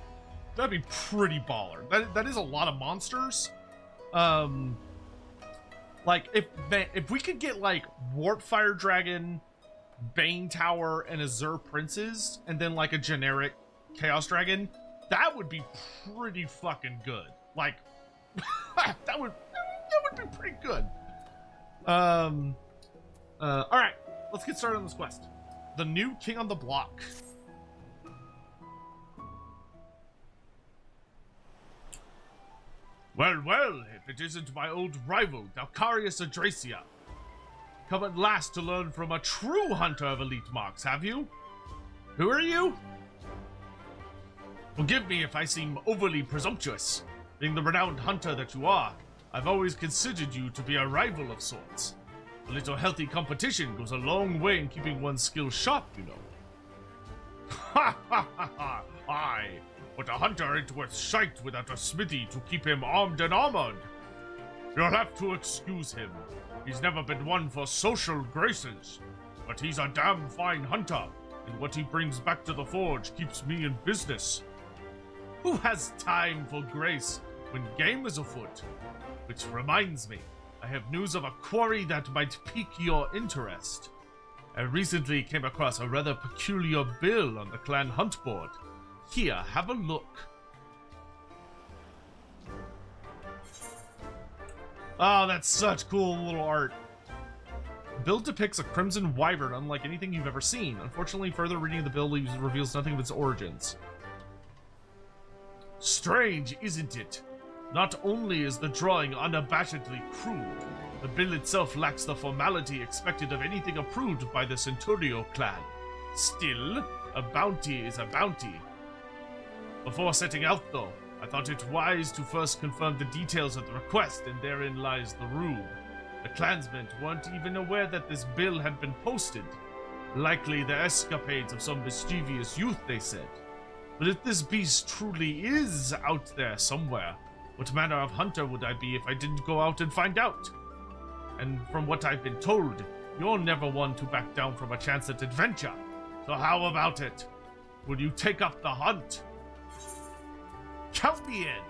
that'd be pretty baller. That is a lot of monsters. Like if we could get like Warp Fire Dragon, Bane Tower, and Azure Princes, and then like a generic Chaos Dragon, that would be pretty fucking good. Like that would be pretty good. All right, let's get started on this quest. The new king on the block. Well, well, if it isn't my old rival, Dalcarius Adracia. Come at last to learn from a true hunter of elite marks, have you? Who are you? Forgive me if I seem overly presumptuous. Being the renowned hunter that you are, I've always considered you to be a rival of sorts. A little healthy competition goes a long way in keeping one's skills sharp, you know. Ha ha ha ha! Aye, but a hunter ain't worth shite without a smithy to keep him armed and armored. You'll have to excuse him. He's never been one for social graces, but he's a damn fine hunter, and what he brings back to the forge keeps me in business. Who has time for grace when game is afoot? Which reminds me, I have news of a quarry that might pique your interest. I recently came across a rather peculiar bill on the clan hunt board. Here, have a look. Oh, that's such cool little art. The bill depicts a crimson wyvern unlike anything you've ever seen. Unfortunately, further reading of the bill reveals nothing of its origins. Strange, isn't it? Not only is the drawing unabashedly crude, the bill itself lacks the formality expected of anything approved by the Centurio clan. Still, a bounty is a bounty. Before setting out, though, I thought it wise to first confirm the details of the request, and therein lies the rube. The clansmen weren't even aware that this bill had been posted. Likely the escapades of some mischievous youth, they said. But if this beast truly is out there somewhere, what manner of hunter would I be if I didn't go out and find out? And from what I've been told, you're never one to back down from a chance at adventure. So how about it? Will you take up the hunt? Count me in!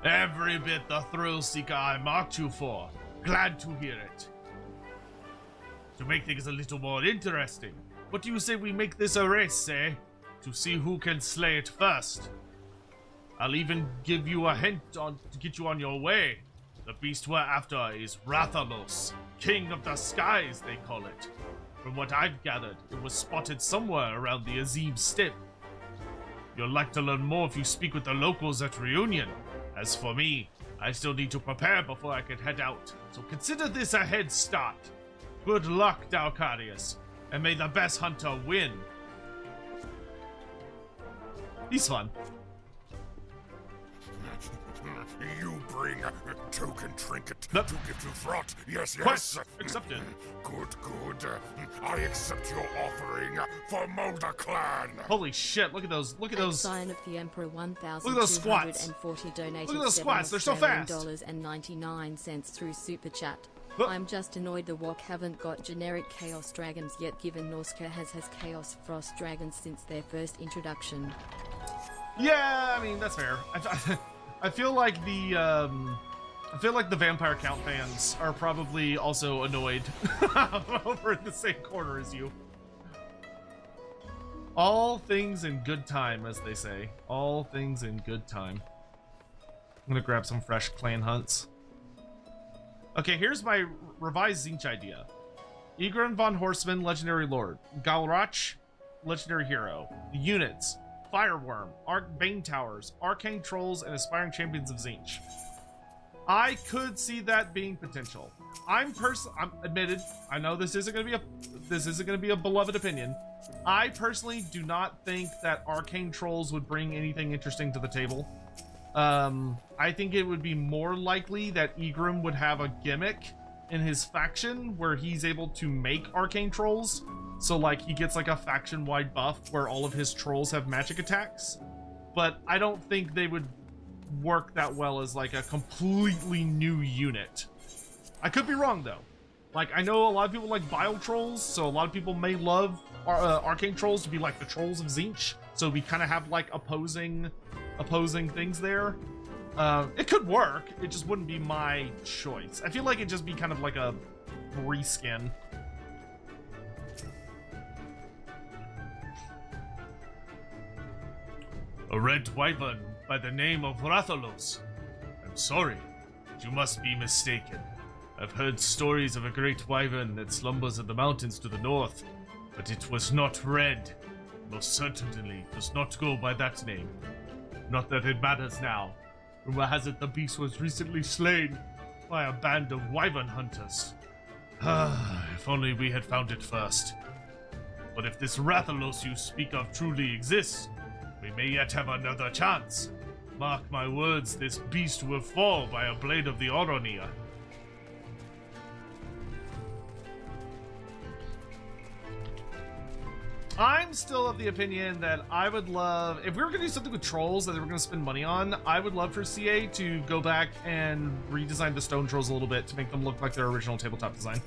Every bit the thrill seeker I marked you for. Glad to hear it. To make things a little more interesting, what do you say we make this a race, eh? To see who can slay it first. I'll even give you a hint to get you on your way. The beast we're after is RATHALOS, King of the Skies, they call it. From what I've gathered, it was spotted somewhere around the Azim steppe. You'll like to learn more if you speak with the locals at Reunion. As for me, I still need to prepare before I can head out, so consider this a head start. Good luck, Dalcarius, and may the best hunter win. He's fun. You bring a token trinket Nope. to give to Throt. Yes, yes. Quest accepted. Good, good. I accept your offering for Molder Clan. Holy shit, look at those. Look at those. Sign of the Emperor Look at those squats. 1240 donated Look at those squats, they're so fast. $7.99 through Super Chat. Look. I'm just annoyed the WoC haven't got generic Chaos Dragons yet, given Norska has Chaos Frost Dragons since their first introduction. Yeah, I mean, that's fair. I feel like the Vampire Count fans are probably also annoyed over in the same corner as you. All things in good time, as they say. All things in good time. I'm gonna grab some fresh clan hunts. Okay, here's my revised Zinch idea. Egron von Horseman, Legendary Lord. Galrach, Legendary Hero. The units. Fireworm, Bane Towers, Arcane Trolls, and Aspiring Champions of Zinch. I could see that being potential. I'm admitted, I know this isn't gonna be a beloved opinion. I personally do not think that Arcane Trolls would bring anything interesting to the table. I think it would be more likely that Egrim would have a gimmick in his faction where he's able to make Arcane Trolls So like he gets like a faction-wide buff where all of his trolls have magic attacks, but I don't think they would work that well as like a completely new unit. I could be wrong though. Like I know a lot of people like Bile Trolls, so a lot of people may love Arcane Trolls to be like the Trolls of Tzeentch. So we kind of have like opposing things there. It could work. It just wouldn't be my choice. I feel like it'd just be kind of like a reskin. A red wyvern by the name of Rathalos. I'm sorry, but you must be mistaken. I've heard stories of a great wyvern that slumbers in the mountains to the north, but it was not red. Most certainly does not go by that name. Not that it matters now. Rumor has it the beast was recently slain by a band of wyvern hunters. If only we had found it first. But if this Rathalos you speak of truly exists, we may yet have another chance. Mark my words, this beast will fall by a blade of the Oronir. I'm still of the opinion that I would love, if we were going to do something with trolls that we were going to spend money on, I would love for CA to go back and redesign the stone trolls a little bit to make them look like their original tabletop design.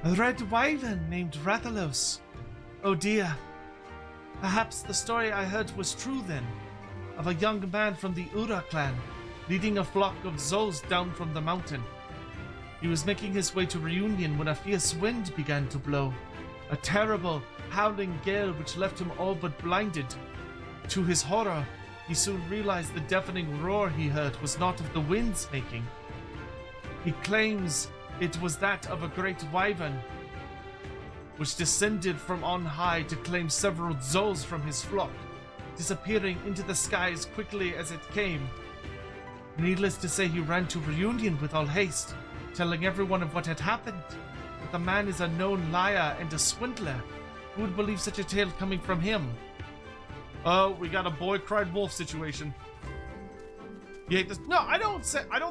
A red wyvern named Rathalos. Oh dear. Perhaps the story I heard was true then, of a young man from the Ura clan, leading a flock of Zos down from the mountain. He was making his way to Reunion when a fierce wind began to blow. A terrible, howling gale which left him all but blinded. To his horror, he soon realized the deafening roar he heard was not of the wind's making. He claims it was that of a great wyvern, which descended from on high to claim several Zos from his flock, disappearing into the sky as quickly as it came. Needless to say, he ran to Reunion with all haste, telling everyone of what had happened. But the man is a known liar and a swindler. Who would believe such a tale coming from him? Oh, we got a boy cried wolf situation. You hate this? No, I don't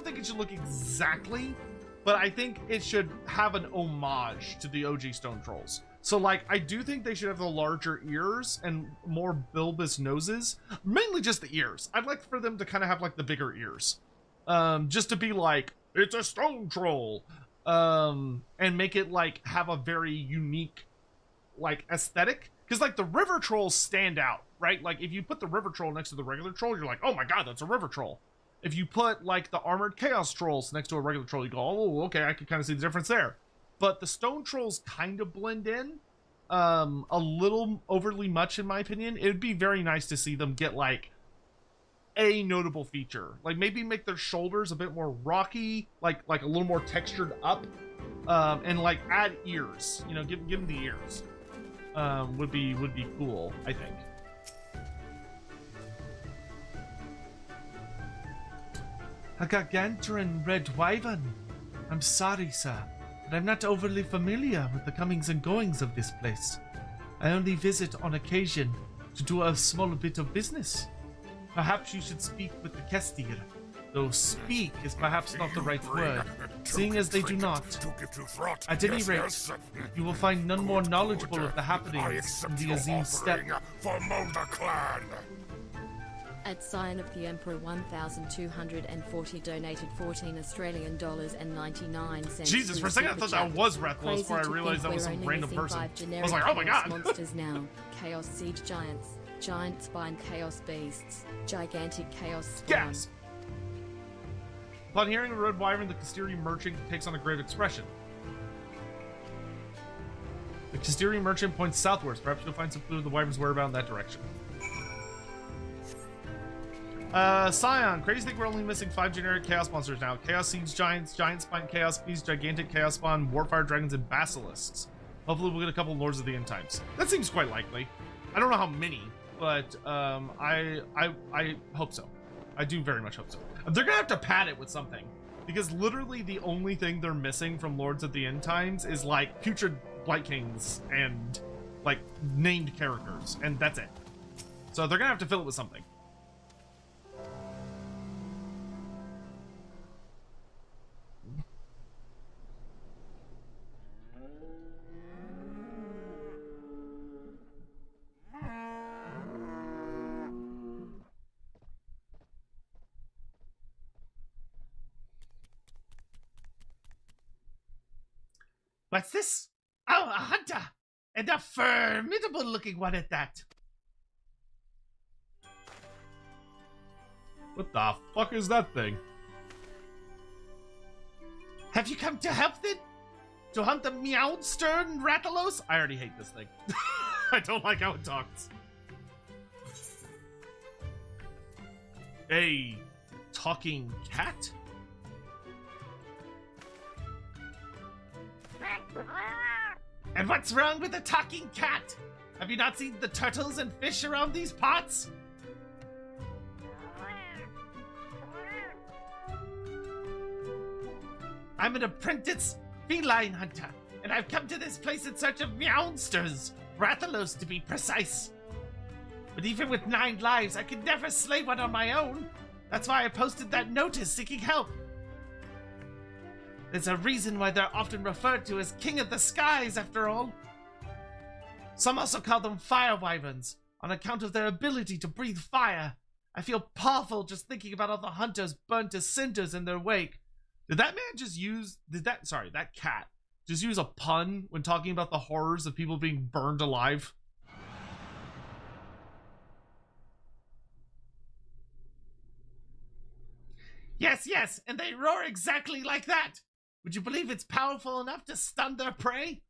think it should look exactly, but I think it should have an homage to the OG Stone Trolls. So like, I do think they should have the larger ears and more bulbous noses, mainly just the ears. I'd like for them to kind of have like the bigger ears. Just to be like, it's a stone troll, and make it like have a very unique like aesthetic, because like the river trolls stand out, right? Like if you put the river troll next to the regular troll, you're like, oh my god, that's a river troll. If you put like the armored chaos trolls next to a regular troll, you go, oh, okay, I can kind of see the difference there. But the stone trolls kind of blend in a little overly much, in my opinion. It would be very nice to see them get like a notable feature, like maybe make their shoulders a bit more rocky, like a little more textured up, and like add ears, you know, give them the ears. Would be cool, I think. A gargantuan red wyvern. I'm sorry, sir, but I'm not overly familiar with the comings and goings of this place. I only visit on occasion to do a small bit of business. Perhaps you should speak with the Kestir, though speak is perhaps not the right word, seeing as they do not. At any rate, you will find none more knowledgeable of the happenings in the Azim Steppe. At sign of the Emperor 1,240 donated $14 and 99 cents. Jesus, for a second I thought that was Rathalos before I realized that was some random person. I was like, oh my god! Monsters now. Chaos Siege Giants. Giant Spine Chaos Beasts. Gigantic Chaos Spawn. Gasp! Upon hearing the red wyvern, the Kastiri merchant takes on a grave expression. The Kastiri merchant points southwards. Perhaps you'll find some clue of the wyvern's whereabouts in that direction. Scion, crazy thing, we're only missing 5 generic chaos monsters now. Chaos Siege Giants, Giant Spine Chaos Beasts, Gigantic Chaos Spawn, Warfire Dragons, and Basilisks. Hopefully we'll get a couple of Lords of the End Times. That seems quite likely. I don't know how many, but I hope so. I do very much hope so. They're gonna have to pad it with something, because literally the only thing they're missing from Lords of the End Times is like putrid Blight Kings and like named characters, and that's it. So they're gonna have to fill it with something. What's this? Oh, a hunter! And a formidable looking one at that. What the fuck is that thing? Have you come to help then? To hunt the Meowster and Rathalos? I already hate this thing. I don't like how it talks. A talking cat? And what's wrong with a talking cat? Have you not seen the turtles and fish around these parts? I'm an apprentice feline hunter, and I've come to this place in search of Meowsters, Rathalos to be precise. But even with 9 lives, I could never slay one on my own. That's why I posted that notice seeking help. There's a reason why they're often referred to as King of the Skies, after all. Some also call them fire wyverns, on account of their ability to breathe fire. I feel powerful just thinking about all the hunters burnt to cinders in their wake. Did that man just use, that cat just use a pun when talking about the horrors of people being burned alive? Yes, and they roar exactly like that. Would you believe it's powerful enough to stun their prey?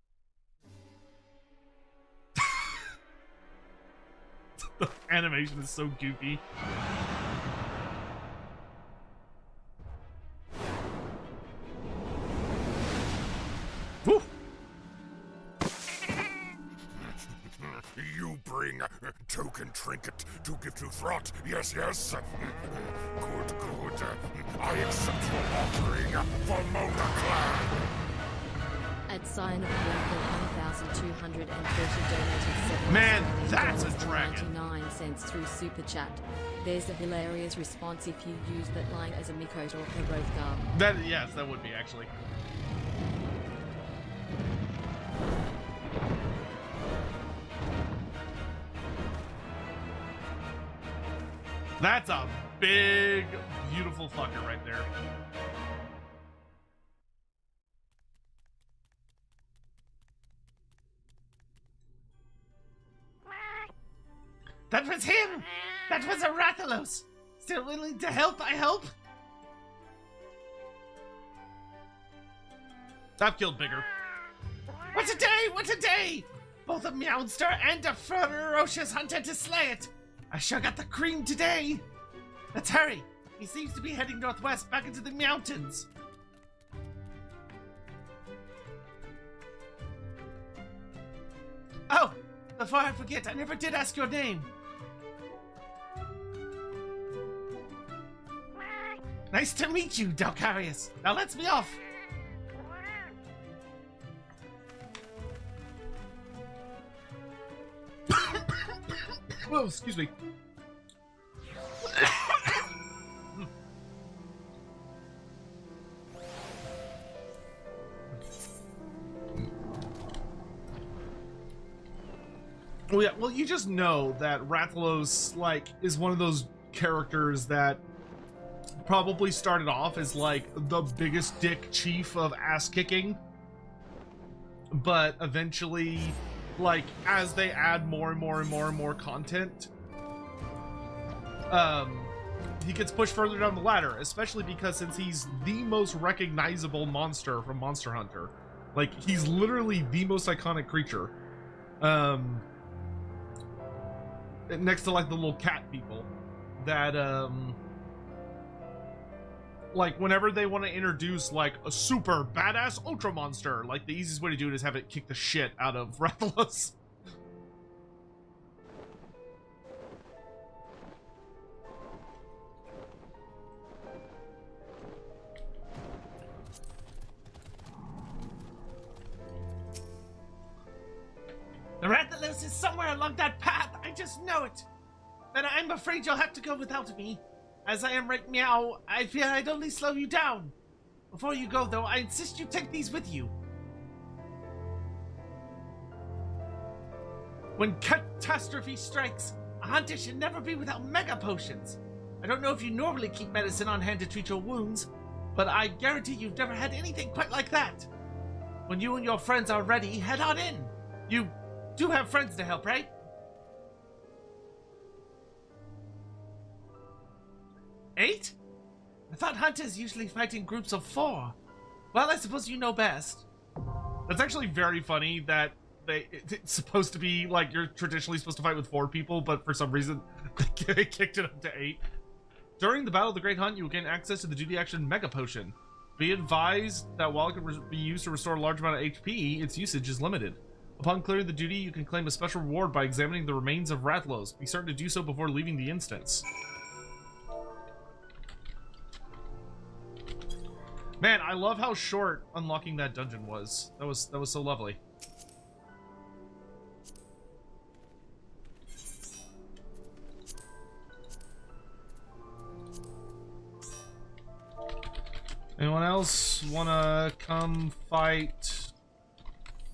The animation is so goofy. Woo! You bring token trinket to give to Throt. Yes. Good. I accept your offering for Moda Clan. At sign of Blanket 1,230 donated 7 Man, that's a dragon. 99 cents through Super Chat. There's a hilarious response if you use that line as a Mikoto or Hrothgar. Yes, that would be actually. That's a big, beautiful fucker right there. That was him! That was a Rathalos! Still willing to help, I hope? I've killed bigger. What a day! What a day! Both a Meowster and a ferocious hunter to slay it! I sure got the cream today! Let's hurry! He seems to be heading northwest back into the mountains. Oh! Before I forget, I never did ask your name. Nice to meet you, Delcarius. Now let's be off. Oh, excuse me. Oh yeah, well you just know that Rathalos, like, is one of those characters that probably started off as, like, the biggest dick chief of ass-kicking. But eventually, like, as they add more and more content, he gets pushed further down the ladder, especially because since he's the most recognizable monster from Monster Hunter. Like, he's literally the most iconic creature. Next to, like, the little cat people that, like, whenever they want to introduce, like, a super badass ultra monster, like, the easiest way to do it is have it kick the shit out of Rathalos. The Rathalos is somewhere along that path, I just know it. But I'm afraid you'll have to go without me. As I am right meow, I fear I'd only slow you down. Before you go, though, I insist you take these with you. When catastrophe strikes, a hunter should never be without mega potions. I don't know if you normally keep medicine on hand to treat your wounds, but I guarantee you've never had anything quite like that. When you and your friends are ready, head on in. You do have friends to help, right? Eight? I thought hunters usually fight in groups of 4. Well, I suppose you know best. That's actually very funny that it's supposed to be like you're traditionally supposed to fight with 4 people, but for some reason they kicked it up to 8. During the Battle of the Great Hunt, you will gain access to the duty action Mega Potion. Be advised that while it can be used to restore a large amount of HP, its usage is limited. Upon clearing the duty, you can claim a special reward by examining the remains of Rathalos. Be certain to do so before leaving the instance. Man, I love how short unlocking that dungeon was. That was so lovely. Anyone else wanna come fight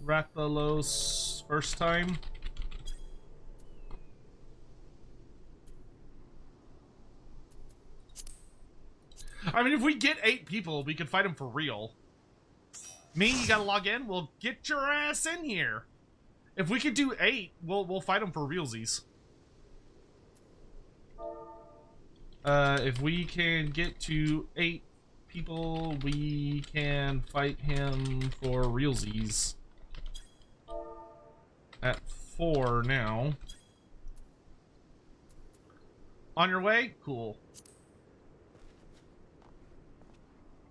Rathalos first time? I mean, if we get 8 people, we can fight him for real. Me, you gotta log in? Well, get your ass in here. If we could do 8, we'll fight him for realsies. If we can get to 8 people, we can fight him for realsies. At 4 now. On your way? Cool.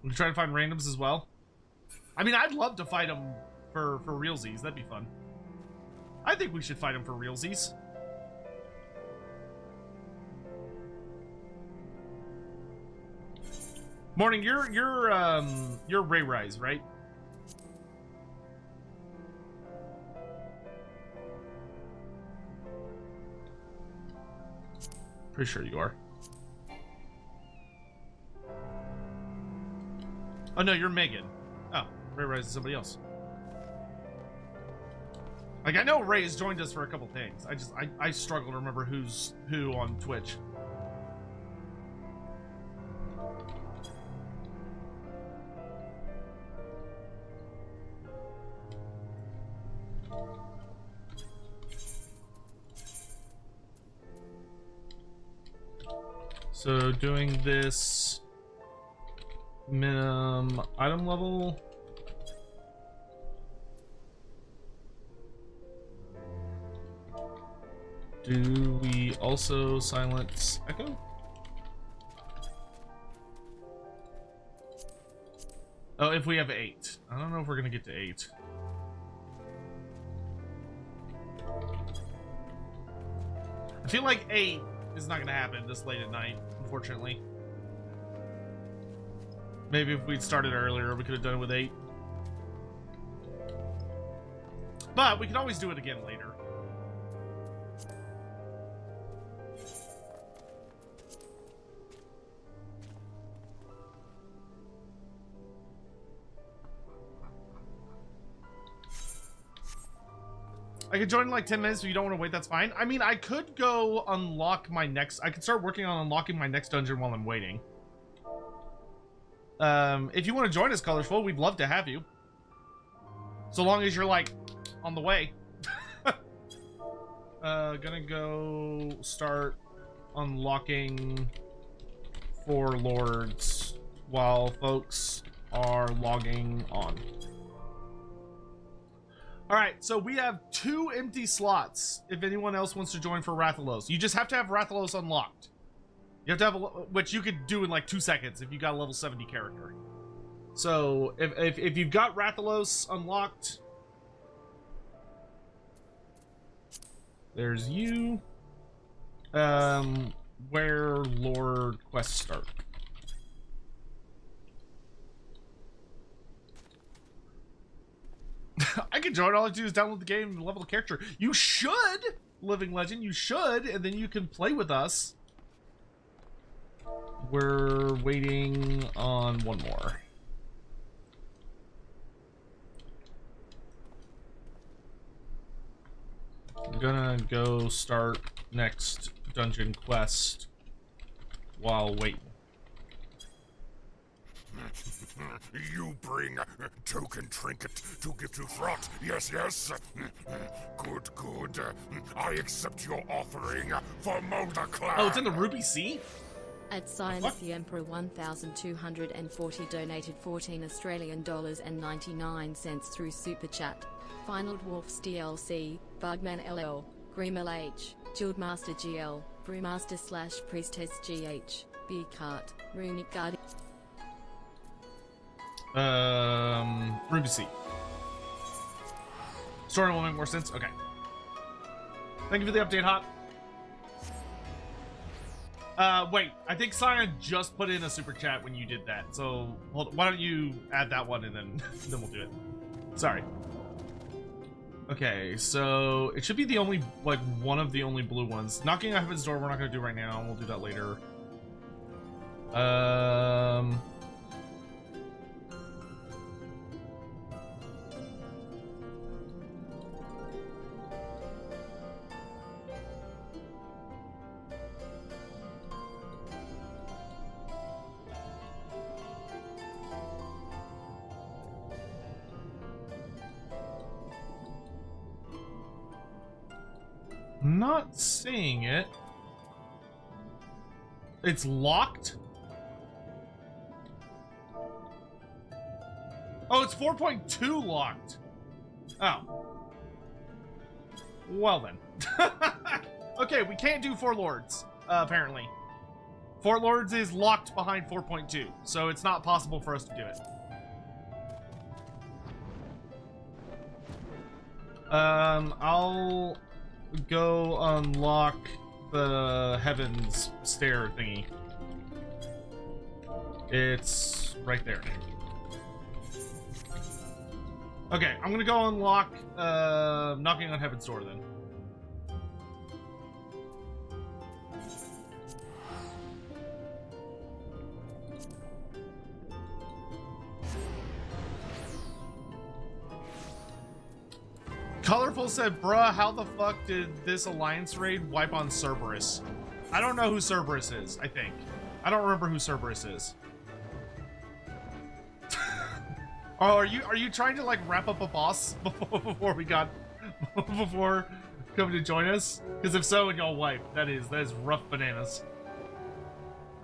We try to find randoms as well. I mean, I'd love to fight him for realsies. That'd be fun. I think we should fight him for realsies. Morning, you're Ray Rise, right? Pretty sure you are. Oh no, you're Megan. Oh, Ray Rise is somebody else. Like, I know Ray has joined us for a couple things. I struggle to remember who's who on Twitch. So doing this minimum item level. Do we also silence Echo? Oh, if we have 8. I don't know if we're gonna get to 8. I feel like 8 is not gonna happen this late at night, unfortunately. Maybe if we'd started earlier, we could have done it with 8. But we can always do it again later. I could join in like 10 minutes if you don't want to wait, that's fine. I mean, I could go unlock my next... I could start working on unlocking my next dungeon while I'm waiting. If you want to join us, Colorful, we'd love to have you. So long as you're, like, on the way. Gonna go start unlocking 4 lords while folks are logging on. Alright, so we have 2 empty slots if anyone else wants to join for Rathalos. You just have to have Rathalos unlocked. You have to have, which you could do in like 2 seconds if you got a level 70 character. So, if you've got Rathalos unlocked, there's you. Where Lord quests start. I can join. All I have to do is download the game and level the character. You should, Living Legend. You should, and then you can play with us. We're waiting on 1 more. I'm gonna go start next dungeon quest while waiting. You bring token trinket to give to Throt, yes, yes? Good, good. I accept your offering for Molder Clan. Oh, it's in the Ruby Sea? At Science the Emperor 1240 donated 14 Australian dollars and 99 cents through Super Chat. Final Dwarfs DLC, Bugman LL, Grima H, Guildmaster GL, Brewmaster / Priestess GH, Beer Cart, Runic Guardian. Ruby Sea. Story will make more sense. Okay. Thank you for the update, Hot. Wait, I think Scion just put in a super chat when you did that. So, hold on. Why don't you add that one and then then we'll do it. Sorry. Okay, so it should be the only, like, one of the only blue ones. Knocking on Heaven's Door, we're not gonna do right now. We'll do that later. Not seeing it. It's locked? Oh, it's 4.2 locked. Oh. Well then. Okay, we can't do Four Lords, apparently. Four Lords is locked behind 4.2, so it's not possible for us to do it. I'll go unlock the Heaven's Stair thingy. It's right there. Okay, I'm gonna go unlock Knocking on Heaven's Door then. Colorful said, bruh, how the fuck did this Alliance raid wipe on Cerberus? I don't know who Cerberus is, I think. I don't remember who Cerberus is. Oh, are you trying to, like, wrap up a boss before we got... before coming to join us? Because if so, y'all wipe. That is rough bananas.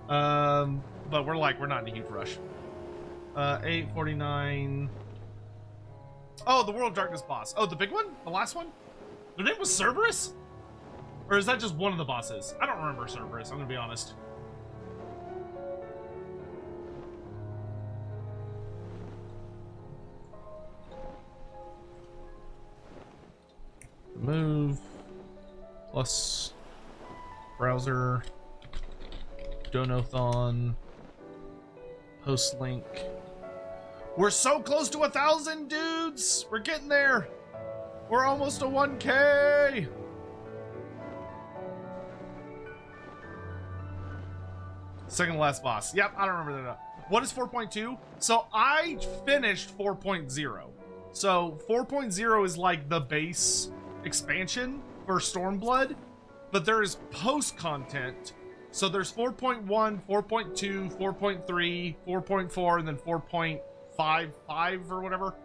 But we're not in a huge rush. 849... Oh, the World of Darkness boss. Oh, the big one? The last one? Their name was Cerberus? Or is that just one of the bosses? I don't remember Cerberus, I'm gonna be honest. Move. Plus. Browser. Donothon. Post link. We're so close to 1,000 dudes! We're getting there! We're almost to 1K! Second to last boss. Yep, I don't remember that. What is 4.2? So I finished 4.0. So 4.0 is like the base expansion for Stormblood, but there is post content. So there's 4.1, 4.2, 4.3, 4.4, and then 4.5 or whatever,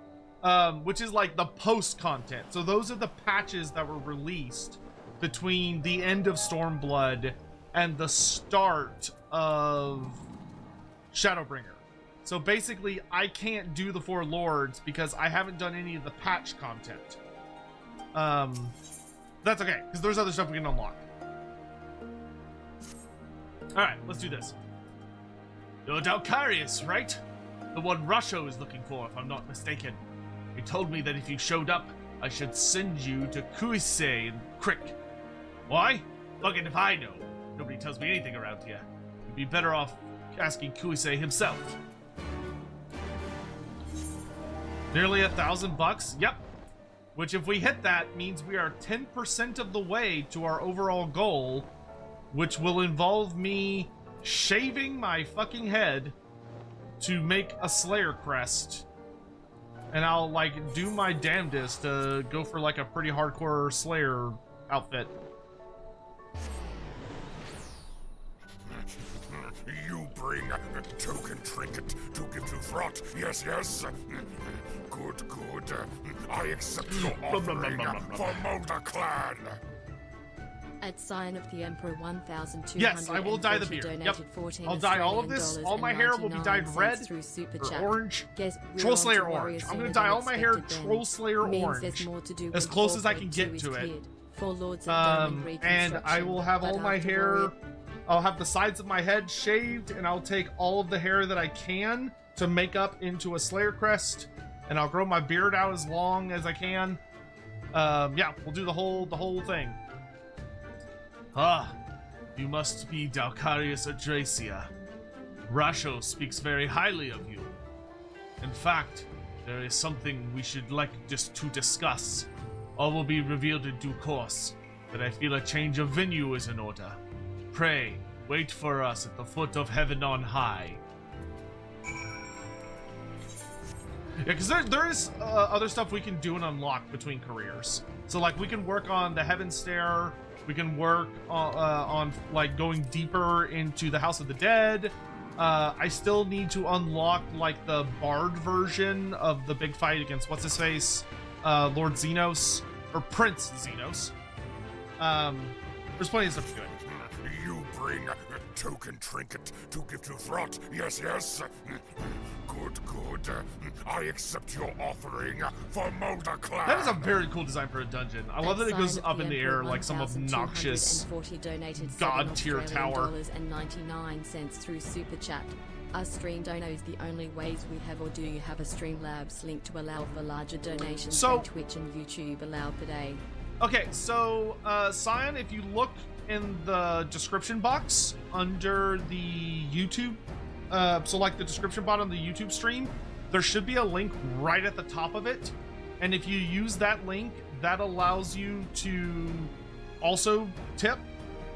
which is like the post content. So those are the patches that were released between the end of Stormblood and the start of Shadowbringer. So basically I can't do the Four Lords because I haven't done any of the patch content. That's okay, because there's other stuff we can unlock. Alright, let's do this. You're Dalcarius, right? The one Rusho is looking for, if I'm not mistaken. He told me that if you showed up, I should send you to Kuisei and Crick. Why? Fucking if I know. Nobody tells me anything around here. You'd be better off asking Kuisei himself. Nearly $1,000? Yep. Which, if we hit that, means we are 10% of the way to our overall goal, which will involve me shaving my fucking head to make a Slayer crest, and I'll like do my damnedest to go for like a pretty hardcore Slayer outfit. You bring a token trinket to give to Throt? Yes, yes. Good, good. I accept your offering for Mulder Clan. At sign of the Emperor 1240 Yes, I will dye the beard. Yep. donated 14 I'll dye all of this. Australian All my dollars hair and will be 99 dyed red cents through Super or Chat. orange. Guess we're Troll on Slayer to Warrior orange. I'm sooner gonna than dye all my hair expected then. Troll Slayer Means orange. there's more to do As when close as I can 4.2 get is to it. cleared. For Lords of Dome And I will have but all my after hair. Warrior- I'll have the sides of my head shaved, and I'll take all of the hair that I can to make up into a Slayer crest, and I'll grow my beard out as long as I can. Yeah, we'll do the whole thing. Ah, you must be Dalcarius Adracia. Rasho speaks very highly of you. In fact, there is something we should like just to discuss. All will be revealed in due course, but I feel a change of venue is in order. Pray, wait for us at the foot of heaven on high. Yeah, because there is other stuff we can do and unlock between careers. So, like, we can work on the Heaven Stair. We can work on like, going deeper into the House of the Dead. I still need to unlock, like, the Bard version of the big fight against what's-his-face? Lord Xenos. Or Prince Xenos. There's plenty of stuff to do. You bring a token trinket to give to Throt? Yes, yes. Good, good. I accept your offering for Mulder Clan. That is a very cool design for a dungeon. I love that it goes up in the air like some obnoxious god-tier tower. And 99 cents through Super Chat. Us stream donos the only ways we have, or do you have a Streamlabs link to allow for larger donations So- than Twitch and YouTube allow per day? Okay, so, Cyan, if you look in the description box under the YouTube, so like the description box on the YouTube stream, there should be a link right at the top of it. And if you use that link, that allows you to also tip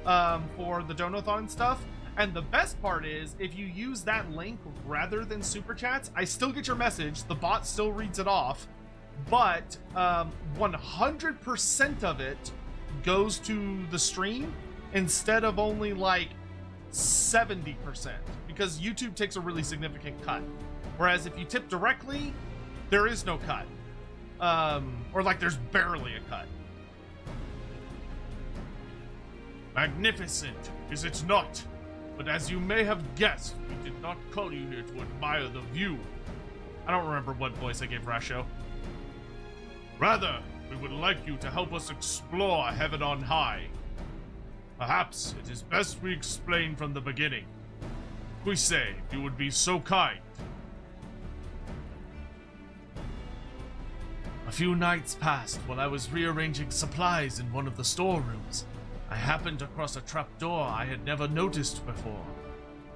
for the Donathon stuff. And the best part is, if you use that link rather than Super Chats, I still get your message, the bot still reads it off, but 100% of it goes to the stream instead of only like 70%, because YouTube takes a really significant cut. Whereas if you tip directly, there is no cut. Or like there's barely a cut. Magnificent, is it not? But as you may have guessed, we did not call you here to admire the view. I don't remember what voice I gave Rasho. Rather, we would like you to help us explore heaven on high. Perhaps it is best we explain from the beginning. We say, if you would be so kind. A few nights passed while I was rearranging supplies in one of the storerooms. I happened across a trapdoor I had never noticed before.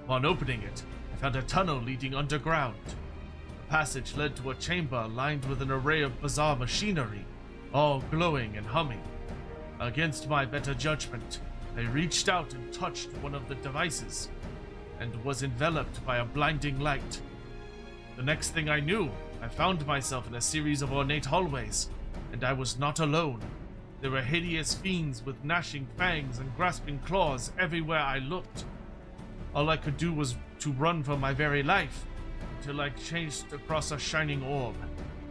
Upon opening it, I found a tunnel leading underground. The passage led to a chamber lined with an array of bizarre machinery, all glowing and humming. Against my better judgment, I reached out and touched one of the devices, and was enveloped by a blinding light. The next thing I knew, I found myself in a series of ornate hallways, and I was not alone. There were hideous fiends with gnashing fangs and grasping claws everywhere I looked. All I could do was to run for my very life, until I chased across a shining orb.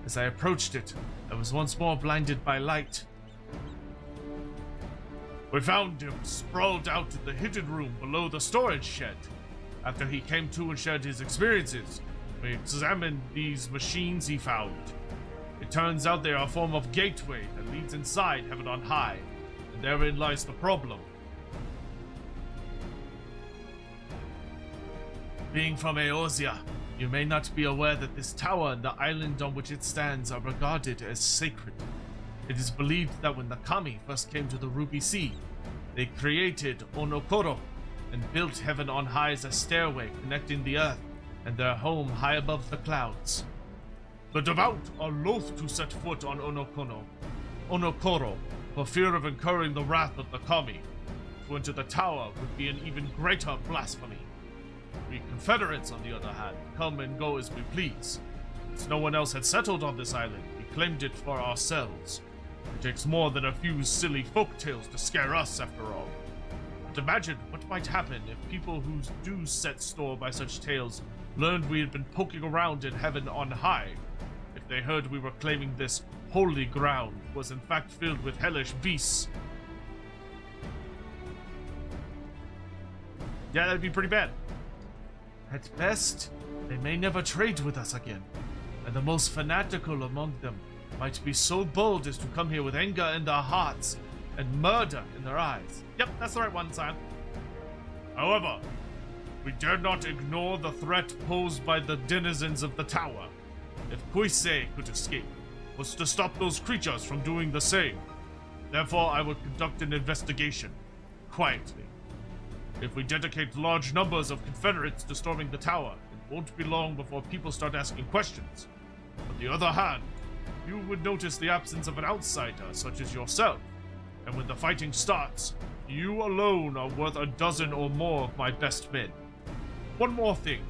As I approached it, I was once more blinded by light. We found him sprawled out in the hidden room below the storage shed. After he came to and shared his experiences, we examined these machines he found. It turns out they are a form of gateway that leads inside heaven on high, and therein lies the problem. Being from Eorzea, you may not be aware that this tower and the island on which it stands are regarded as sacred. It is believed that when the Kami first came to the Ruby Sea, they created Onokoro and built heaven on high as a stairway connecting the earth and their home high above the clouds. The devout are loath to set foot on Onokoro, for fear of incurring the wrath of the Kami. To enter the tower would be an even greater blasphemy. We Confederates, on the other hand, come and go as we please. Since no one else had settled on this island, we claimed it for ourselves. It takes more than a few silly folk tales to scare us, after all. But imagine what might happen if people who do set store by such tales learned we had been poking around in heaven on high. If they heard we were claiming this holy ground was in fact filled with hellish beasts. Yeah, that'd be pretty bad. At best, they may never trade with us again, and the most fanatical among them might be so bold as to come here with anger in their hearts and murder in their eyes. Yep, that's the right one, Sion. However, we dare not ignore the threat posed by the denizens of the tower. If Kuisei could escape, was to stop those creatures from doing the same. Therefore, I will conduct an investigation, quietly. If we dedicate large numbers of Confederates to storming the tower, it won't be long before people start asking questions. On the other hand, you would notice the absence of an outsider such as yourself, and when the fighting starts, you alone are worth a dozen or more of my best men. One more thing.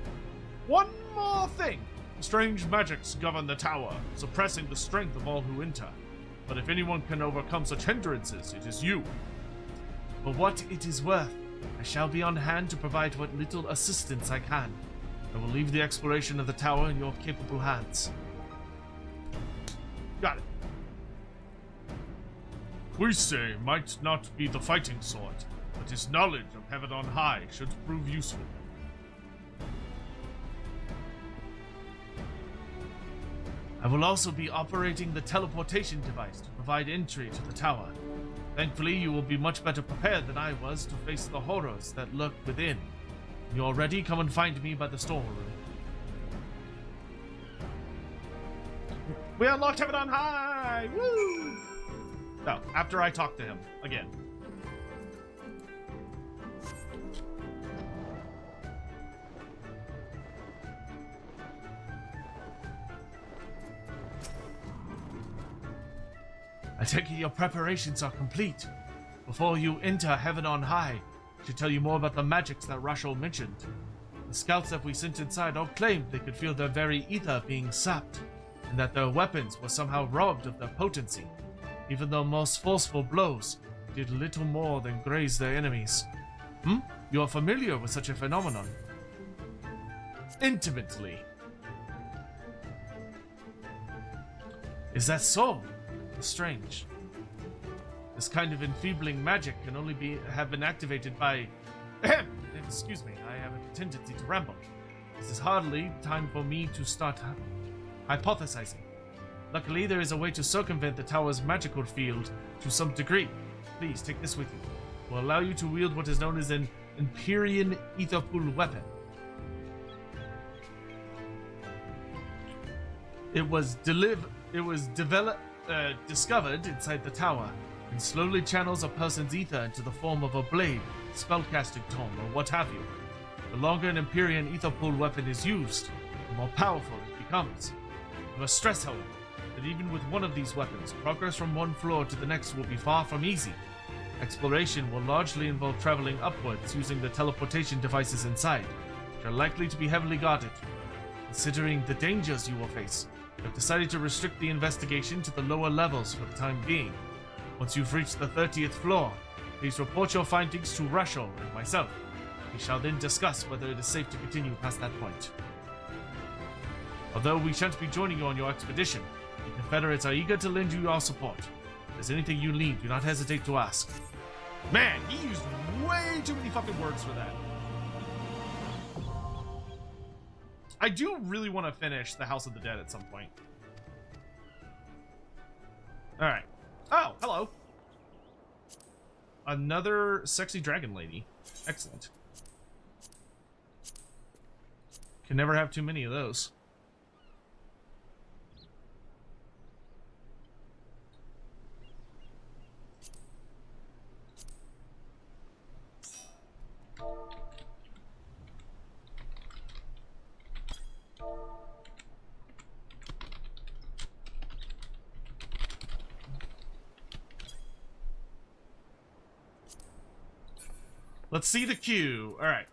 Strange magics govern the tower, suppressing the strength of all who enter. But if anyone can overcome such hindrances, it is you. For what it is worth, I shall be on hand to provide what little assistance I can. I will leave the exploration of the tower in your capable hands. Got it. Kuisei might not be the fighting sort, but his knowledge of heaven on high should prove useful. I will also be operating the teleportation device to provide entry to the tower. Thankfully, you will be much better prepared than I was to face the horrors that lurk within. When you're ready, come and find me by the storeroom. We unlocked heaven on high! Woo! No, after I talk to him again. I take it your preparations are complete. Before you enter heaven on high, I should tell you more about the magics that Rashol mentioned. The scouts that we sent inside all claimed they could feel their very ether being sapped, and that their weapons were somehow robbed of their potency, even though most forceful blows did little more than graze their enemies. You are familiar with such a phenomenon? Intimately. Is that so? Strange. This kind of enfeebling magic can only have been activated by... Excuse me, I have a tendency to ramble. This is hardly time for me to start hypothesizing. Luckily, there is a way to circumvent the tower's magical field to some degree. Please, take this with you. It will allow you to wield what is known as an Empyrean ether pool weapon. It was discovered inside the tower, and slowly channels a person's ether into the form of a blade, spellcasting tome, or what have you. The longer an Empyrean ether pool weapon is used, the more powerful it becomes. I must stress, however, that even with one of these weapons, progress from one floor to the next will be far from easy. Exploration will largely involve traveling upwards using the teleportation devices inside, which are likely to be heavily guarded. Considering the dangers you will face, I've decided to restrict the investigation to the lower levels for the time being. Once you've reached the 30th floor, please report your findings to Rashol and myself. We shall then discuss whether it is safe to continue past that point. Although we shan't be joining you on your expedition, the Confederates are eager to lend you our support. If there's anything you need, do not hesitate to ask. Man, he used way too many fucking words for that. I do really want to finish the House of the Dead at some point. Alright. Oh, hello. Another sexy dragon lady. Excellent. Can never have too many of those. Let's see the queue. All right.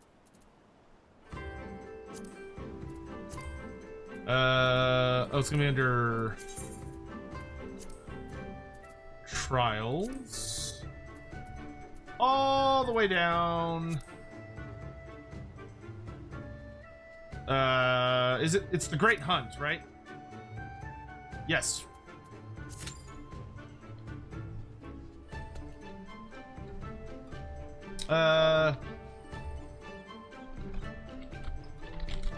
Oh, it's gonna be under trials. all the way down. It's the Great Hunt, right? Yes.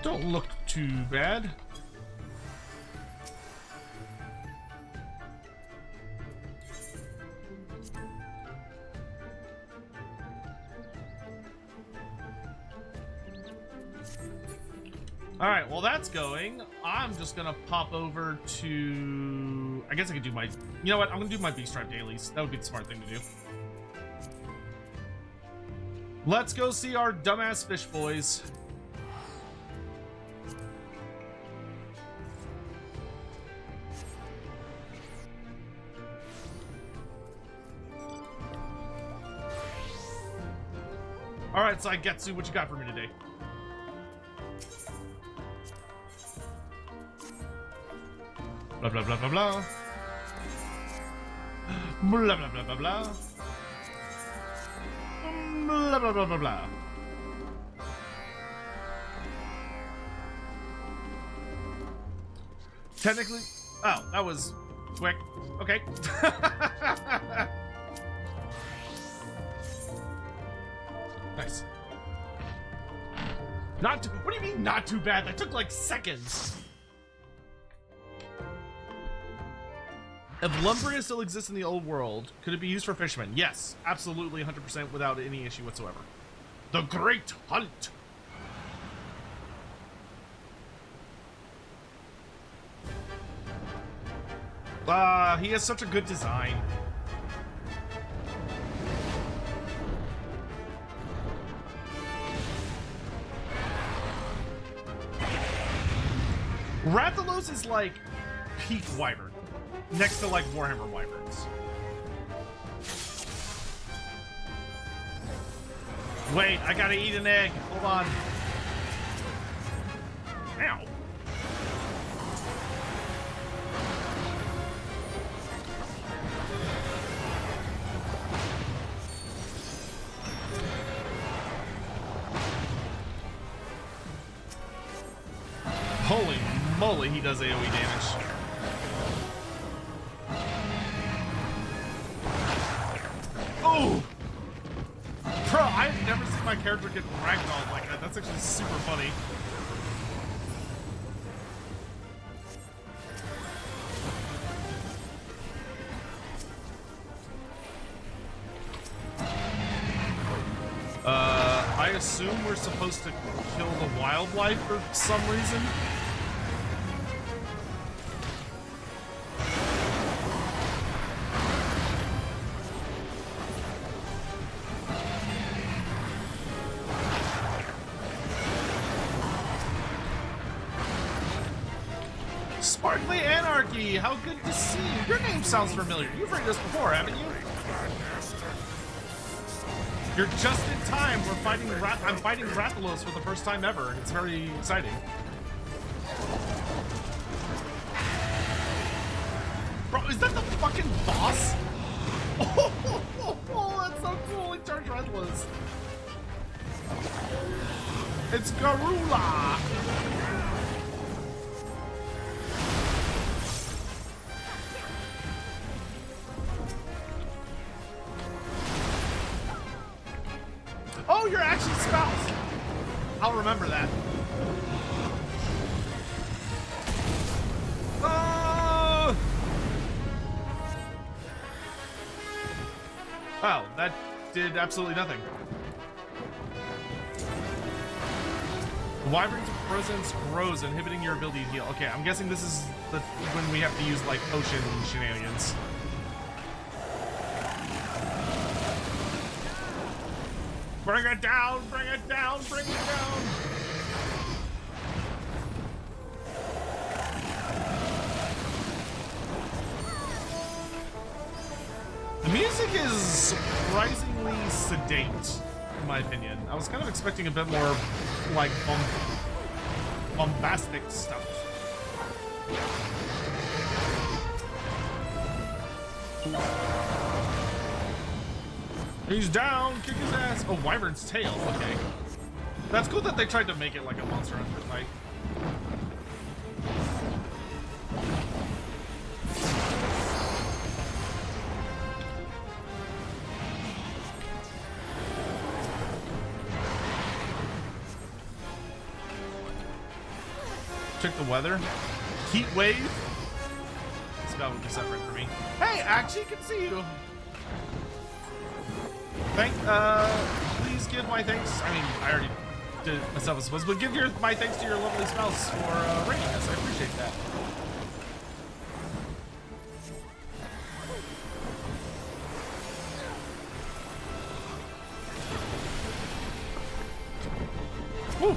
Don't look too bad. All right, well that's going. I'm just gonna pop over to, I guess I could do my, you know what? I'm gonna do my beast tribe dailies. That would be the smart thing to do. Let's go see our dumbass fish boys. All right, Saigetsu, what you got for me today? Blah, blah, blah, blah, blah. Blah, blah, blah, blah, blah. Blah, blah, blah, blah, blah. Technically... Oh, that was quick. Okay. Nice. Not too... What do you mean, not too bad? That took, like, seconds. If Lumbria still exists in the old world, could it be used for fishermen? Yes, absolutely, 100% without any issue whatsoever. The Great Hunt! He has such a good design. Rathalos is like peak wyvern. Next to like Warhammer wyverns. Wait, I gotta eat an egg. Hold on. Ow. Holy moly, he does AoE damage. Oh! Bro, I've never seen my character get ragdolled like that. That's actually super funny. I assume we're supposed to kill the wildlife for some reason. Sparkly Anarchy, how good to see you. Your name sounds familiar. You've read this before, haven't you? You're just in time. We're fighting. I'm fighting Rathalos for the first time ever. It's very exciting. Bro, is that the fucking boss? Oh, that's so cool. He turned Rathalos. It's Garula. Oh, you're actually spouse. I'll remember that. Oh, that did absolutely nothing. The Wyvern's presence grows, inhibiting your ability to heal. Okay, I'm guessing this is when we have to use like potion shenanigans. Bring it down, bring it down, bring it down! The music is surprisingly sedate, in my opinion. I was kind of expecting a bit more, like, bombastic stuff. He's down. Kick his ass. Oh, Wyvern's tail. Okay. That's cool that they tried to make it like a Monster Hunter fight. Check the weather. Heat wave. This guy would be separate for me. Hey, actually can see you. Please give my thanks. I mean, I already did it myself, I suppose, but give my thanks to your lovely spouse for rating us. I appreciate that. Woo.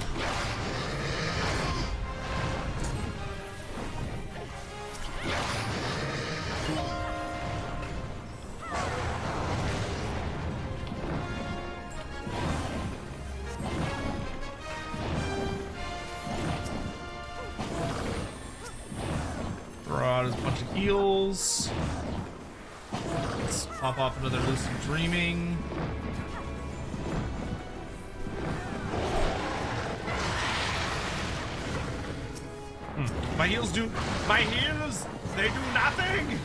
Heals. Let's pop off another lucid dreaming. My heals, they do nothing.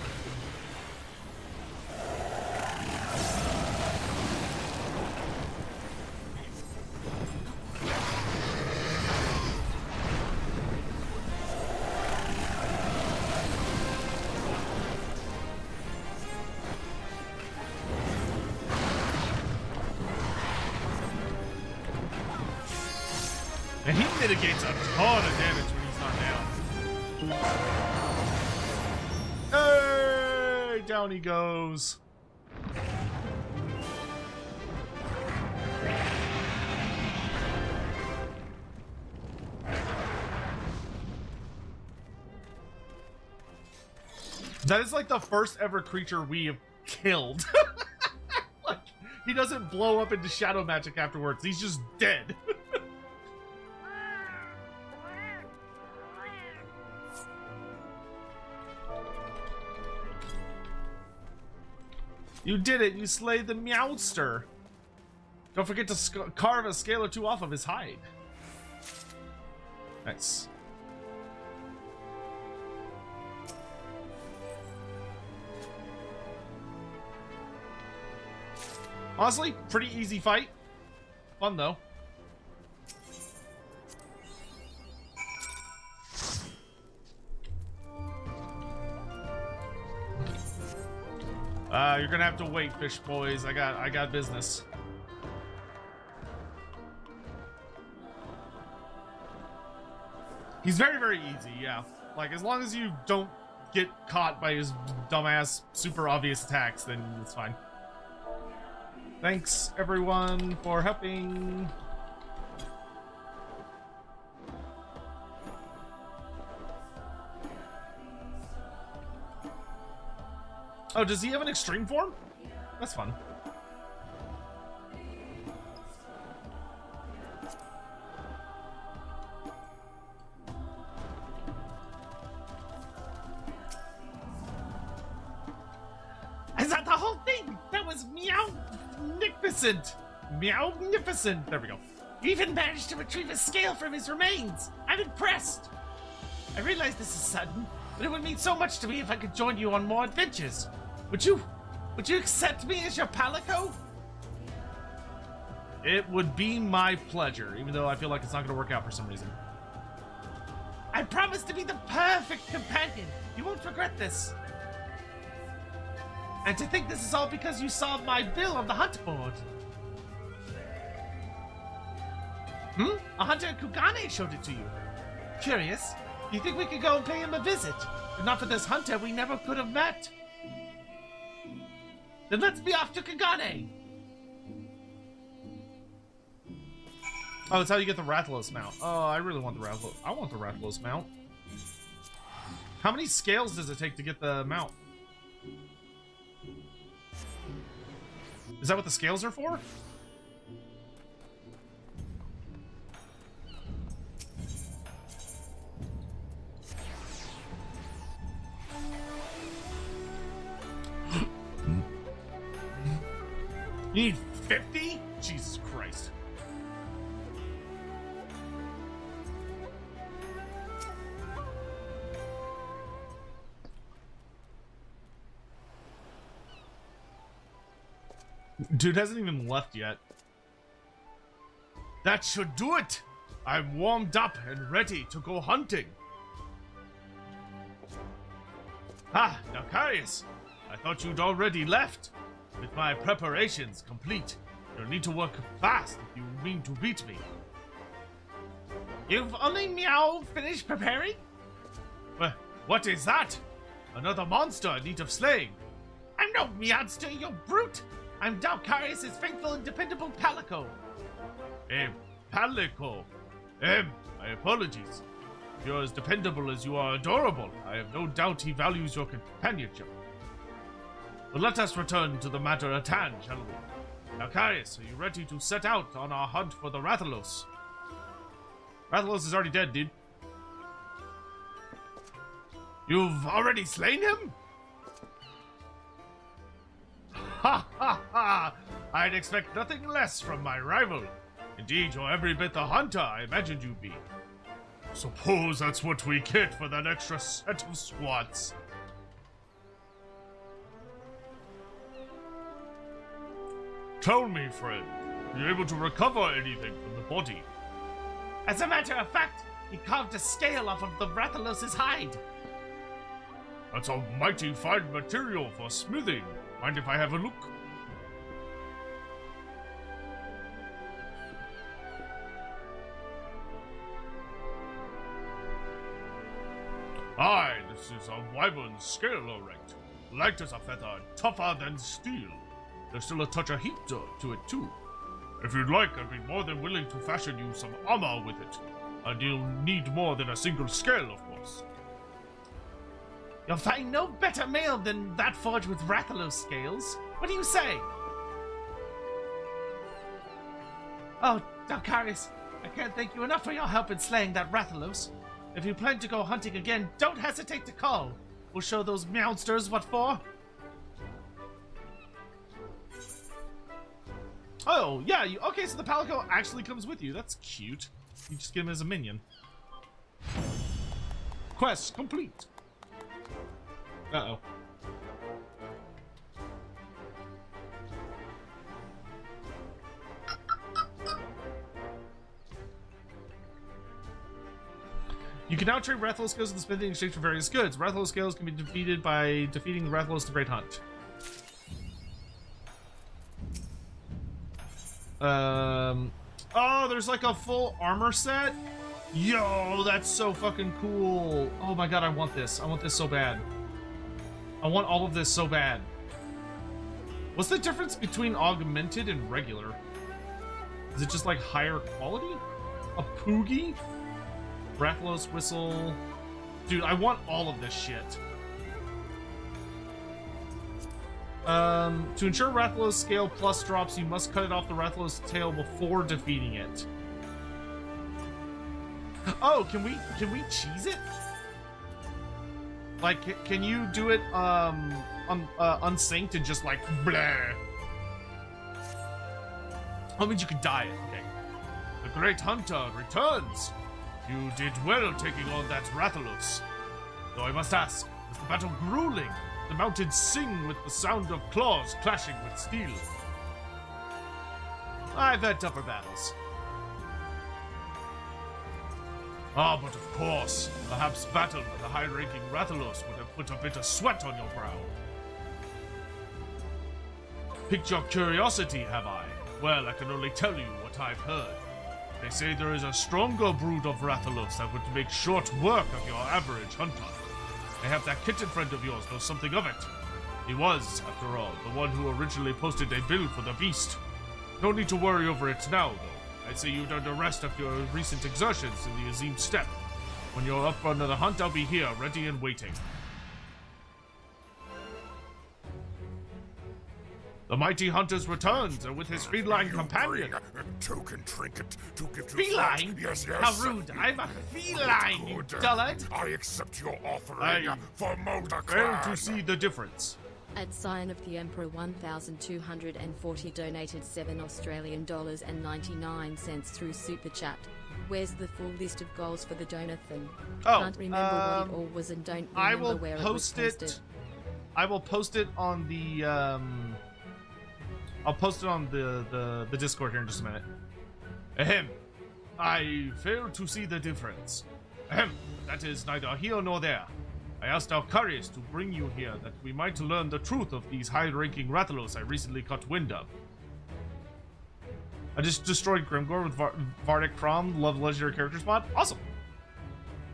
And he mitigates a ton of damage when he's not down. Hey, down he goes. That is like the first ever creature we have killed. Like, he doesn't blow up into shadow magic afterwards. He's just dead. You did it! You slayed the Meowster! Don't forget to carve a scale or two off of his hide. Nice. Honestly, pretty easy fight. Fun though. You're gonna have to wait, fish boys. I got business. He's very, very easy, yeah. Like, as long as you don't get caught by his dumbass, super obvious attacks, then it's fine. Thanks, everyone, for helping. Oh, does he have an extreme form? That's fun. Is that the whole thing? That was meow-nificent. Meow-nificent. There we go. You even managed to retrieve a scale from his remains. I'm impressed. I realize this is sudden, but it would mean so much to me if I could join you on more adventures. Would you accept me as your palico? It would be my pleasure, even though I feel like it's not going to work out for some reason. I promise to be the perfect companion. You won't regret this. And to think this is all because you saw my bill on the hunt board. A hunter at Kugane showed it to you. Curious. You think we could go and pay him a visit? If not for this hunter, we never could have met. Then let's be off to Kugane. Oh, that's how you get the Rathalos mount. Oh, I really want the Rathalos. I want the Rathalos mount. How many scales does it take to get the mount? Is that what the scales are for? You need 50? Jesus Christ. Dude hasn't even left yet. That should do it! I'm warmed up and ready to go hunting. Ah, Nakarius, I thought you'd already left. With my preparations complete, you'll need to work fast if you mean to beat me. You've only finished preparing? What is that? Another monster in need of slaying. I'm no meowster, you brute! I'm Dalkarius' faithful and dependable Palico. Palico? My apologies. If you're as dependable as you are adorable, I have no doubt he values your companionship. But let us return to the matter at hand, shall we? Dalkarius, are you ready to set out on our hunt for the Rathalos? Rathalos is already dead, dude. You've already slain him? Ha ha ha! I'd expect nothing less from my rival. Indeed, you're every bit the hunter I imagined you'd be. Suppose that's what we get for that extra set of squats. Tell me, friend, are you able to recover anything from the body? As a matter of fact, he carved a scale off of the Rathalos' hide. That's a mighty fine material for smithing. Mind if I have a look? Aye, this is a wyvern's scale, all right. Light as a feather, tougher than steel. There's still a touch of heat to it, too. If you'd like, I'd be more than willing to fashion you some armor with it. And you'll need more than a single scale, of course. You'll find no better mail than that forged with Rathalos scales. What do you say? Oh, Dalkarius, I can't thank you enough for your help in slaying that Rathalos. If you plan to go hunting again, don't hesitate to call. We'll show those meowsters what for. Oh, yeah, okay, so the Palico actually comes with you. That's cute. You just get him as a minion. Quest complete. Uh-oh. You can now trade Rathalos scales in the smithing in exchange for various goods. Rathalos scales can be defeated by defeating the Rathalos the Great Hunt. Oh, there's like a full armor set? Yo, that's so fucking cool. Oh my god, I want this. I want this so bad. I want all of this so bad. What's the difference between augmented and regular? Is it just like higher quality? A Poogie? Rathalos whistle. Dude, I want all of this shit. To ensure Rathalos scale plus drops, you must cut it off the Rathalos tail before defeating it. Oh, can we cheese it? Like, can you do it unsynced and just like bleh? Oh, it means you could dye it. Okay. The Great Hunter returns. You did well taking on that Rathalos. Though I must ask, was the battle grueling? The mountains sing with the sound of claws clashing with steel. I've had tougher battles. Ah, but of course, perhaps battle with a high-ranking Rathalos would have put a bit of sweat on your brow. Piqued your curiosity, have I? Well, I can only tell you what I've heard. They say there is a stronger brood of Rathalos that would make short work of your average hunter. I have that kitten friend of yours knows something of it. He was, after all, the one who originally posted a bill for the beast. No need to worry over it now, though. I'd say you've done the rest of your recent exertions in the Azim Steppe. When you're up on the hunt, I'll be here, ready and waiting. The mighty hunter's returns, and with his feline companion. Token trinket to give to feline? Yes, yes. How rude! I'm a feline, you dullard! I accept your offering for Molder Fail to see the difference. At Sign of the Emperor 1240 donated $7.99 through Super Chat. Where's the full list of goals for the donathon? Oh, Can't remember what it all was and don't remember I will where post it was posted. it. I will post it on the I'll post it on the Discord here in just a minute. Ahem. I fail to see the difference. Ahem. That is neither here nor there. I asked our couriers to bring you here that we might learn the truth of these high-ranking Rathalos I recently caught wind of. I just destroyed Grimgor with Vardic Crom, Love Legendary Characters mod. Awesome.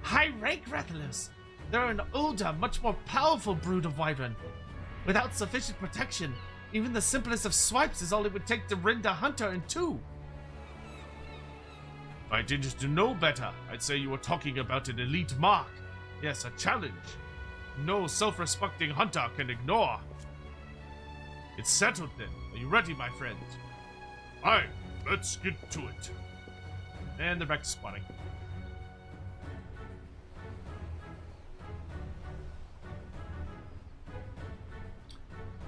High-rank Rathalos. They're an older, much more powerful brood of wyvern. Without sufficient protection, even the simplest of swipes is all it would take to rend a hunter in two. If I didn't to know better, I'd say you were talking about an elite mark. Yes, a challenge. No self-respecting hunter can ignore. It's settled then. Are you ready, my friend? Aye, let's get to it. And they're back to squatting.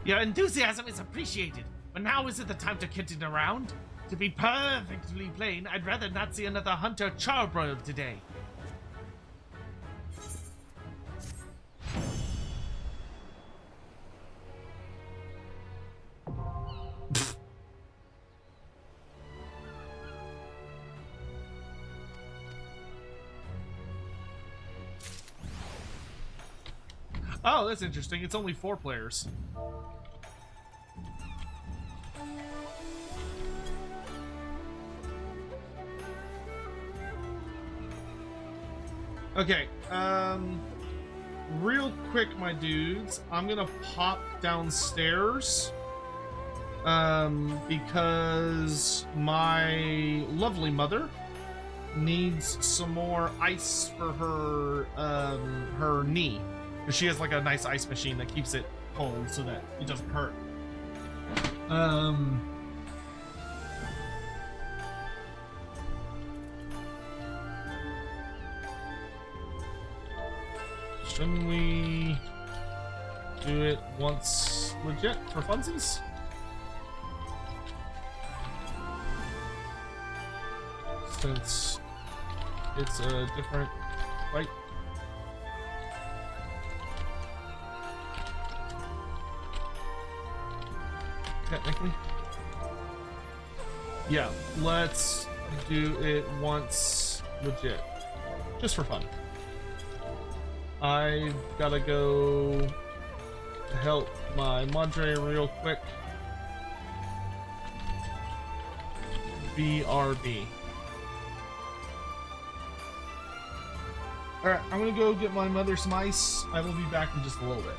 Your enthusiasm is appreciated, but now isn't the time to kid it around. To be perfectly plain, I'd rather not see another hunter charbroiled today. Oh, that's interesting. It's only 4 players. Okay, real quick, my dudes, I'm gonna pop downstairs, because my lovely mother needs some more ice for her, her knee. She has like a nice ice machine that keeps it cold so that it doesn't hurt. Shouldn't we do it once legit for funsies? Since it's a different fight. Technically. Yeah, let's do it once legit. Just for fun. I've gotta go help my madre real quick. BRB. Alright, I'm gonna go get my mother some ice. I will be back in just a little bit.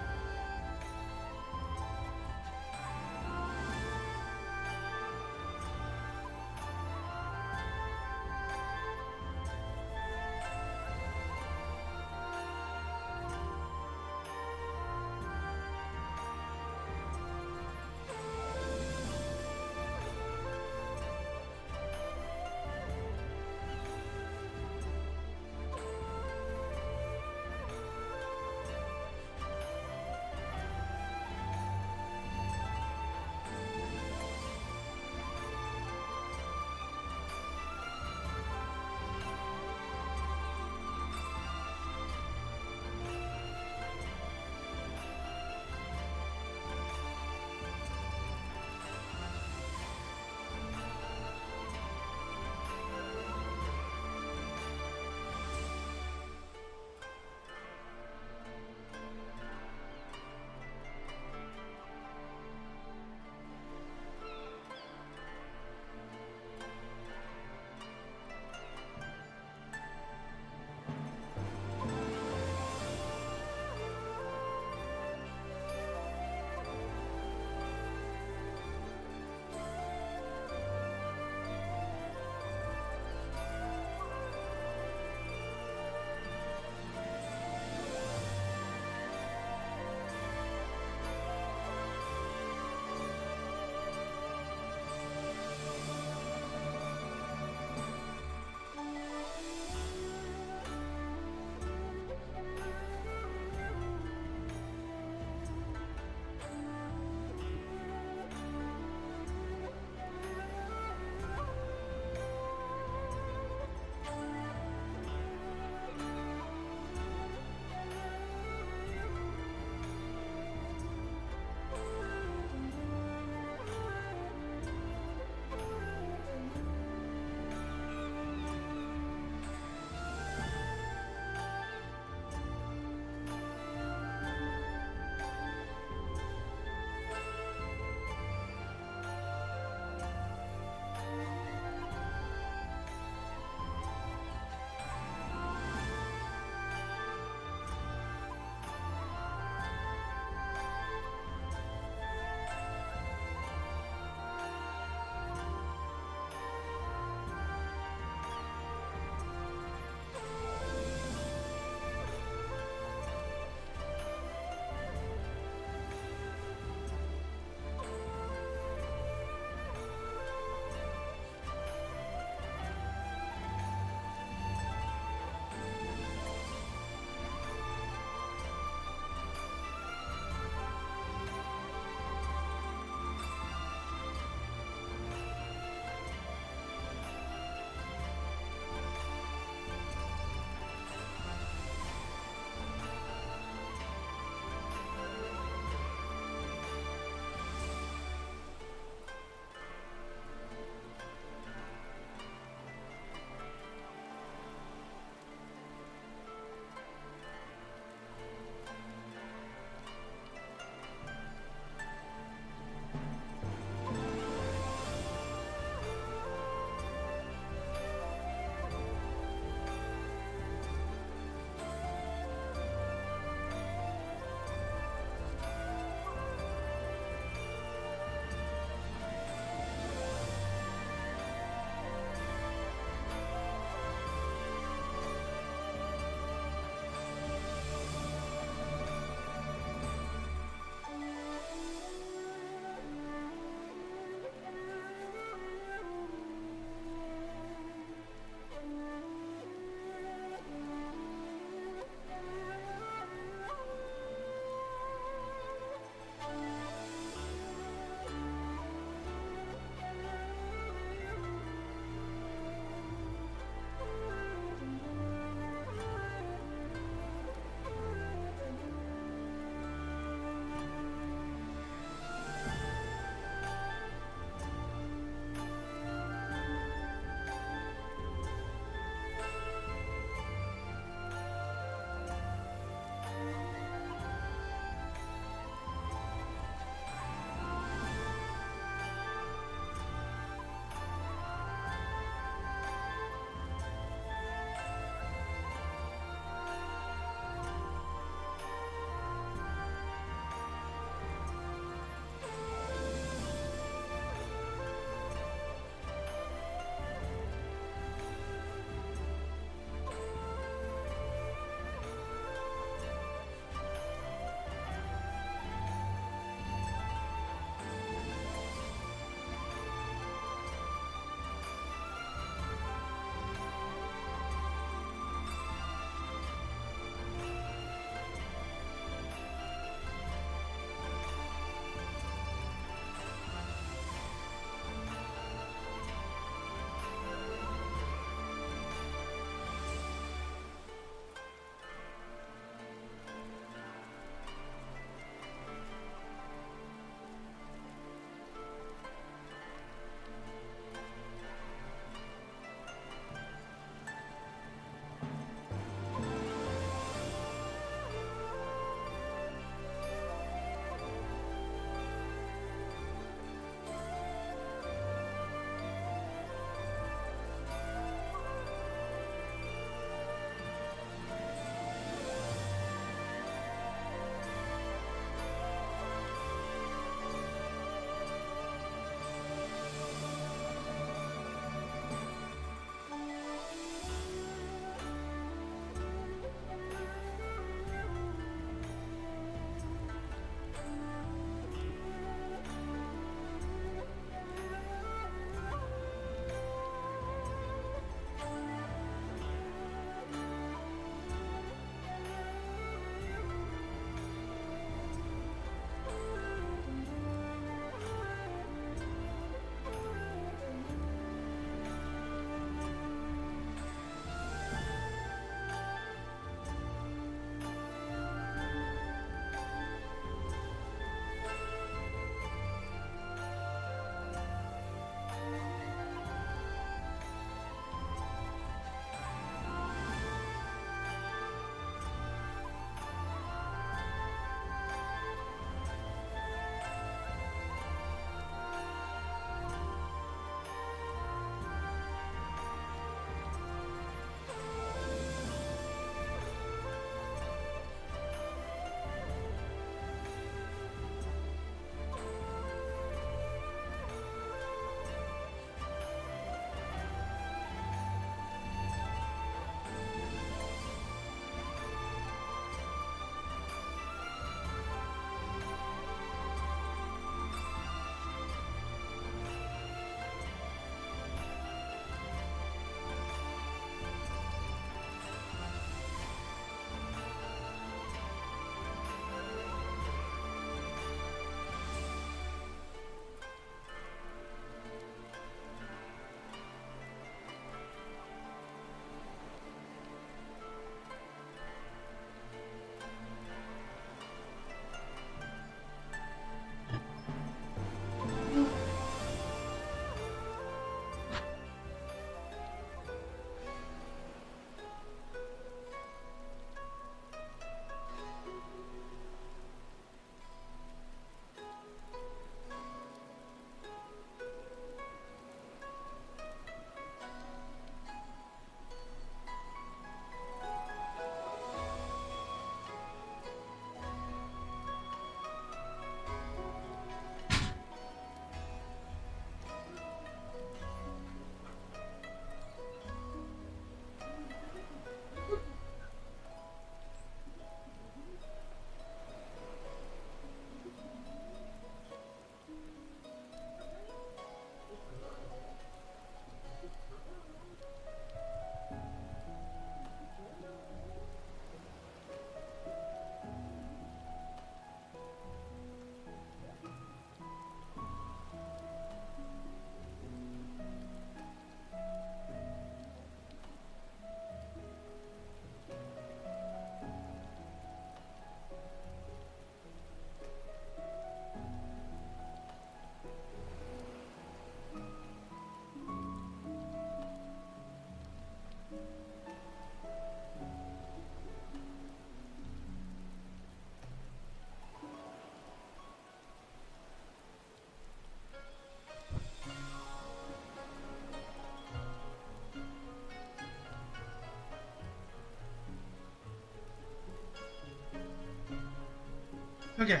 Okay,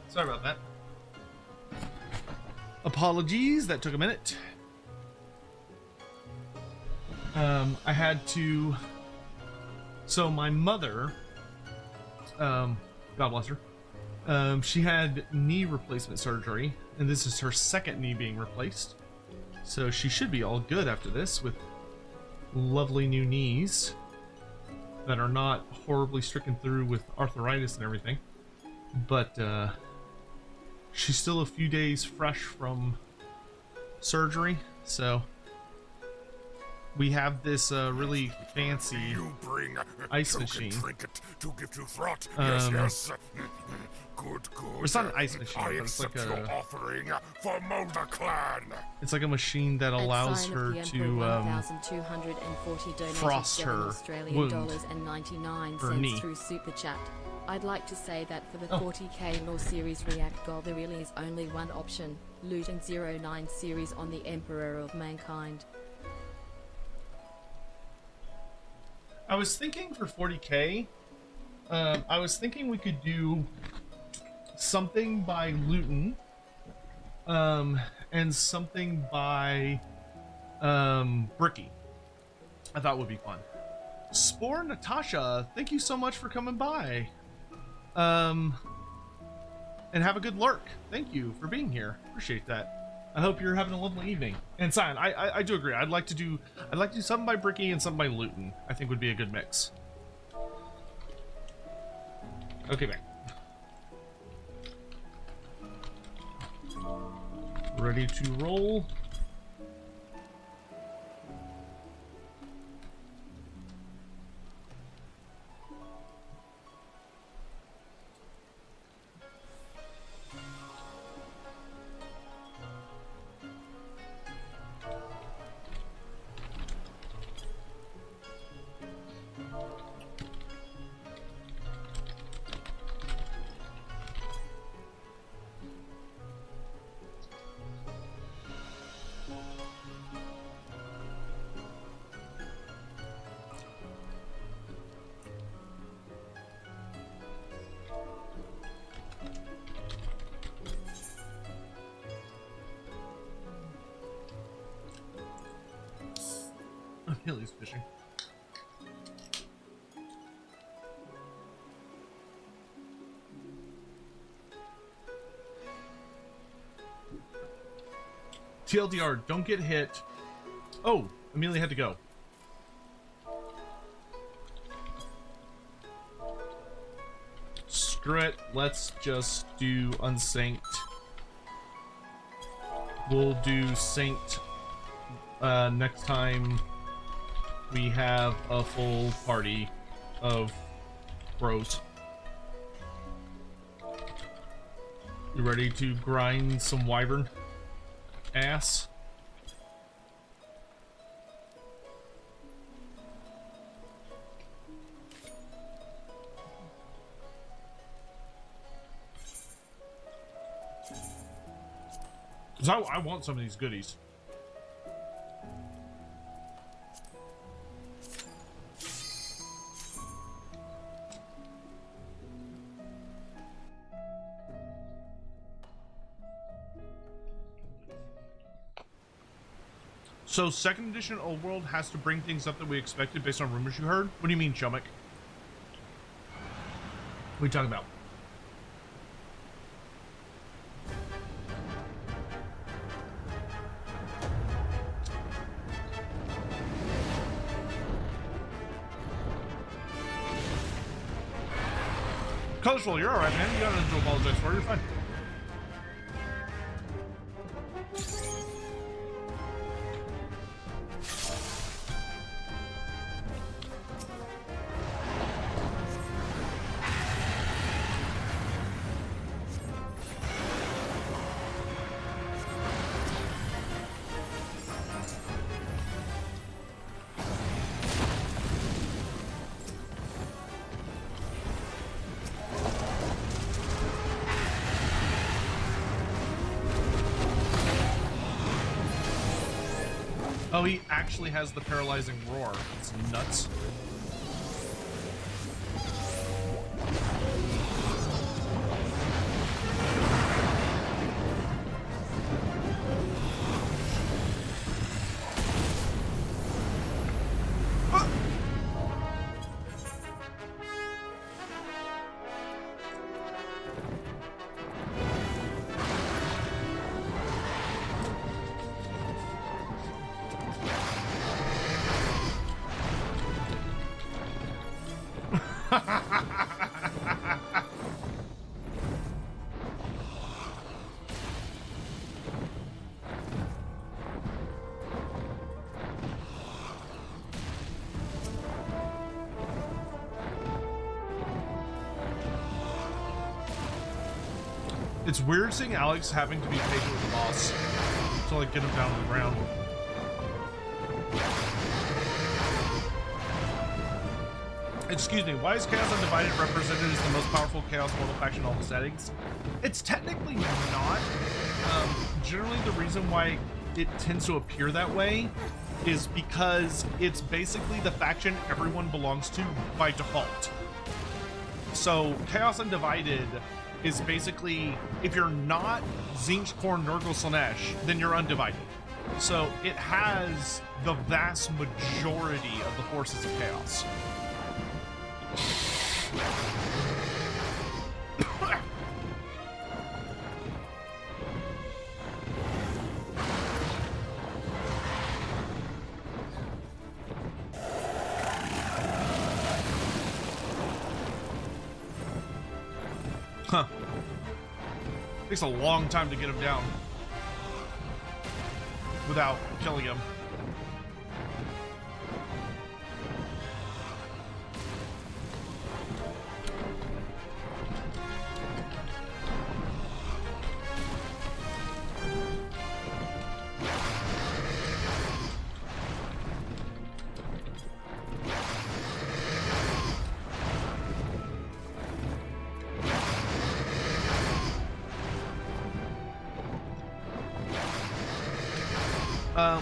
sorry about that. Apologies, that took a minute. I had to. So my mother, God bless her, she had knee replacement surgery, and this is her second knee being replaced. So she should be all good after this with lovely new knees that are not horribly stricken through with arthritis and everything. But she's still a few days fresh from surgery, so we have this really fancy You bring ice token machine. trinket to give to Throt. Yes, yes. Good. It's not an ice machine, I but it's like accept your offering for Molder Clan. It's like a machine that allows her to frost her wound, and 99 her cents knee. through Super Chat. I'd like to say that for the 40k Law Series React goal, there really is only one option: looting 09 series on the Emperor of Mankind. I was thinking for 40k, I was thinking we could do something by Luton, and something by Bricky. I thought would be fun. Spore Natasha, thank you so much for coming by. And have a good lurk. Thank you for being here. Appreciate that. I hope you're having a lovely evening. And Sion, I do agree. I'd like to do something by Bricky and something by Luton. I think would be a good mix. Okay, back. Ready to roll. Achilles fishing. TLDR, don't get hit. Oh, Amelia had to go. Screw it. Let's just do unsynced. We'll do synced next time we have a full party of bros. You ready to grind some wyvern ass? Because I want some of these goodies. So, second edition Old World has to bring things up that we expected based on rumors you heard? What do you mean, Chumick? What are you talking about? Colorful, you're alright, man. You got nothing to apologize for. You're fine. Oh, he actually has the paralyzing roar. It's nuts. It's weird seeing Alex having to be patient with the boss to like get him down to the ground. Excuse me, why is Chaos Undivided represented as the most powerful Chaos Mortal faction in all the settings? It's technically not. Generally, the reason why it tends to appear that way is because it's basically the faction everyone belongs to by default. So Chaos Undivided is basically, if you're not Zinch, Korn, Nurgle, Slanesh, then you're Undivided. So it has the vast majority of the forces of Chaos. Huh. Takes a long time to get him down without killing him.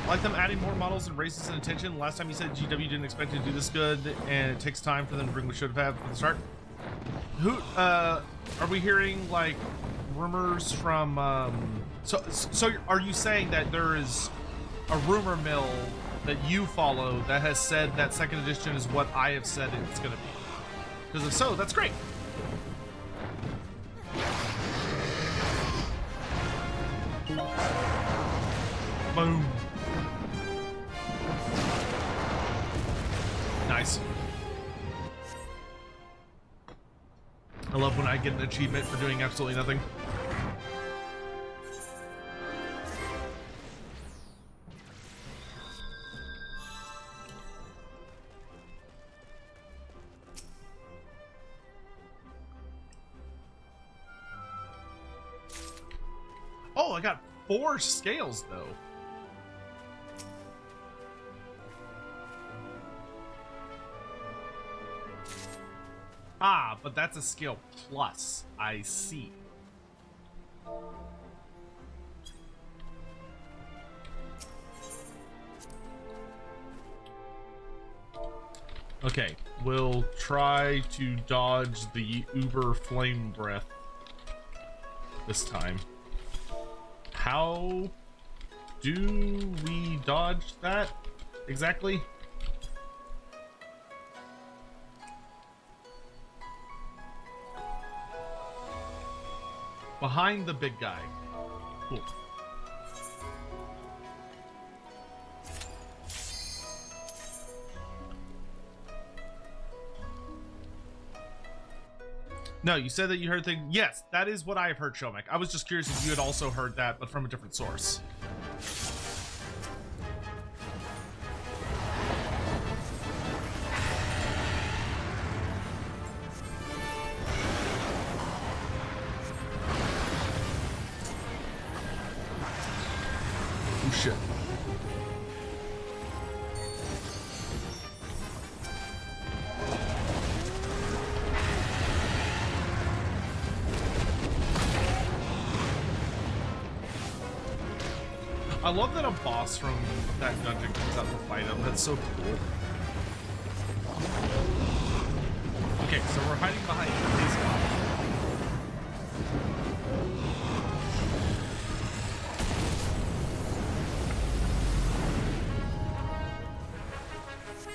Like them adding more models and races and attention. Last time you said GW didn't expect it to do this good, and it takes time for them to bring what should have from the start. Who are we hearing like rumors from? So are you saying that there is a rumor mill that you follow that has said that second edition is what I have said it's going to be? Because if so, that's great. Boom. Nice. I love when I get an achievement for doing absolutely nothing. Oh, I got 4 scales though. Ah, but that's a scale plus. I see. Okay, we'll try to dodge the Uber Flame Breath this time. How do we dodge that exactly? Behind the big guy. Cool. No, you said that you heard things. Yes, that is what I've heard, Shomek. I was just curious if you had also heard that, but from a different source. Shit. I love that a boss from that dungeon comes out to fight him. That's so cool. Okay, so we're hiding behind these guys.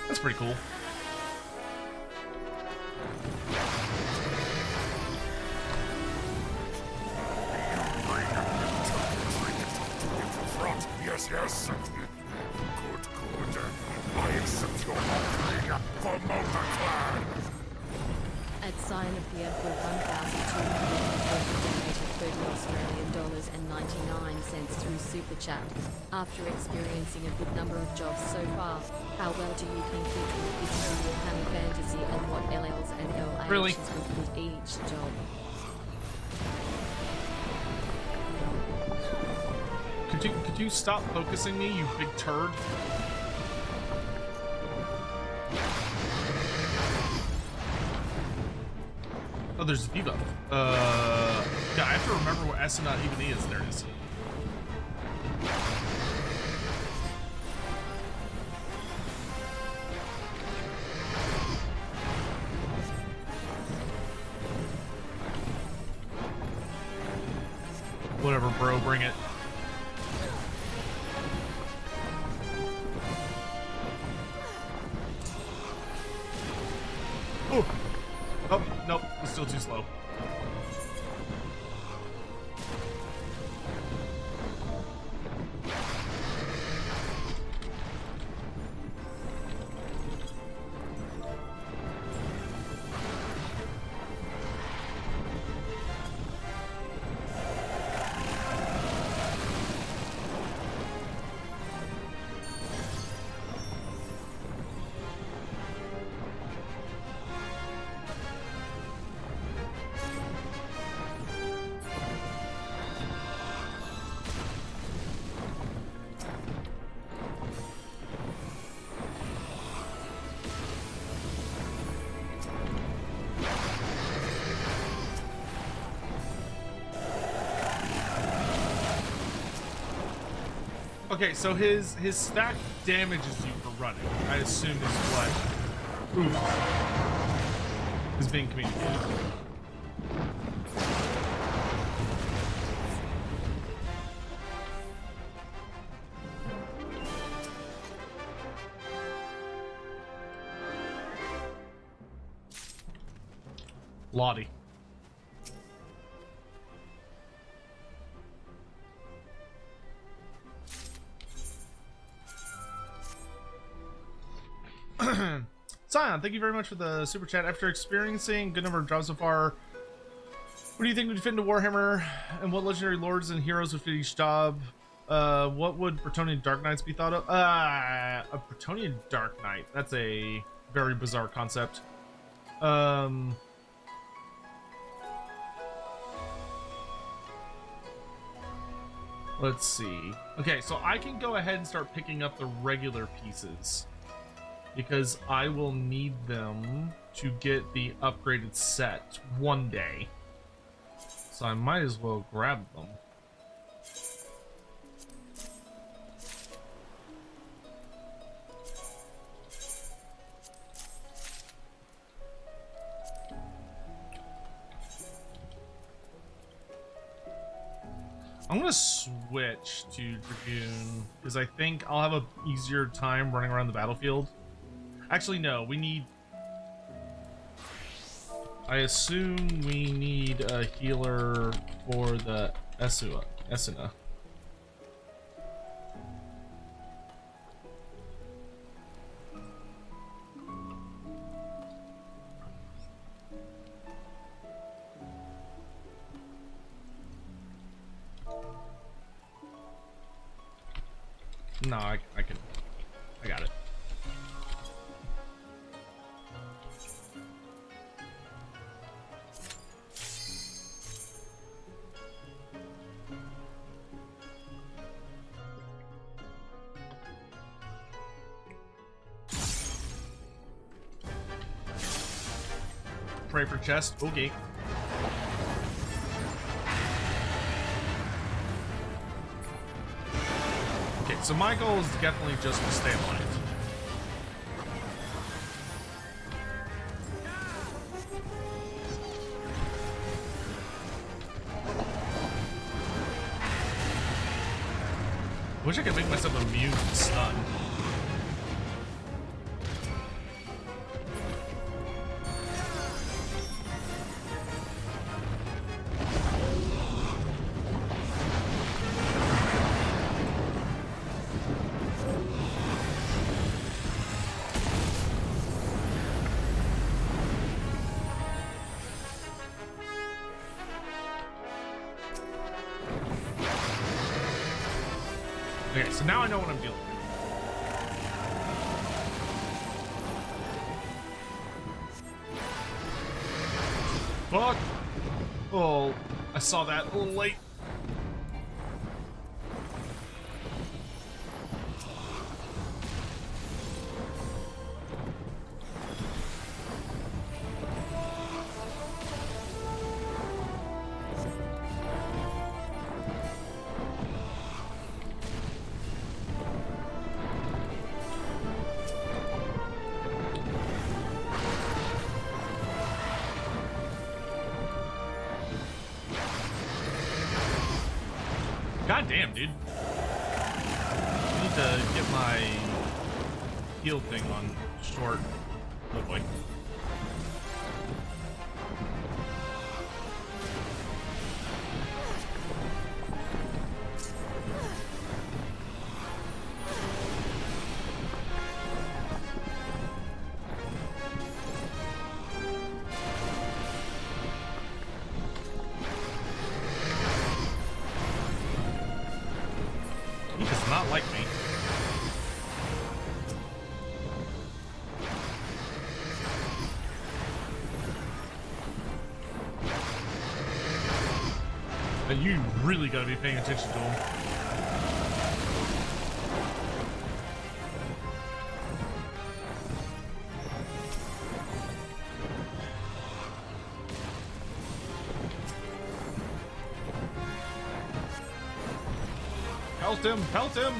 That's pretty cool. Yes, yes. Good, good. I accept your offering for Multiclan. At sign appeared for 1,240 donated $30 and 99 cents through Super Chat. After experiencing a good number of jobs so far, how well do you think it would fit into your Honey Fantasy, and what LLs and LAHs Really? would fit each job? Could you stop focusing me, you big turd? Oh, there's a debuff. Yeah, I have to remember what Esuna even is. There it is. Whatever, bro, bring it. Oh, oh, nope, it's still too slow. Okay, so his stack damages you for running, I assume is what is being communicated. Lottie. Scion, thank you very much for the super chat. After experiencing a good number of jobs so far, what do you think would fit into Warhammer, and what legendary lords and heroes would fit each job? What would Bretonnian Dark Knights be thought of? A Bretonnian Dark Knight. That's a very bizarre concept. Let's see. Okay, so I can go ahead and start picking up the regular pieces, because I will need them to get the upgraded set one day. So I might as well grab them. I'm gonna switch to Dragoon, because I think I'll have an easier time running around the battlefield. Actually, no, we need... I assume we need a healer for the Esuna. No, I can. I got it. Pray for chest. Okay. Okay, so my goal is definitely just to stay alive. Wish I could make myself immune to stun. Okay, so now I know what I'm dealing with. Fuck! Oh, I saw that a little late. damn, dude. I need to get my heal thing on short. Oh boy. He does not like me. And you really gotta be paying attention to him. Pelt him! Pelt him!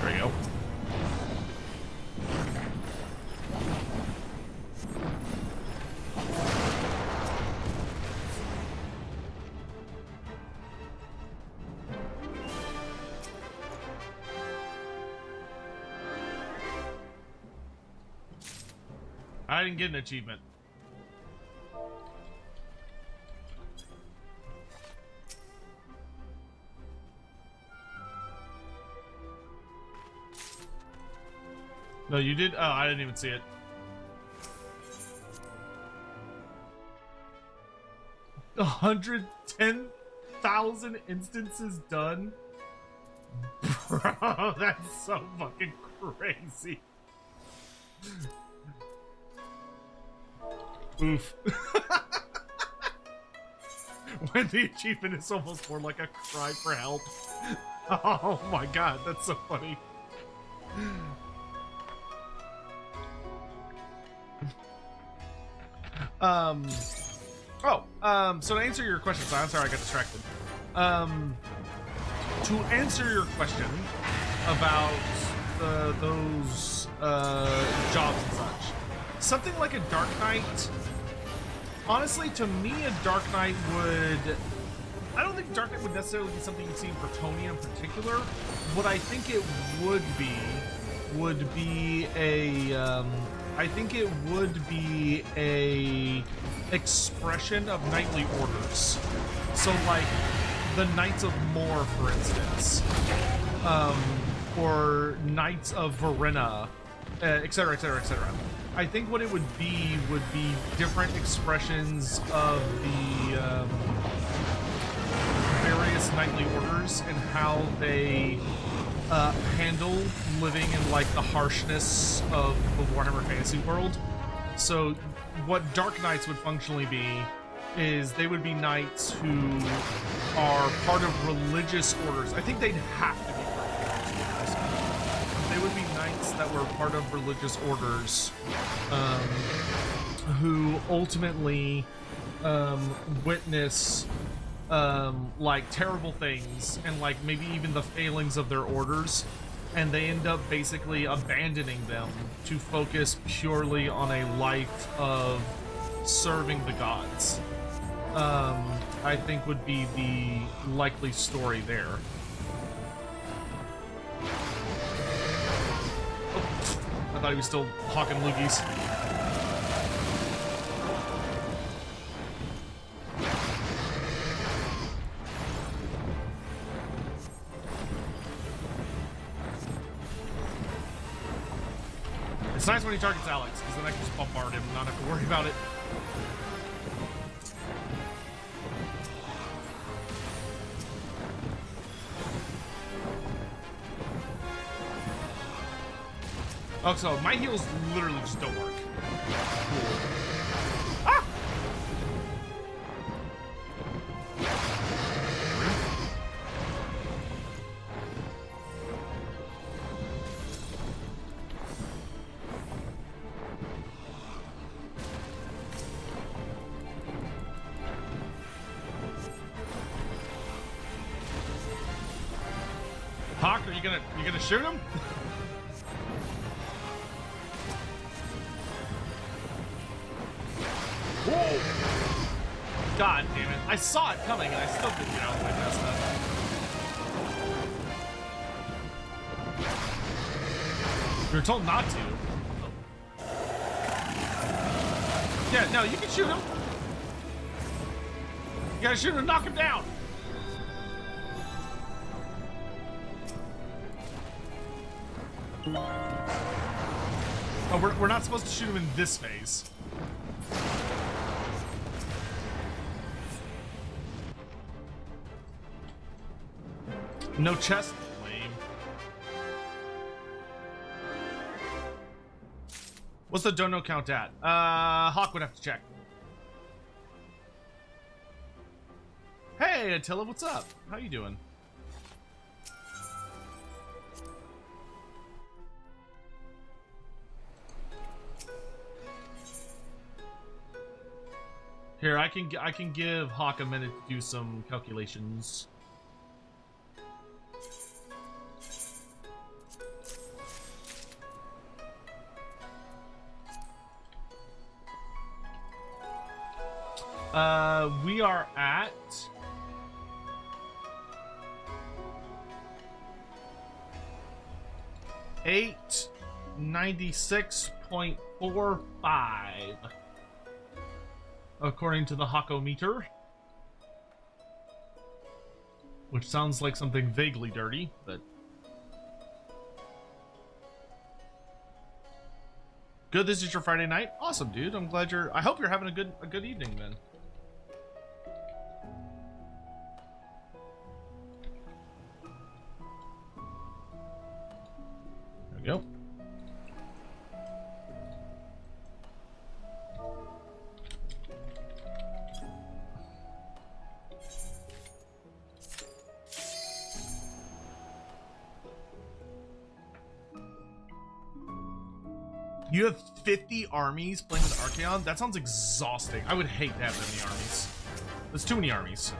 There we go. I didn't get an achievement. No, you did? Oh, I didn't even see it. 110,000 instances done? Bro, that's so fucking crazy. Oof. When the achievement is almost more like a cry for help. Oh my god, that's so funny. So to answer your question, so I'm sorry I got distracted. To answer your question about those jobs and such, something like a Dark Knight, honestly, to me, a Dark Knight would... I don't think Dark Knight would necessarily be something you'd see in Bretonnia in particular. What I think it would be a... I think it would be a expression of knightly orders. So, like, the Knights of Moor, for instance. Or Knights of Verena, etc., etc., etc. I think what it would be different expressions of the various knightly orders and how they handle living in like the harshness of the Warhammer Fantasy world. So what Dark Knights would functionally be is they would be knights who are part of religious orders. I think they'd have to be part of religious orders. They would be knights that were part of religious orders who ultimately witness like terrible things and like maybe even the failings of their orders, and they end up basically abandoning them to focus purely on a life of serving the gods. I think would be the likely story there. Oh, I thought he was still hawking loogies. It's nice when he targets Alex, because then I can just bombard him and not have to worry about it. Oh, so my heals literally just don't work. Cool. Ah! Hawk, are you gonna shoot him? Whoa! God damn it! I saw it coming, and I still didn't get out of the way fast enough. We were told not to. Yeah, no, you can shoot him. You gotta shoot him and knock him down. Oh, we're not supposed to shoot him in this phase. No chest. Lame. What's the dono count at? Hawk would have to check. Hey, Attila, what's up? How you doing? Here, I can give Hawk a minute to do some calculations. We are at 896.45 according to the Hawkometer, which sounds like something vaguely dirty, but good. This is your Friday night. Awesome, dude. I'm glad you're. I hope you're having a good evening, then. There we go. You have 50 armies playing with Archaon? That sounds exhausting. I would hate to have that many armies. There's too many armies.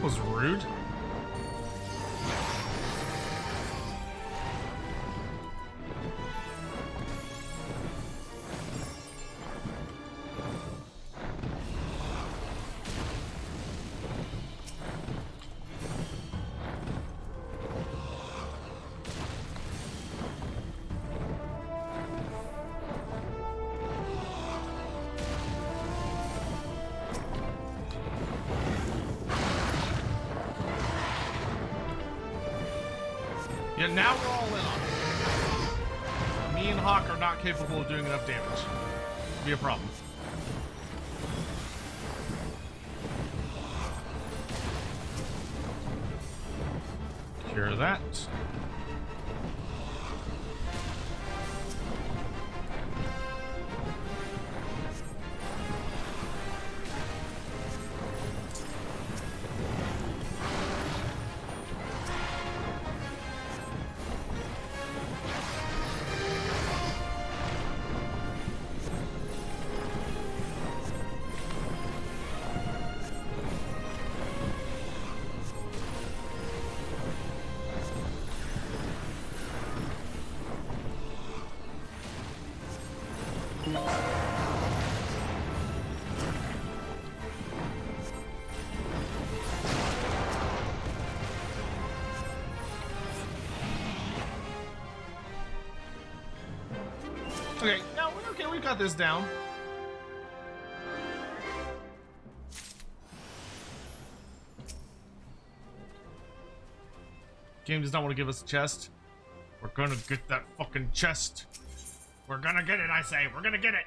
Was rude. Yeah, now we're all in on it. Me and Hawk are not capable of doing enough damage. It'd be a problem. Cure that. Okay, no, we're okay. We got this down. game does not want to give us a chest. We're gonna get that fucking chest. We're gonna get it, I say. We're gonna get it.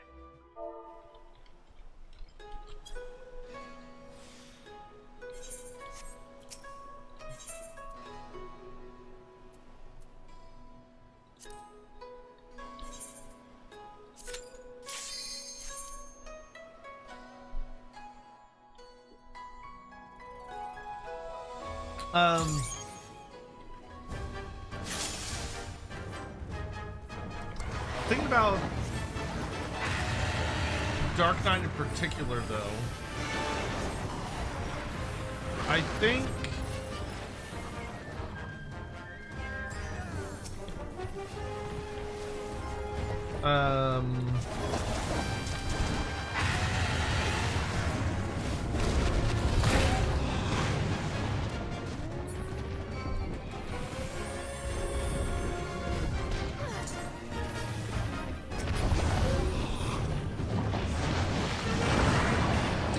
Thinking about Dark Knight in particular, though, I think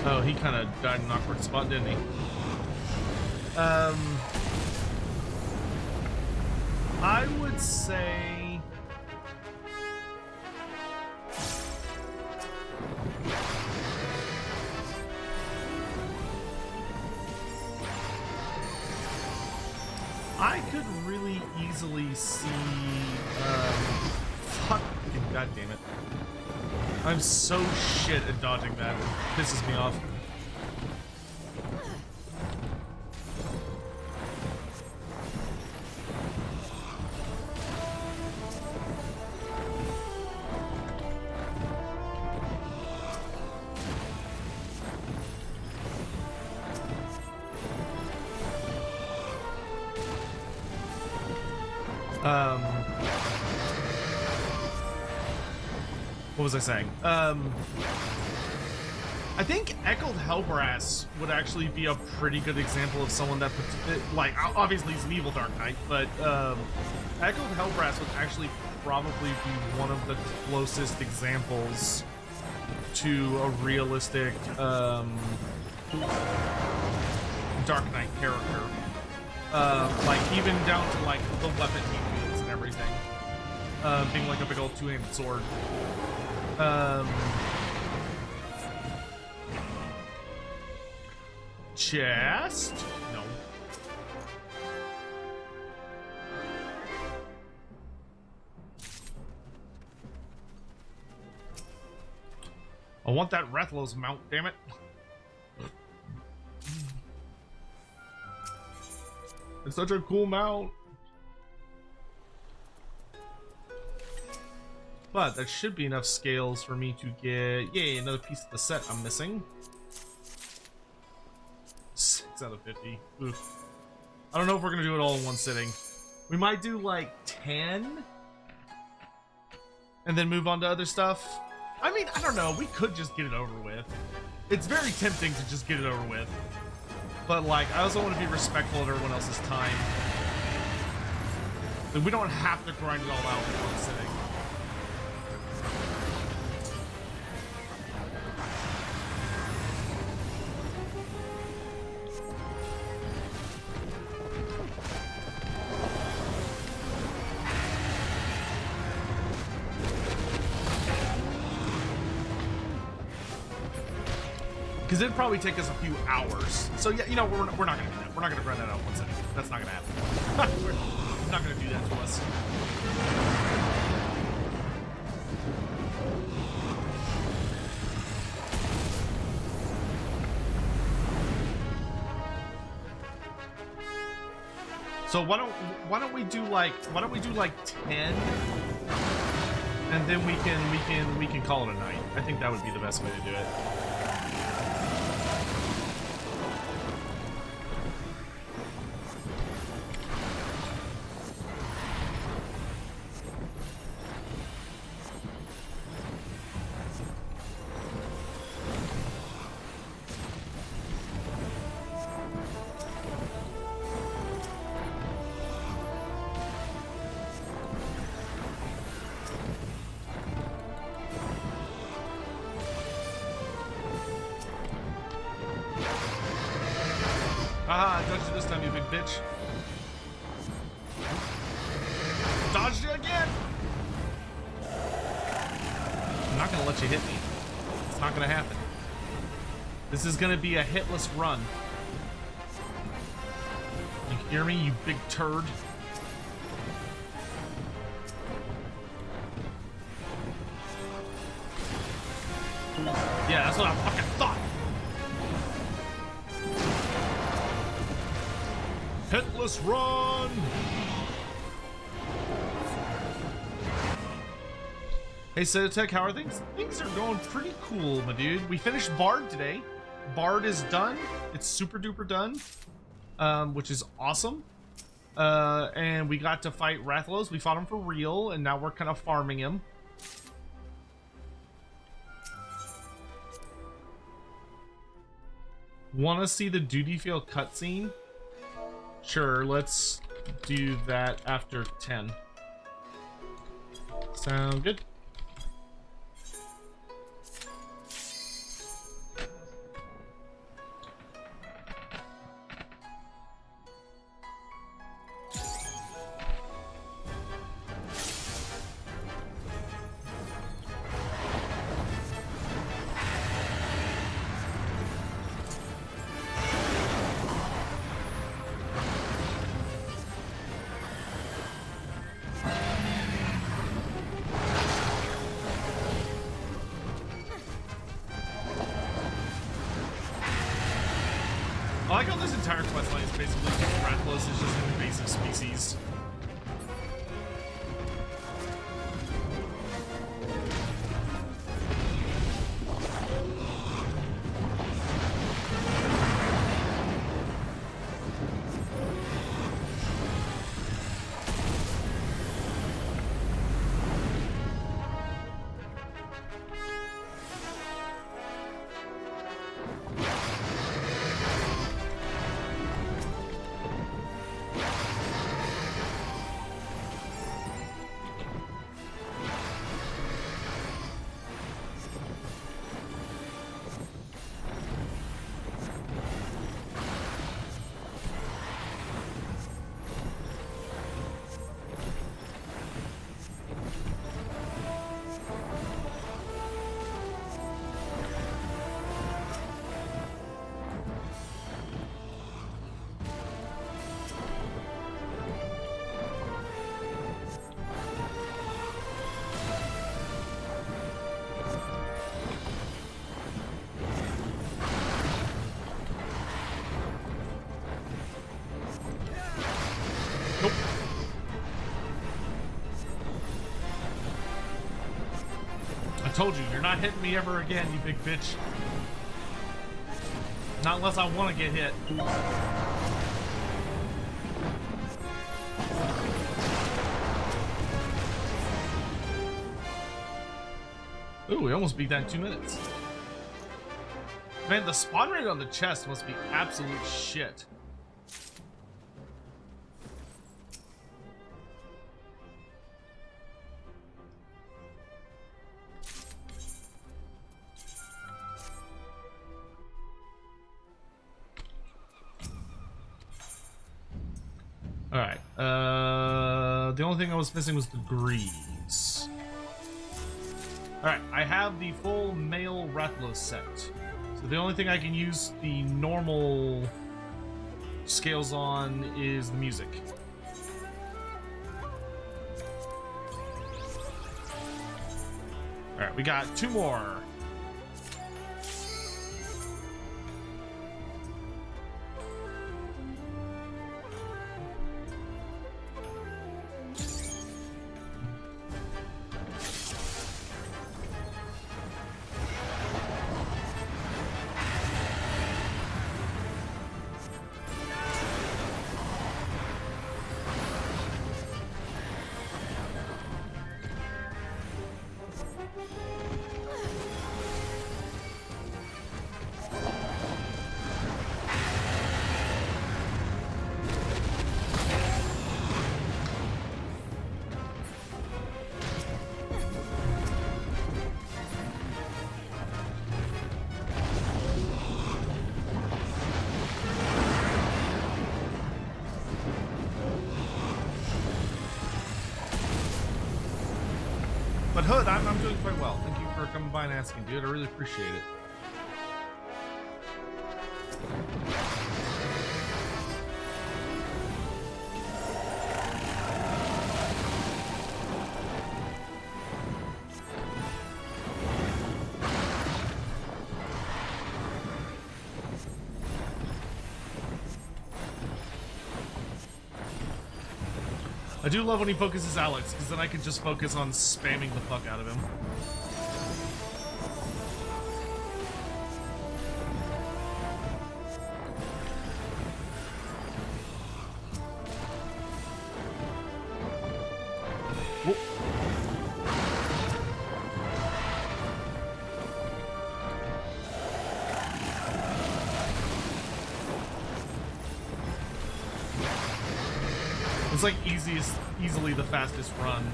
oh, he kind of died in an awkward spot, didn't he? I would say I could really easily see fucking god damn it. I'm so shit at dodging that. It pisses me off. What was I saying? I think Echoed Hellbrass would actually be a pretty good example of someone that, like, obviously he's an evil Dark Knight, but Echoed Hellbrass would actually probably be one of the closest examples to a realistic Dark Knight character. Like, even down to, like, the weapon he wields and everything. Being like a big old two-handed sword. Chest? No. I want that Rathalos mount, damn it. It's such a cool mount. But that should be enough scales for me to get, yay, another piece of the set I'm missing. 6 out of 50. Oof. I don't know if we're gonna do it all in one sitting. We might do like 10 and then move on to other stuff. I mean, I don't know. We could just get it over with. It's very tempting to just get it over with. But like, I also want to be respectful of everyone else's time. And we don't have to grind it all out in one sitting. Because it'd probably take us a few hours. So yeah, you know, we're not gonna do that. We're not gonna run that out one second. That's not gonna happen. We're not gonna do that to us. So why don't we do like 10, and then we can call it a night. I think that would be the best way to do it. Aha, I dodged it this time, you big bitch. gonna let you hit me. It's not gonna happen. This is gonna be a hitless run. You hear me, you big turd? Yeah, that's what I fucking thought. Hitless run! Hey, Sotech, how are things? Things are going pretty cool, my dude. We finished Bard today. Bard is done. It's super duper done, which is awesome. And we got to fight Rathalos. We fought him for real, and now we're kind of farming him. Want to see the duty field cutscene? Sure, let's do that after 10. Sound good? I like how this entire questline is basically just Rathalos is just an invasive species. I told you, you're not hitting me ever again, you big bitch. Not unless I want to get hit. Ooh, we almost beat that in 2 minutes. Man, the spawn rate on the chest must be absolute shit. Alright, the only thing I was missing was the greaves. Alright, I have the full male Rathalos set. So the only thing I can use the normal scales on is the music. Alright, we got 2 more. But Hood, I'm doing quite well. Thank you for coming by and asking, dude. I really appreciate it. I do love when he focuses Alex, because then I can just focus on spamming the fuck out of him. Whoop. It's like easily the fastest run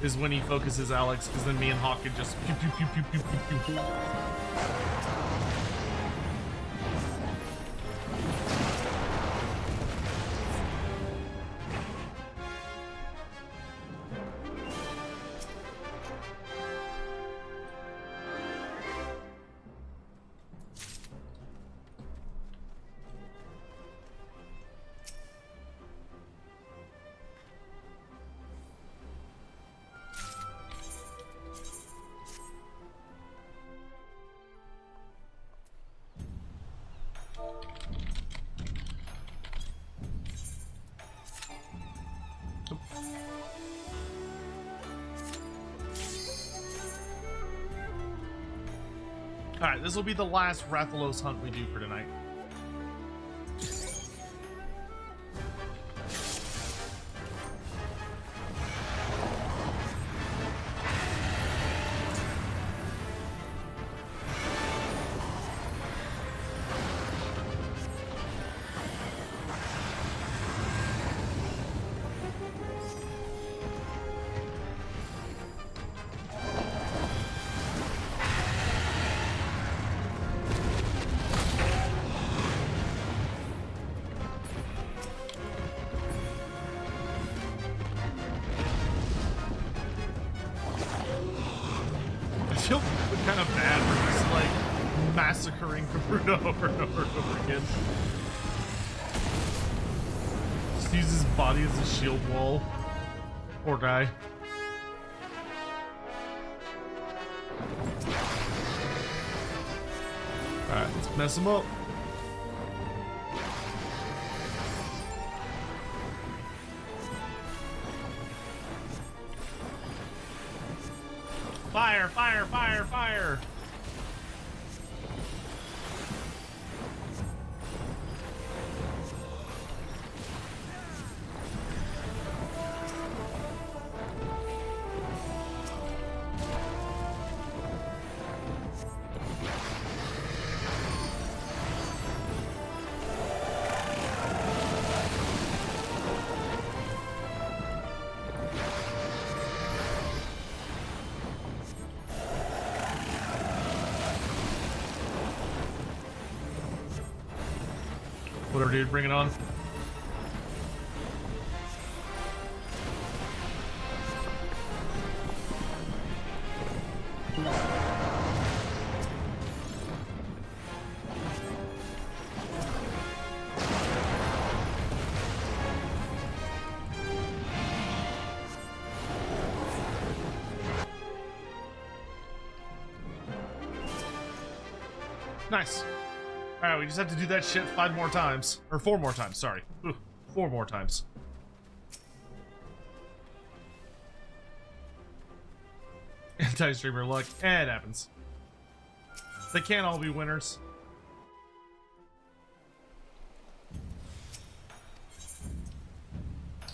is when he focuses Alex, because then me and Hawk can just pew pew pew pew pew pew pew. Alright, this will be the last Rathalos hunt we do for tonight. I feel kind of bad for just like massacring Karuta over and over and over again. Just use his body as a shield wall. Poor guy. Alright, let's mess him up. Fire, fire, fire, fire! Whatever, dude, bring it on. Nice. Alright, we just have to do that shit 5 more times. Or 4 more times, sorry. Ooh, 4 more times. Anti-streamer luck. It happens. They can't all be winners.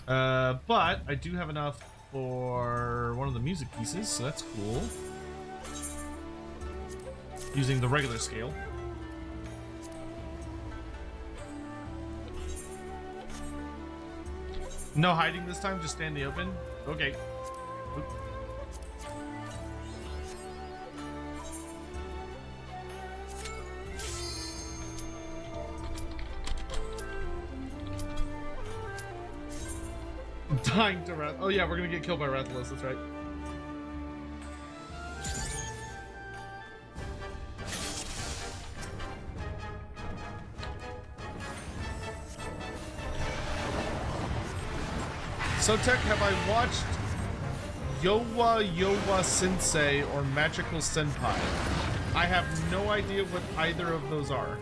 But I do have enough for one of the music pieces, so that's cool. Using the regular scale. No hiding this time, just stay in the open? Okay. Oop. I'm dying to Wrath. Oh yeah, we're gonna get killed by Rathalos, that's right. Sotek, have I watched Yowa Sensei or Magical Senpai? I have no idea what either of those are.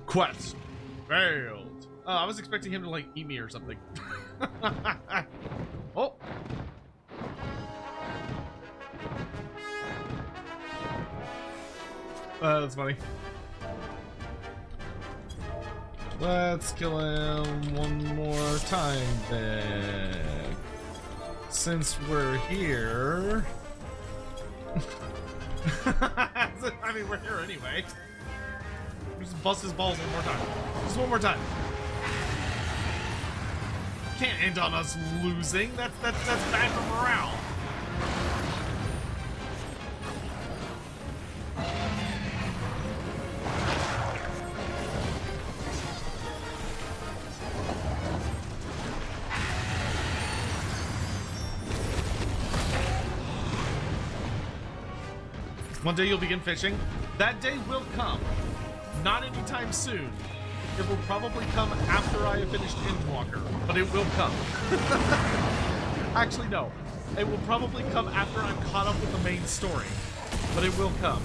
Quest failed. Oh, I was expecting him to like eat me or something. Oh. That's funny. Let's kill him one more time then. Since we're here. I mean, we're here anyway. Just bust his balls one more time. Just one more time. Can't end on us losing. That's bad for morale. One day you'll begin fishing. That day will come. Not anytime soon. It will probably come after I have finished Endwalker, but it will come. Actually, no. It will probably come after I'm caught up with the main story, but it will come.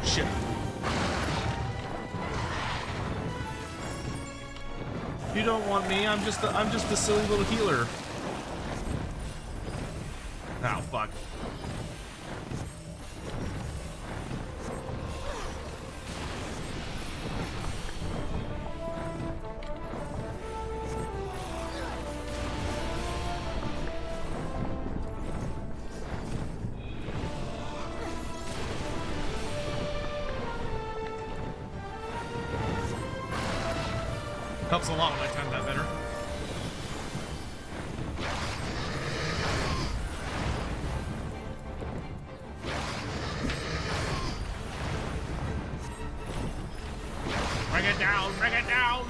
Shit. You don't want me. I'm just a silly little healer. Oh fuck. Helps a lot when I time that better. Bring it down! Bring it down!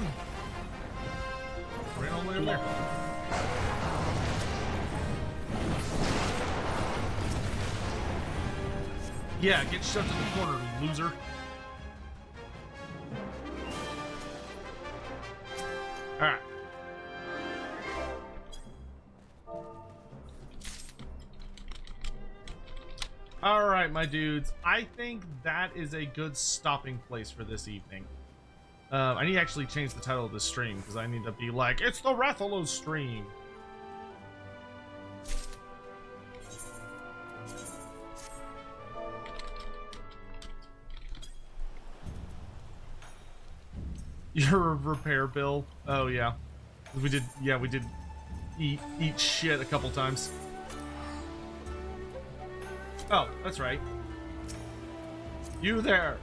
Right all the way over there. Yeah, get shoved in the corner, loser. Alright. Alright, my dudes. I think that is a good stopping place for this evening. I need to actually change the title of this stream because I need to be like, it's the RATHALOS stream. Your repair bill. Oh yeah. We did eat shit a couple times. Oh, that's right. You there.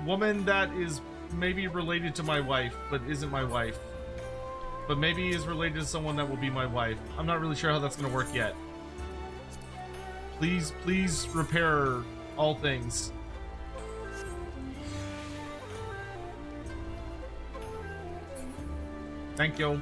Woman that is maybe related to my wife, but isn't my wife. But maybe is related to someone that will be my wife. I'm not really sure how that's gonna work yet. Please repair all things. Thank you.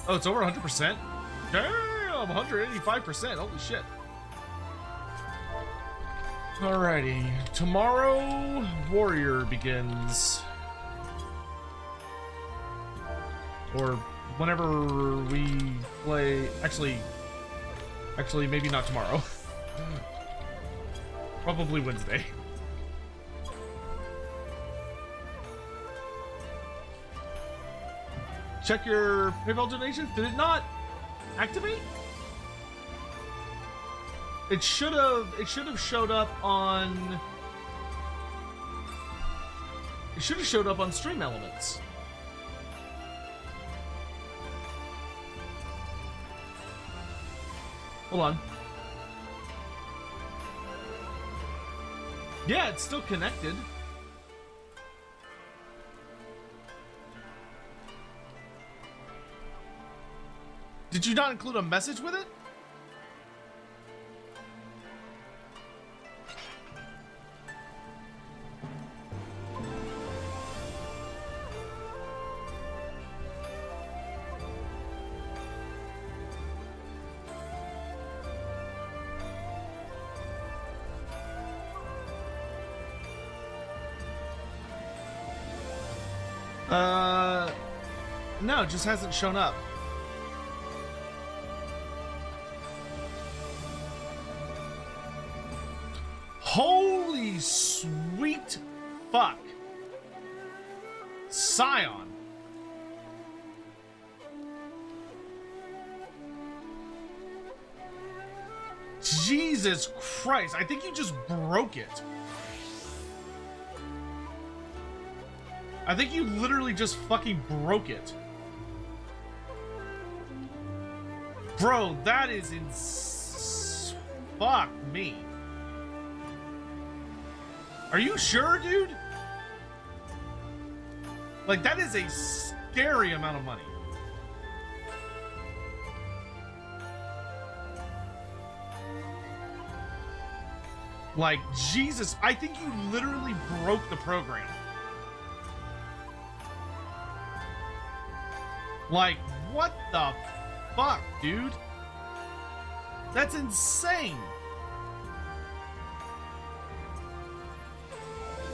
Oh, it's over 100%? Damn, 185%. Holy shit. Alrighty. Tomorrow, Warrior begins. Or whenever we play. Actually, maybe not tomorrow. Probably Wednesday. Check your PayPal donations. Did it not activate? It should have showed up on. It should have showed up on Stream Elements. Hold on. Yeah, it's still connected. Did you not include a message with it? No, it just hasn't shown up. Holy sweet fuck. Scion. Jesus Christ, I think you just broke it. I think you literally just fucking broke it. Bro, that is fuck me. Are you sure, dude? Like, that is a scary amount of money. Like, Jesus, I think you literally broke the program. Like, what the fuck, dude? That's insane.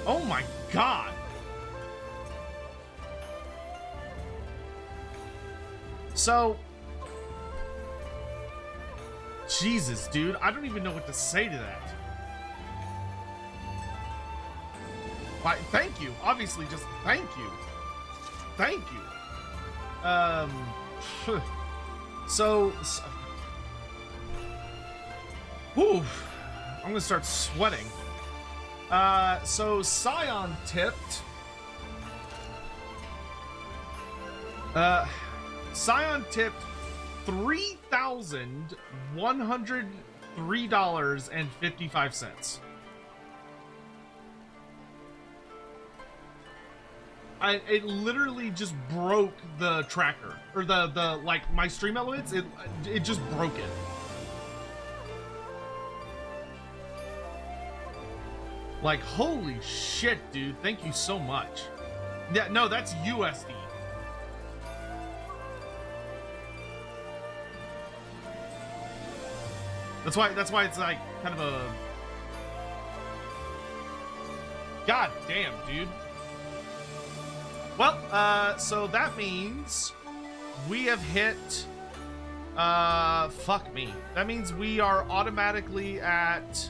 Oh my god. So, Jesus, dude, I don't even know what to say to that. Like, thank you. Obviously, just thank you. Thank you. Whew, I'm gonna start sweating. So Scion tipped. Scion tipped $3,103.55. It literally just broke the tracker, or the like my Stream Elements. It just broke it. Like, holy shit, dude! Thank you so much. Yeah, no, that's USD. That's why it's like kind of a. God damn, dude. Well, so that means we have hit, fuck me. That means we are automatically at,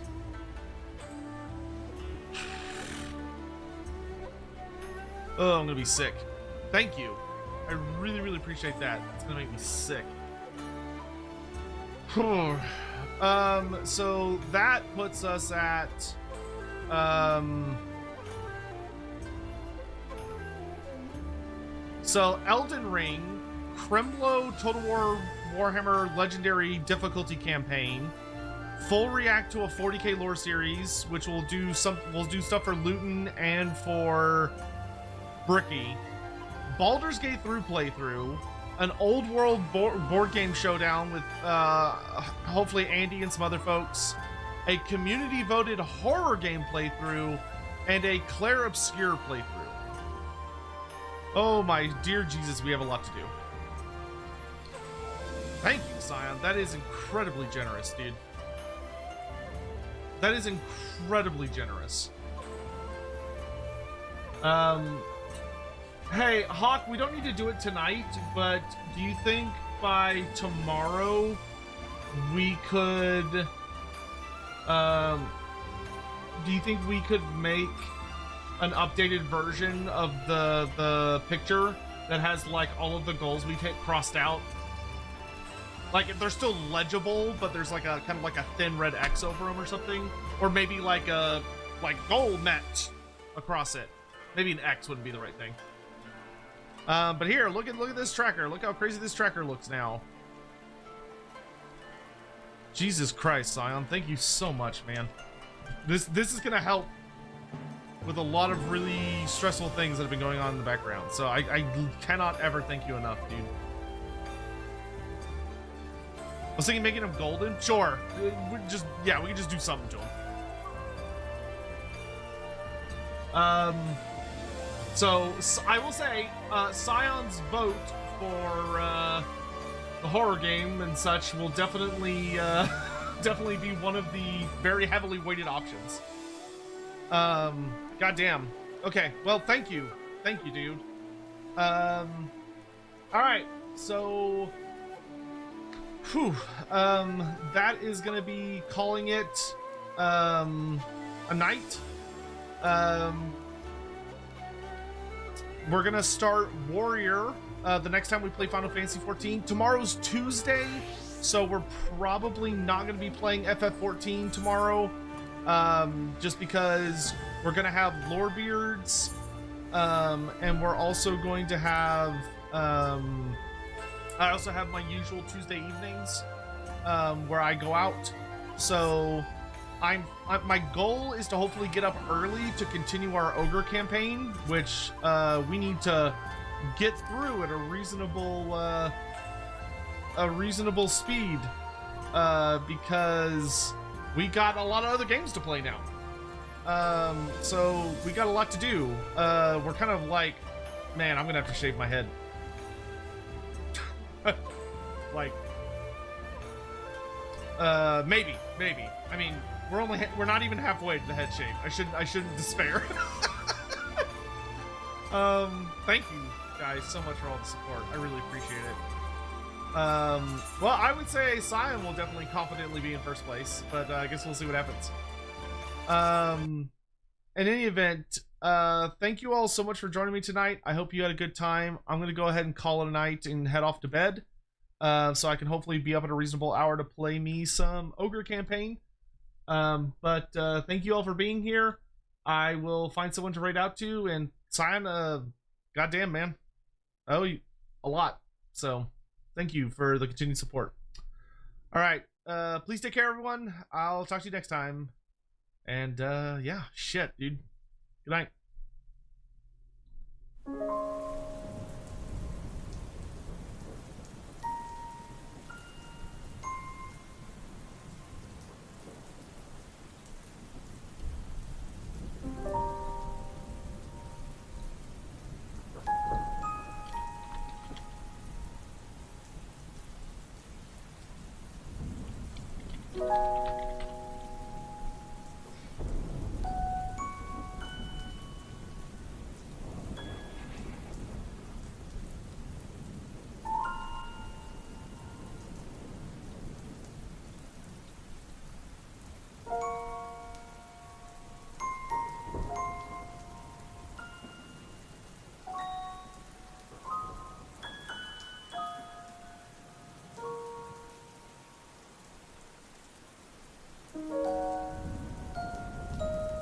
oh, I'm gonna be sick. Thank you. I really, really appreciate that. It's gonna make me sick. So that puts us at, so Elden Ring, Kremlo Total War Warhammer Legendary Difficulty Campaign, full react to a 40k lore series, which will do stuff for Luton and for Bricky, Baldur's Gate through playthrough, an old world board game showdown with hopefully Andy and some other folks, a community voted horror game playthrough, and a Claire Obscure playthrough. Oh my dear Jesus, we have a lot to do. Thank you, Scion. That is incredibly generous, dude. That is incredibly generous. Hey, Hawk, we don't need to do it tonight, but do you think by tomorrow we could, do you think we could make an updated version of the picture that has like all of the goals we've hit crossed out? Like they're still legible, but there's like a kind of like a thin red X over them or something, or maybe like a goal met across it. Maybe an X wouldn't be the right thing. But here, look at this tracker. Look how crazy this tracker looks now. Jesus Christ, Scion, thank you so much, man. This is gonna help with a lot of really stressful things that have been going on in the background. So I cannot ever thank you enough, dude. I was thinking making him golden. Sure, we can just do something to him. So I will say, Scion's vote for the horror game and such will definitely be one of the very heavily weighted options. Goddamn. Okay, well, thank you, dude. All right, so, that is gonna be calling it a night. We're gonna start Warrior the next time we play Final Fantasy XIV. Tomorrow's Tuesday, so we're probably not gonna be playing FF14 tomorrow, just because we're gonna have Lorebeards, and we're also going to have I also have my usual Tuesday evenings where I go out. So my goal is to hopefully get up early to continue our ogre campaign, which we need to get through at a reasonable speed, because we got a lot of other games to play now. So we got a lot to do. We're kind of like, man, I'm gonna have to shave my head. Like, maybe. I mean, we're not even halfway to the head shave. I shouldn't despair. Thank you guys so much for all the support. I really appreciate it. Well, I would say Scion will definitely confidently be in first place, but I guess we'll see what happens. In any event, thank you all so much for joining me tonight. I hope you had a good time. I'm gonna go ahead and call it a night and head off to bed, so I can hopefully be up at a reasonable hour to play me some ogre campaign. But thank you all for being here. I will find someone to raid out to, and Scion, goddamn, man, I owe you a lot. So thank you for the continued support. All right, please take care, everyone. I'll talk to you next time. And yeah, shit, dude. Good night.